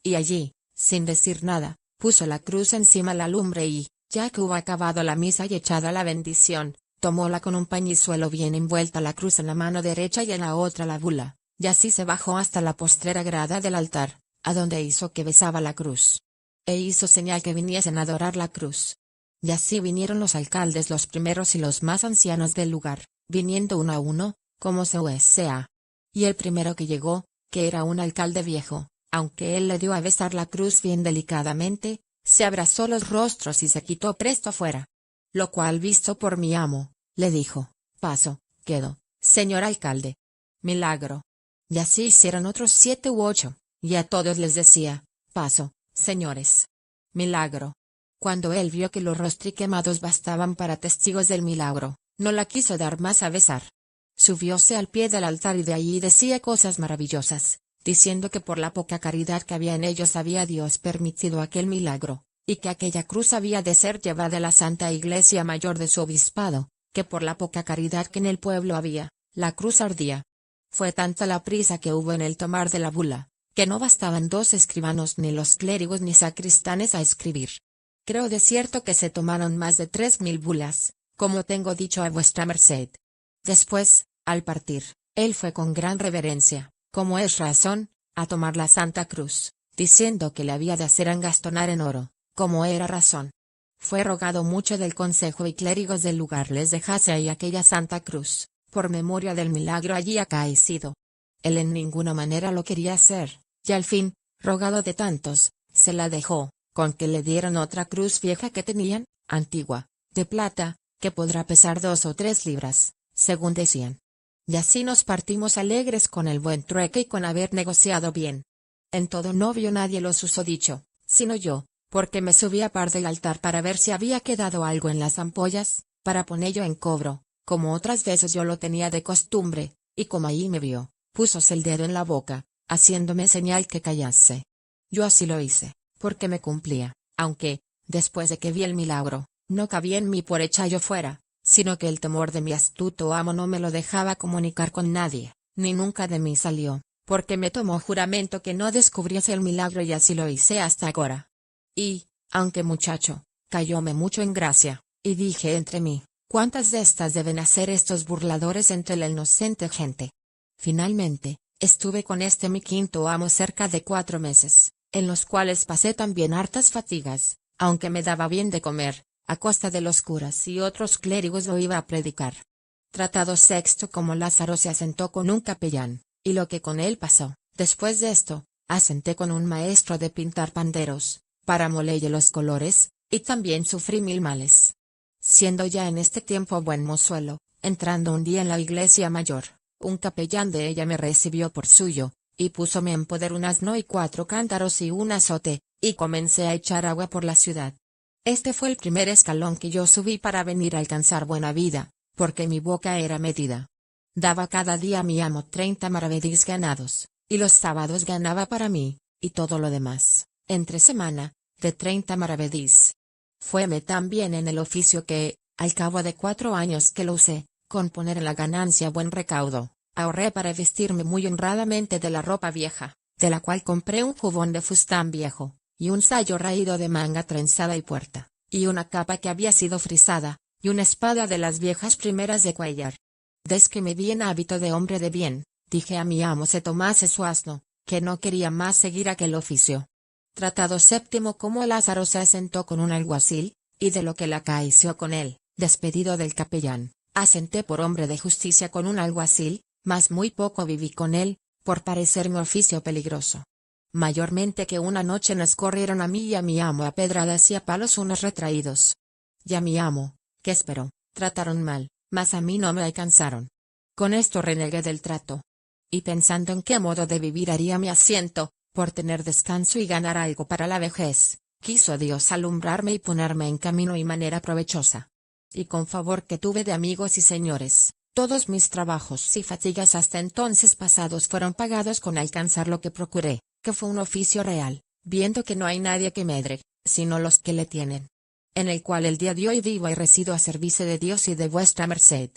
Y allí, sin decir nada, puso la cruz encima la lumbre y, ya que hubo acabado la misa y echada la bendición, tomóla con un pañizuelo bien envuelta la cruz en la mano derecha y en la otra la bula, y así se bajó hasta la postrera grada del altar, a donde hizo que besaba la cruz. E hizo señal que viniesen a adorar la cruz. Y así vinieron los alcaldes los primeros y los más ancianos del lugar, viniendo uno a uno, como se sea. Y el primero que llegó, que era un alcalde viejo, aunque él le dio a besar la cruz bien delicadamente, se abrazó los rostros y se quitó presto fuera. Lo cual visto por mi amo, le dijo, paso, quedo, señor alcalde. Milagro. Y así hicieron otros 7 u 8, y a todos les decía, paso, señores. Milagro. Cuando él vio que los rostriquemados bastaban para testigos del milagro, no la quiso dar más a besar. Subióse al pie del altar y de allí decía cosas maravillosas, diciendo que por la poca caridad que había en ellos había Dios permitido aquel milagro, y que aquella cruz había de ser llevada a la Santa Iglesia Mayor de su obispado, que por la poca caridad que en el pueblo había, la cruz ardía. Fue tanta la prisa que hubo en el tomar de la bula, que no bastaban 2 escribanos ni los clérigos ni sacristanes a escribir. Creo de cierto que se tomaron más de 3000 bulas, como tengo dicho a vuestra merced. Después, al partir, él fue con gran reverencia, como es razón, a tomar la Santa Cruz, diciendo que le había de hacer engastonar en oro, como era razón. Fue rogado mucho del consejo y clérigos del lugar les dejase ahí aquella Santa Cruz, por memoria del milagro allí acaecido. Él en ninguna manera lo quería hacer, y al fin, rogado de tantos, se la dejó, con que le dieron otra cruz vieja que tenían, antigua, de plata, que podrá pesar 2 o 3 libras, según decían. Y así nos partimos alegres con el buen trueque y con haber negociado bien. En todo no vio nadie lo susodicho, sino yo, porque me subí a par del altar para ver si había quedado algo en las ampollas, para ponello en cobro, como otras veces yo lo tenía de costumbre, y como allí me vio, púsose el dedo en la boca, haciéndome señal que callase. Yo así lo hice, porque me cumplía, aunque, después de que vi el milagro, no cabía en mí por hecha yo fuera, sino que el temor de mi astuto amo no me lo dejaba comunicar con nadie, ni nunca de mí salió, porque me tomó juramento que no descubriese el milagro y así lo hice hasta ahora. Y, aunque muchacho, cayóme mucho en gracia, y dije entre mí, ¿cuántas de estas deben hacer estos burladores entre la inocente gente? Finalmente, estuve con este mi quinto amo cerca de 4 meses, en los cuales pasé también hartas fatigas, aunque me daba bien de comer, a costa de los curas y otros clérigos lo iba a predicar. Tratado sexto. Como Lázaro se asentó con un capellán, y lo que con él pasó, después de esto, asenté con un maestro de pintar panderos, para molelle los colores, y también sufrí 1000 males. Siendo ya en este tiempo buen mozuelo, entrando un día en la iglesia mayor, un capellán de ella me recibió por suyo, y púsome en poder un asno y 4 cántaros y un azote, y comencé a echar agua por la ciudad. Este fue el primer escalón que yo subí para venir a alcanzar buena vida, porque mi boca era medida. Daba cada día a mi amo 30 maravedís ganados, y los sábados ganaba para mí, y todo lo demás, entre semana, de 30 maravedís. Fueme tan bien en el oficio que, al cabo de 4 años que lo usé, con poner en la ganancia buen recaudo, ahorré para vestirme muy honradamente de la ropa vieja, de la cual compré un jubón de fustán viejo, y un sayo raído de manga trenzada y puerta, y una capa que había sido frisada, y una espada de las viejas primeras de Cuellar. Des que me vi en hábito de hombre de bien, dije a mi amo se tomase su asno, que no quería más seguir aquel oficio. Tratado séptimo. Como Lázaro se asentó con un alguacil, y de lo que la acaeció con él, despedido del capellán, asenté por hombre de justicia con un alguacil, mas muy poco viví con él, por parecerme oficio peligroso. Mayormente que una noche nos corrieron a mí y a mi amo a pedradas y a palos unos retraídos. Y a mi amo, que esperó, trataron mal, mas a mí no me alcanzaron. Con esto renegué del trato. Y pensando en qué modo de vivir haría mi asiento, por tener descanso y ganar algo para la vejez, quiso Dios alumbrarme y ponerme en camino y manera provechosa. Y con favor que tuve de amigos y señores, todos mis trabajos y fatigas hasta entonces pasados fueron pagados con alcanzar lo que procuré, que fue un oficio real, viendo que no hay nadie que medre, sino los que le tienen. En el cual el día de hoy vivo y resido a servicio de Dios y de vuestra merced.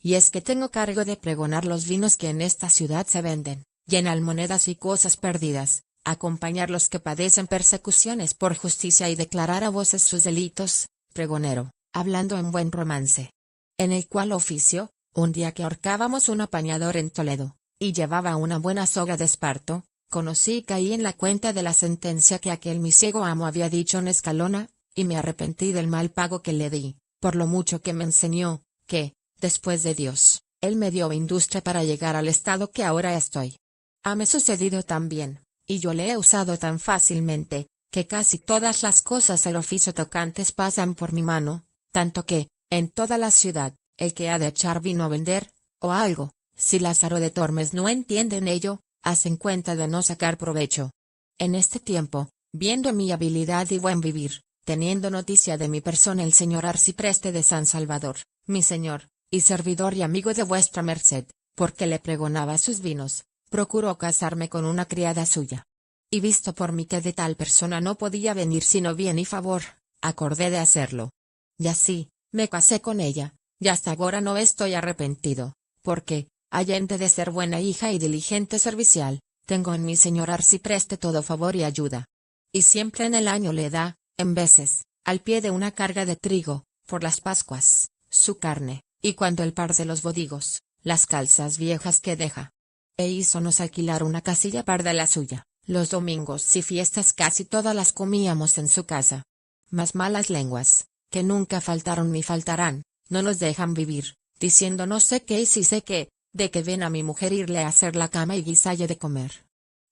Y es que tengo cargo de pregonar los vinos que en esta ciudad se venden, y en almonedas y cosas perdidas, acompañar los que padecen persecuciones por justicia y declarar a voces sus delitos, pregonero, hablando en buen romance. En el cual oficio, un día que ahorcábamos un apañador en Toledo, y llevaba una buena soga de esparto, conocí y caí en la cuenta de la sentencia que aquel mi ciego amo había dicho en Escalona, y me arrepentí del mal pago que le di, por lo mucho que me enseñó, que, después de Dios, él me dio industria para llegar al estado que ahora estoy. Hame sucedido tan bien, y yo le he usado tan fácilmente, que casi todas las cosas del oficio tocantes pasan por mi mano, tanto que, en toda la ciudad, el que ha de echar vino a vender, o algo, si Lázaro de Tormes no entiende en ello, hacen cuenta de no sacar provecho. En este tiempo, viendo mi habilidad y buen vivir, teniendo noticia de mi persona el señor Arcipreste de San Salvador, mi señor, y servidor y amigo de vuestra merced, porque le pregonaba sus vinos, procuró casarme con una criada suya. Y visto por mí que de tal persona no podía venir sino bien y favor, acordé de hacerlo. Y así, me casé con ella, y hasta ahora no estoy arrepentido, porque, allende de ser buena hija y diligente servicial, tengo en mi señor Arcipreste todo favor y ayuda. Y siempre en el año le da, en veces, al pie de una carga de trigo, por las Pascuas, su carne, y cuando el par de los bodigos, las calzas viejas que deja. E hízonos alquilar una casilla par de la suya, los domingos y fiestas casi todas las comíamos en su casa. Mas malas lenguas, que nunca faltaron ni faltarán, no nos dejan vivir, diciendo no sé qué y si sé qué, de que ven a mi mujer irle a hacer la cama y guisalle de comer.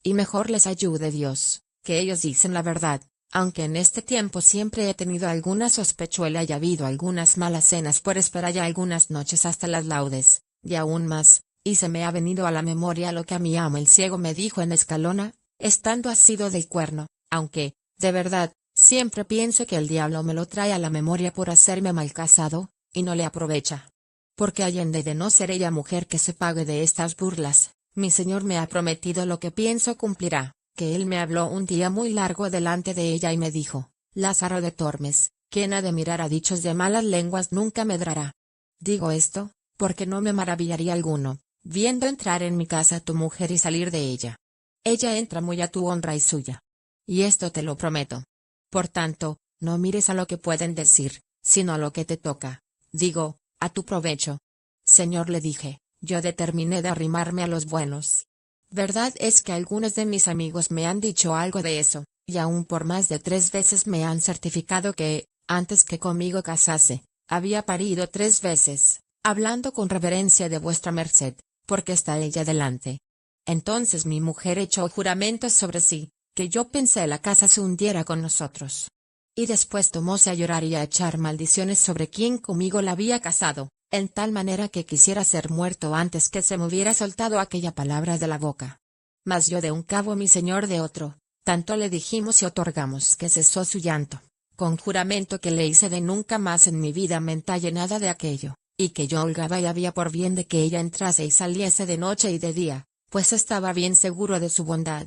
Y mejor les ayude Dios, que ellos dicen la verdad. Aunque en este tiempo siempre he tenido alguna sospechuela y ha habido algunas malas cenas por esperar ya algunas noches hasta las laudes, y aún más, y se me ha venido a la memoria lo que a mi amo el ciego me dijo en Escalona, estando asido del cuerno, aunque, de verdad, siempre pienso que el diablo me lo trae a la memoria por hacerme mal casado, y no le aprovecha. Porque allende de no ser ella mujer que se pague de estas burlas, mi señor me ha prometido lo que pienso cumplirá. Que él me habló un día muy largo delante de ella y me dijo, Lázaro de Tormes, quien ha de mirar a dichos de malas lenguas nunca medrará. Digo esto, porque no me maravillaría alguno, viendo entrar en mi casa a tu mujer y salir de ella. Ella entra muy a tu honra y suya. Y esto te lo prometo. Por tanto, no mires a lo que pueden decir, sino a lo que te toca, digo, a tu provecho. Señor, le dije, yo determiné de arrimarme a los buenos. Verdad es que algunos de mis amigos me han dicho algo de eso, y aún por más de 3 veces me han certificado que, antes que conmigo casase, había parido 3 veces, hablando con reverencia de vuestra merced, porque está ella delante. Entonces mi mujer echó juramentos sobre sí, que yo pensé la casa se hundiera con nosotros. Y después tomóse a llorar y a echar maldiciones sobre quien conmigo la había casado, en tal manera que quisiera ser muerto antes que se me hubiera soltado aquella palabra de la boca. Mas yo de un cabo, mi señor de otro, tanto le dijimos y otorgamos que cesó su llanto, con juramento que le hice de nunca más en mi vida mentalle nada de aquello, y que yo holgaba y había por bien de que ella entrase y saliese de noche y de día, pues estaba bien seguro de su bondad.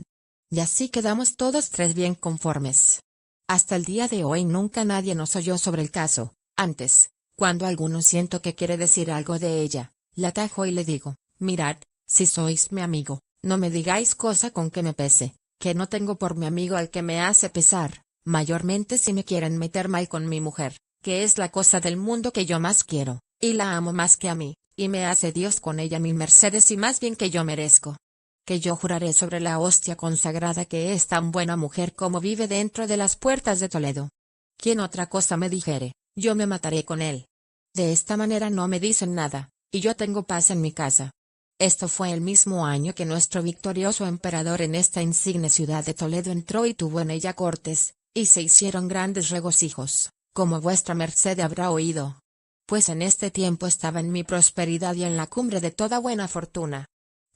Y así quedamos todos 3 bien conformes. Hasta el día de hoy nunca nadie nos oyó sobre el caso. Antes, cuando alguno siento que quiere decir algo de ella, la atajo y le digo, mirad, si sois mi amigo, no me digáis cosa con que me pese, que no tengo por mi amigo al que me hace pesar, mayormente si me quieren meter mal con mi mujer, que es la cosa del mundo que yo más quiero, y la amo más que a mí, y me hace Dios con ella 1000 mercedes y más bien que yo merezco. Que yo juraré sobre la hostia consagrada que es tan buena mujer como vive dentro de las puertas de Toledo. Quien otra cosa me dijere, yo me mataré con él. De esta manera no me dicen nada, y yo tengo paz en mi casa. Esto fue el mismo año que nuestro victorioso emperador en esta insigne ciudad de Toledo entró y tuvo en ella cortes, y se hicieron grandes regocijos, como vuestra merced habrá oído. Pues en este tiempo estaba en mi prosperidad y en la cumbre de toda buena fortuna.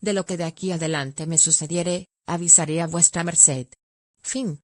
De lo que de aquí adelante me sucediere, avisaré a vuestra merced. Fin.